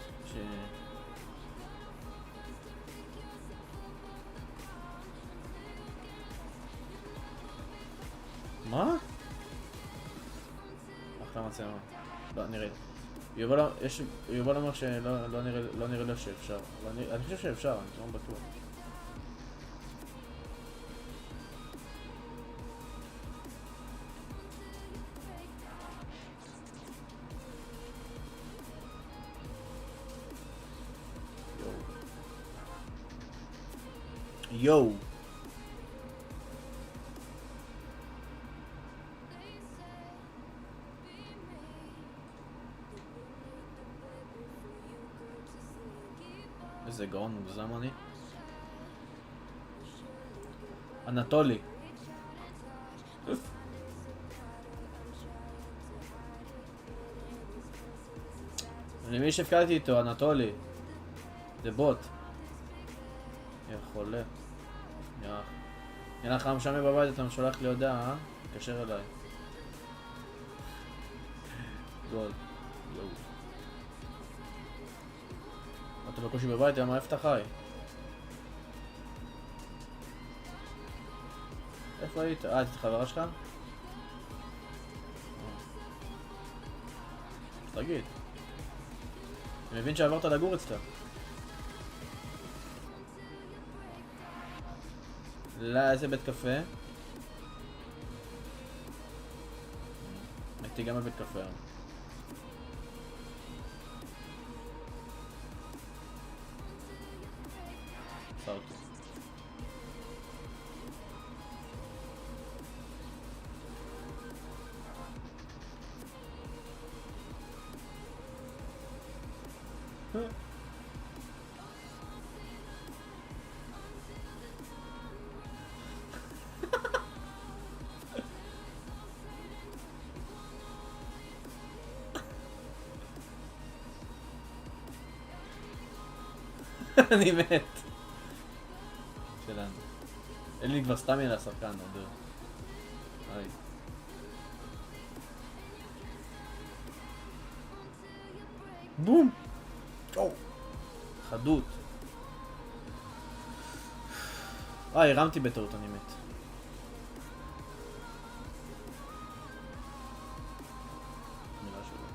מה? אחלה מצלמה. לא, נראה. יובל אומר שלא נראה לו שאפשר. אני חושב שאפשר, אני לא בטוח. יואו. איזה גאון מוגזם אני. אנטולי. למי שהפקדתי איתו, אנטולי. זה בוט. יא חולה. יאללה חם שמי בבית, אתה שולח לי הודעה, אה? תקשר אליי. גול. יואו. אתה בקושי בבית, מה איפה אתה חי? איפה היית? היית חברה שלך? תגיד. אני מבין שעברת לגור אצלה. לא, איזה בית קפה? הייתי גם בבית קפה. סרטו. אני מת. שלנו. אין לי כבר סתם ילה שחקן, נדיר. היי. בום! או! חדות. הרמתי בטעות, אני מת. מילה שלו.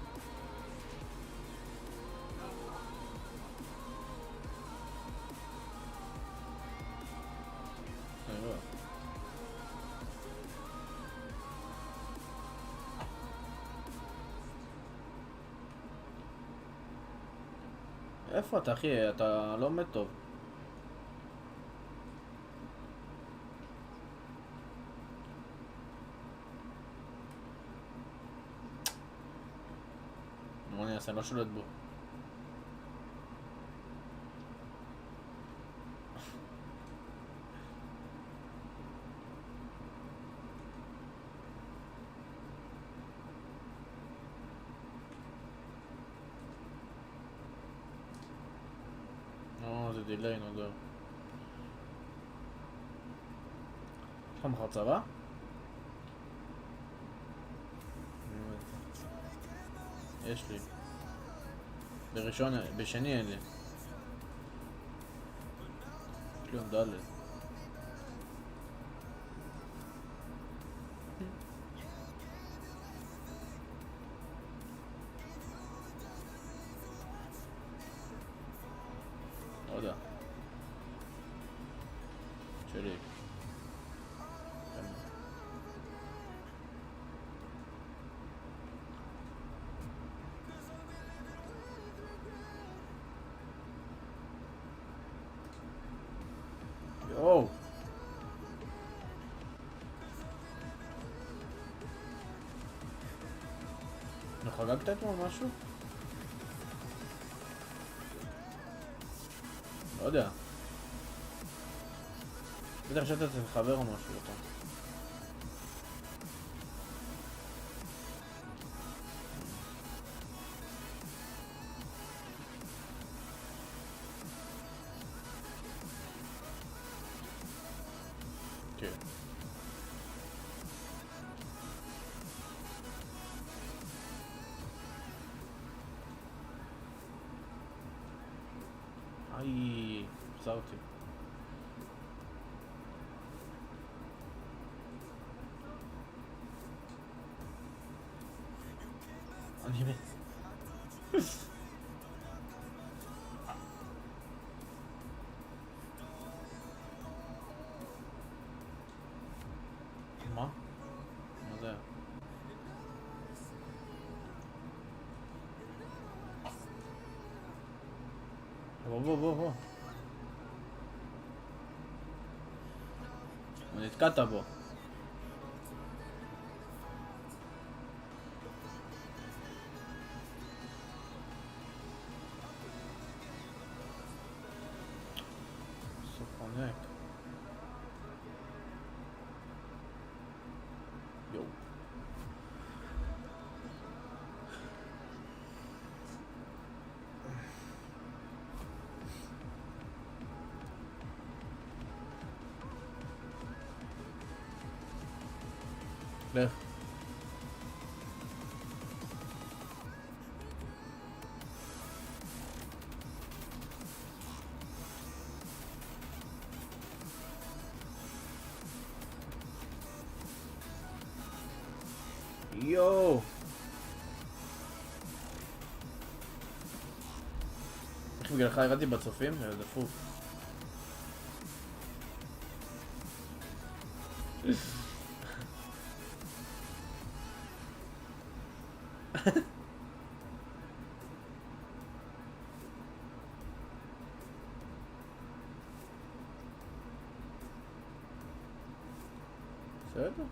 איפה אתה אחי? אתה לא עומד טוב. מה אני אעשה? לא שולט בו. דיליי נודר. יש לך מחר צבא? יש לי. בראשון, בשני אין לי. יש לי ד'. לא יודע. שלי. יואו. חגגת אתמול משהו? לא יודע. בטח חשבת את חבר או משהו יותר. כן. איי, חזרתי. אני מת. מה? מה זה? בוא. נתקעת בו. סופונק. יואו. לך. יואו. איך בגללך ירדתי בצופים? זה דפוק. בסדר?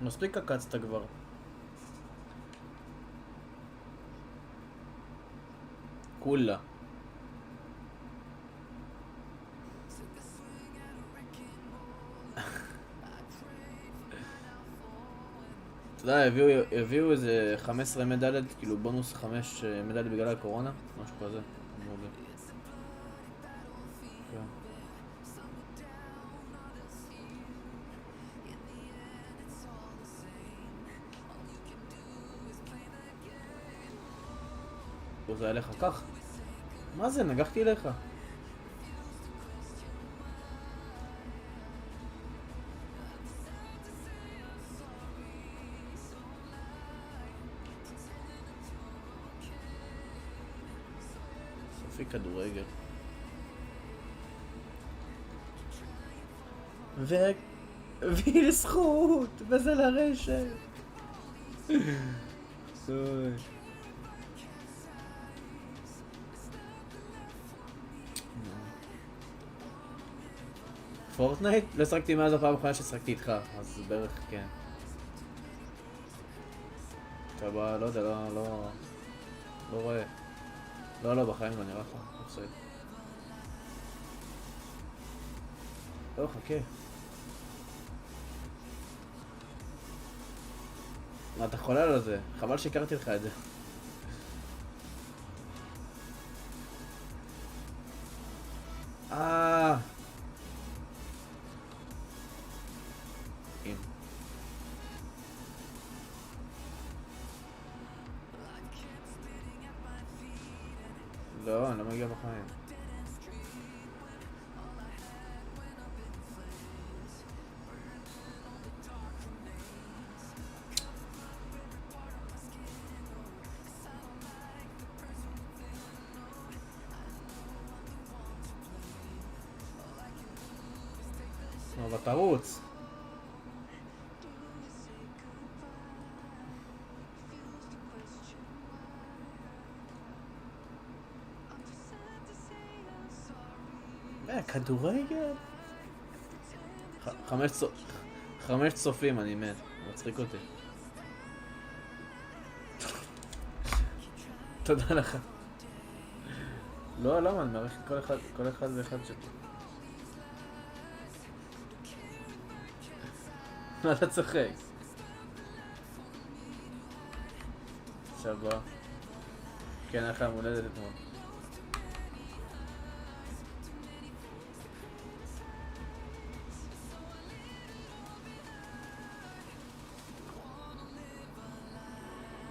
מספיק קקצת כבר. כולה. אתה יודע, הביאו איזה 15 מדלת, כאילו בונוס 5 מדלת בגלל הקורונה, משהו כזה. כן. זה היה לך כך? מה זה? נגחתי אליך. סופי כדורגל. והיא לזכות, וזה לרשת. סוי. פורטנייט? לא שחקתי מאז הפעם האחרונה ששחקתי איתך, אז בערך כן. טוב, לא יודע, לא רואה. לא, בחיים לא נראה לך, בסדר. לא, חכה. אתה חולה על זה, חבל שהכרתי לך את זה. לא, אני לא מגיע בחיים. אבל תרוץ. כדורגל? 5 צופים, אני מת. מצחיק אותי. תודה לך. לא, למה? אני מעריך כל אחד ואחד שלי. מה אתה צוחק? שבוע. כן, היה לך מולדת אתמול.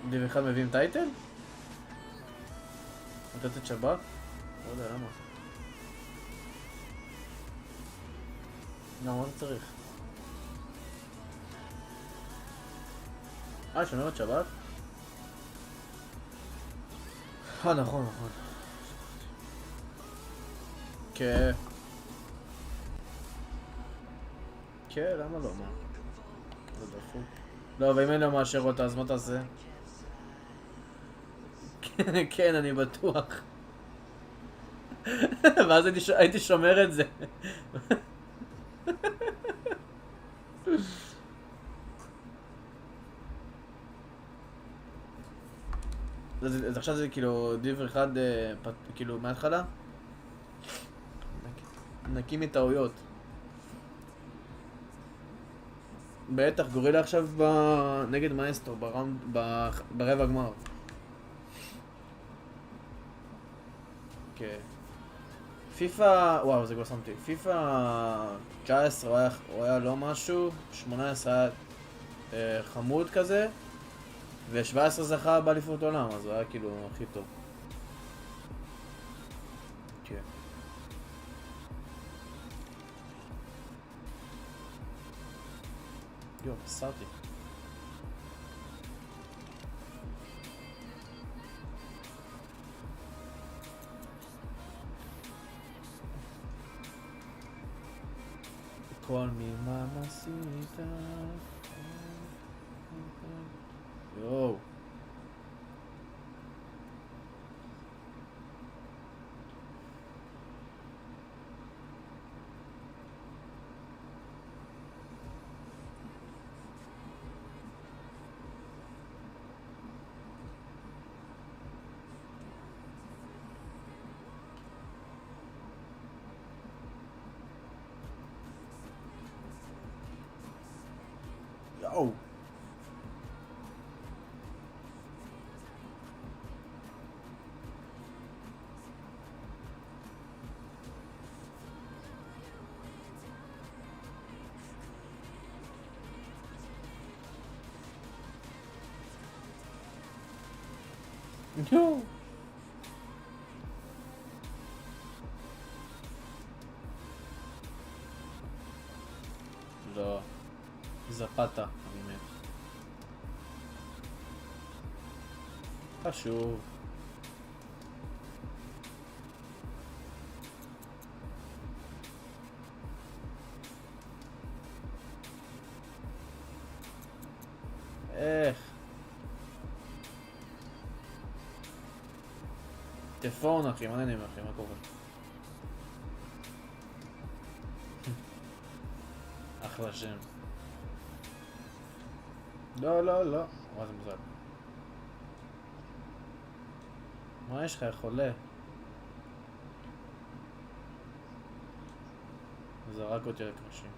דיו אחד מביאים טייטל? נתת את שב"כ? לא יודע למה. לא, מה אתה צריך? שומר את שב"כ? נכון. כן. כן, למה לא? מה? זה דפוק. לא, ואם אני לא מאשר אותה, אז מה תעשה? כן, אני בטוח. ואז הייתי שומר את זה. אז עכשיו זה כאילו דיבר אחד, כאילו מההתחלה? נקים מטעויות. בטח, גורילה עכשיו נגד מאסטרו ברבע גמר. כן. פיפא, וואו, זה כבר שמתי. פיפא 19 הוא היה לא משהו, 18 היה חמוד כזה, ו17 זכה באליפות עולם, אז הוא היה כאילו הכי טוב. כן. יו, פסרתי. Call me mamacita. Yo. Yo. No. לא. זפתה, אני מת. חשוב. איך? טלפון אחי, מה נהנים אחי? מה קורה? אחלה שם. לא, לא, לא. מה זה מוזר? מה יש לך? חולה? זרק אותי לקרשים.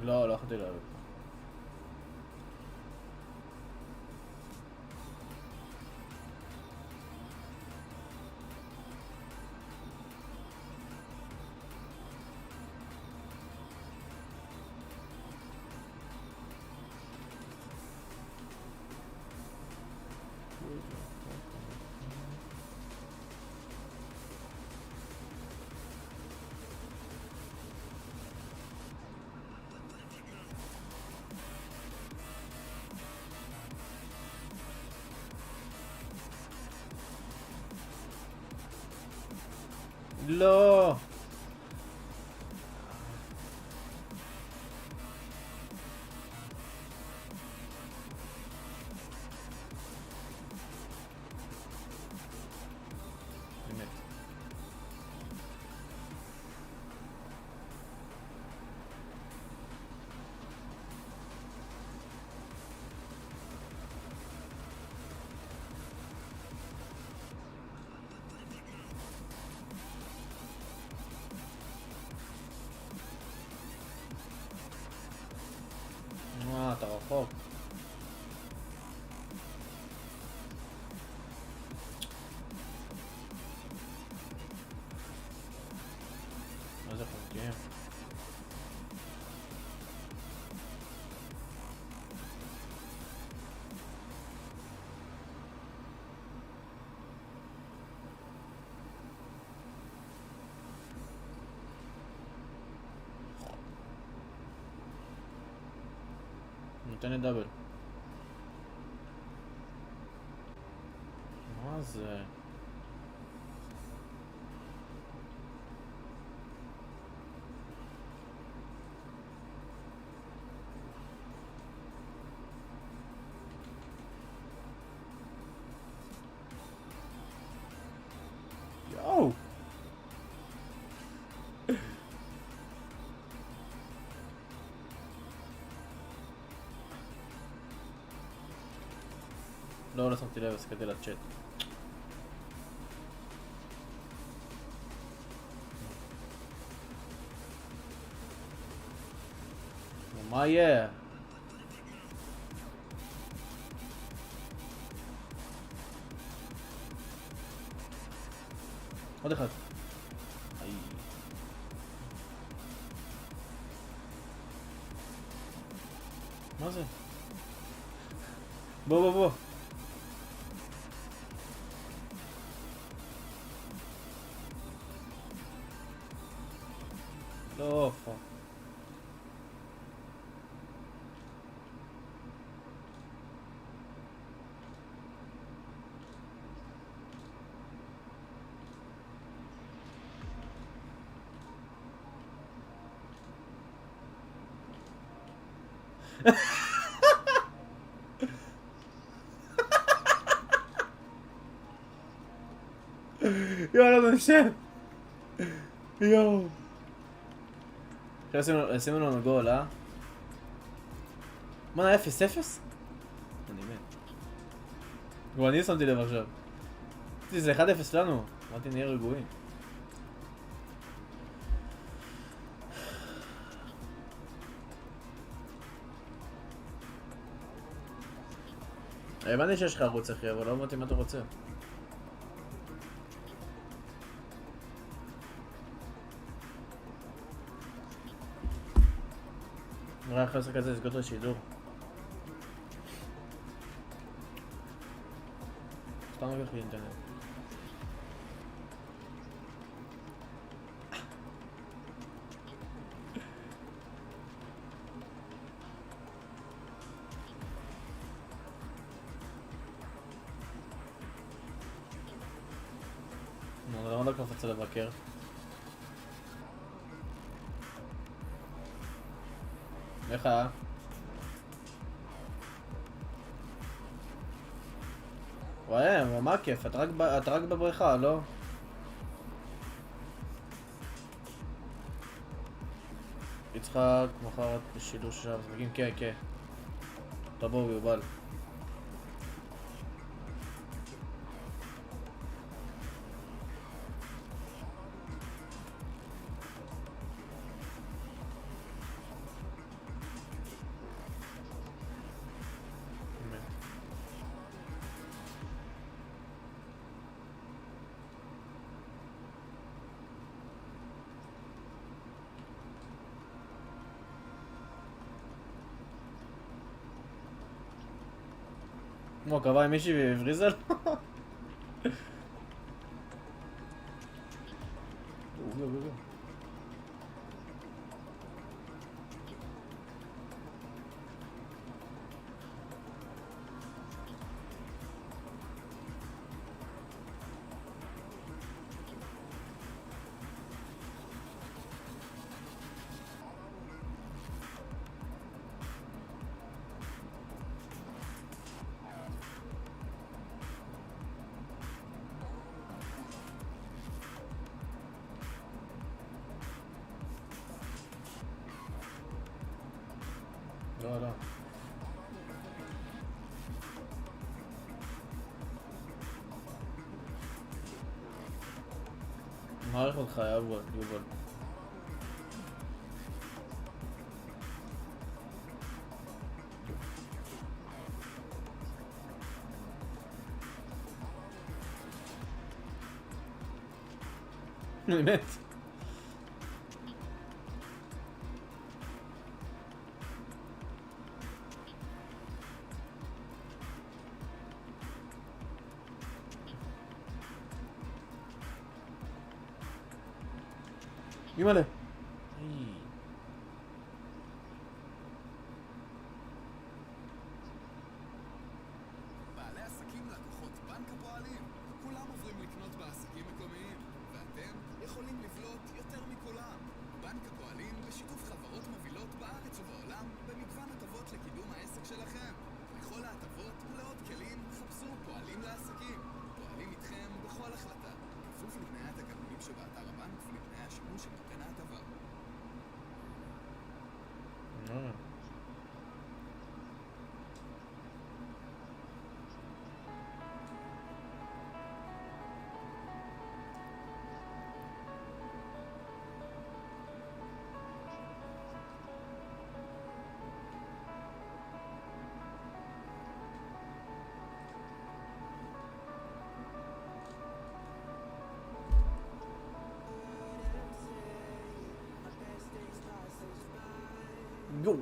לא, לא יכולתי להבין. לא. באמת. אתה רחוק. מה זה חוקים? נותן לי דאבל. מה זה? יואו! לא, לא שמתי לב, הסתכלתי לצ'אט. מה יהיה? עוד אחד. מה זה? בוא בוא בוא. לא, פאק. יאללה, נשב. יואו. עכשיו עשינו לנו גול, אה? מה, 0-0? אני מת. כבר אני שמתי לב עכשיו. זה 1-0 לנו. אמרתי נהיה רגועים. הבנתי שיש לך ערוץ אחי, אבל לא אמרתי מה אתה רוצה. נראה איך לעשות כזה לסגור את השידור. סתם לקח לי אינטרנט. למה לא קפצה לבקר? איך היה? וואי, מה הכיף? אתה רק בבריכה, לא? יצחק, מחר בשידור של משחקים, כן, כן. תבואו יובל. כמו קבע עם מישהי והבריזה לו. לא, לא. מעריך אותך, יובל. אני מת. אימא'לה. בעלי עסקים לקוחות בנק הפועלים, כולם עוברים לקנות בעסקים מקומיים, ואתם יכולים לבלוט יותר מכולם. בנק הפועלים בשיתוף חברות מובילות בארץ ובעולם במגוון הטבות לקידום העסק שלכם. לכל ההטבות ולעוד כלים חפשו פועלים לעסקים. פועלים איתכם בכל החלטה, כפוף לתנאי התקנונים שבאתר הבנק ולתנאי השימוש של נותן ההטבה. Go.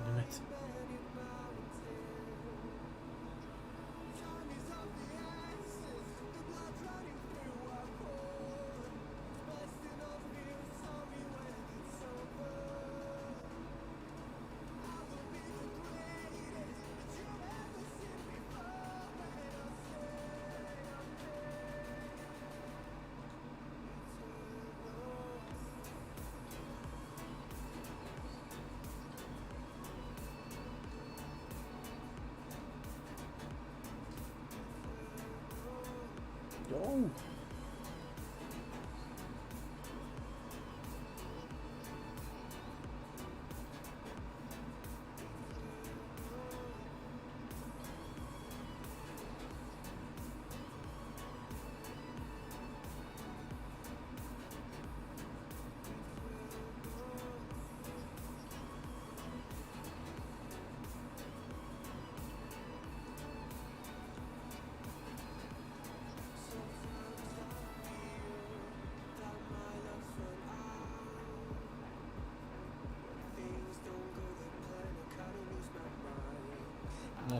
באמת. יואו.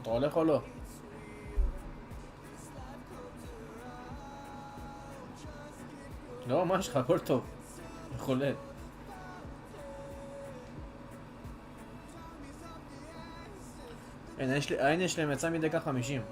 אתה הולך או לא? לא, מה שלך? הכל טוב. חולה. הנה יש להם יצא מדקה 50.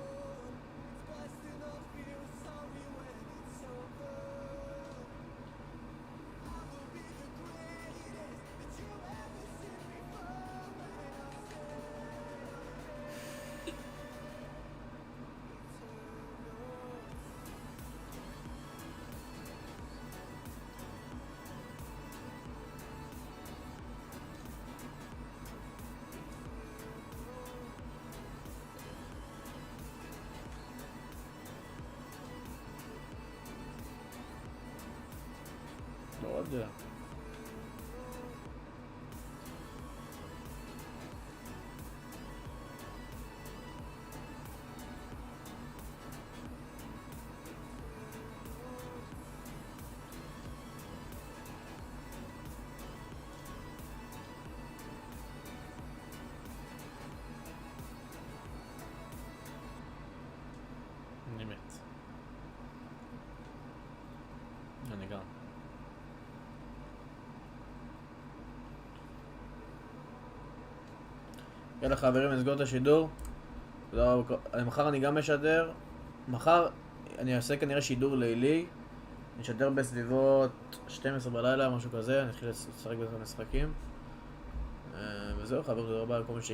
לא יודע. אני מת. אני גם. יאללה חברים, נסגור את השידור. מחר אני גם משדר. מחר אני אעשה כנראה שידור לילי. אני אשדר בסביבות 12 בלילה, משהו כזה. אני אתחיל לשחק במשחקים. וזהו חברים, תודה רבה על כל מי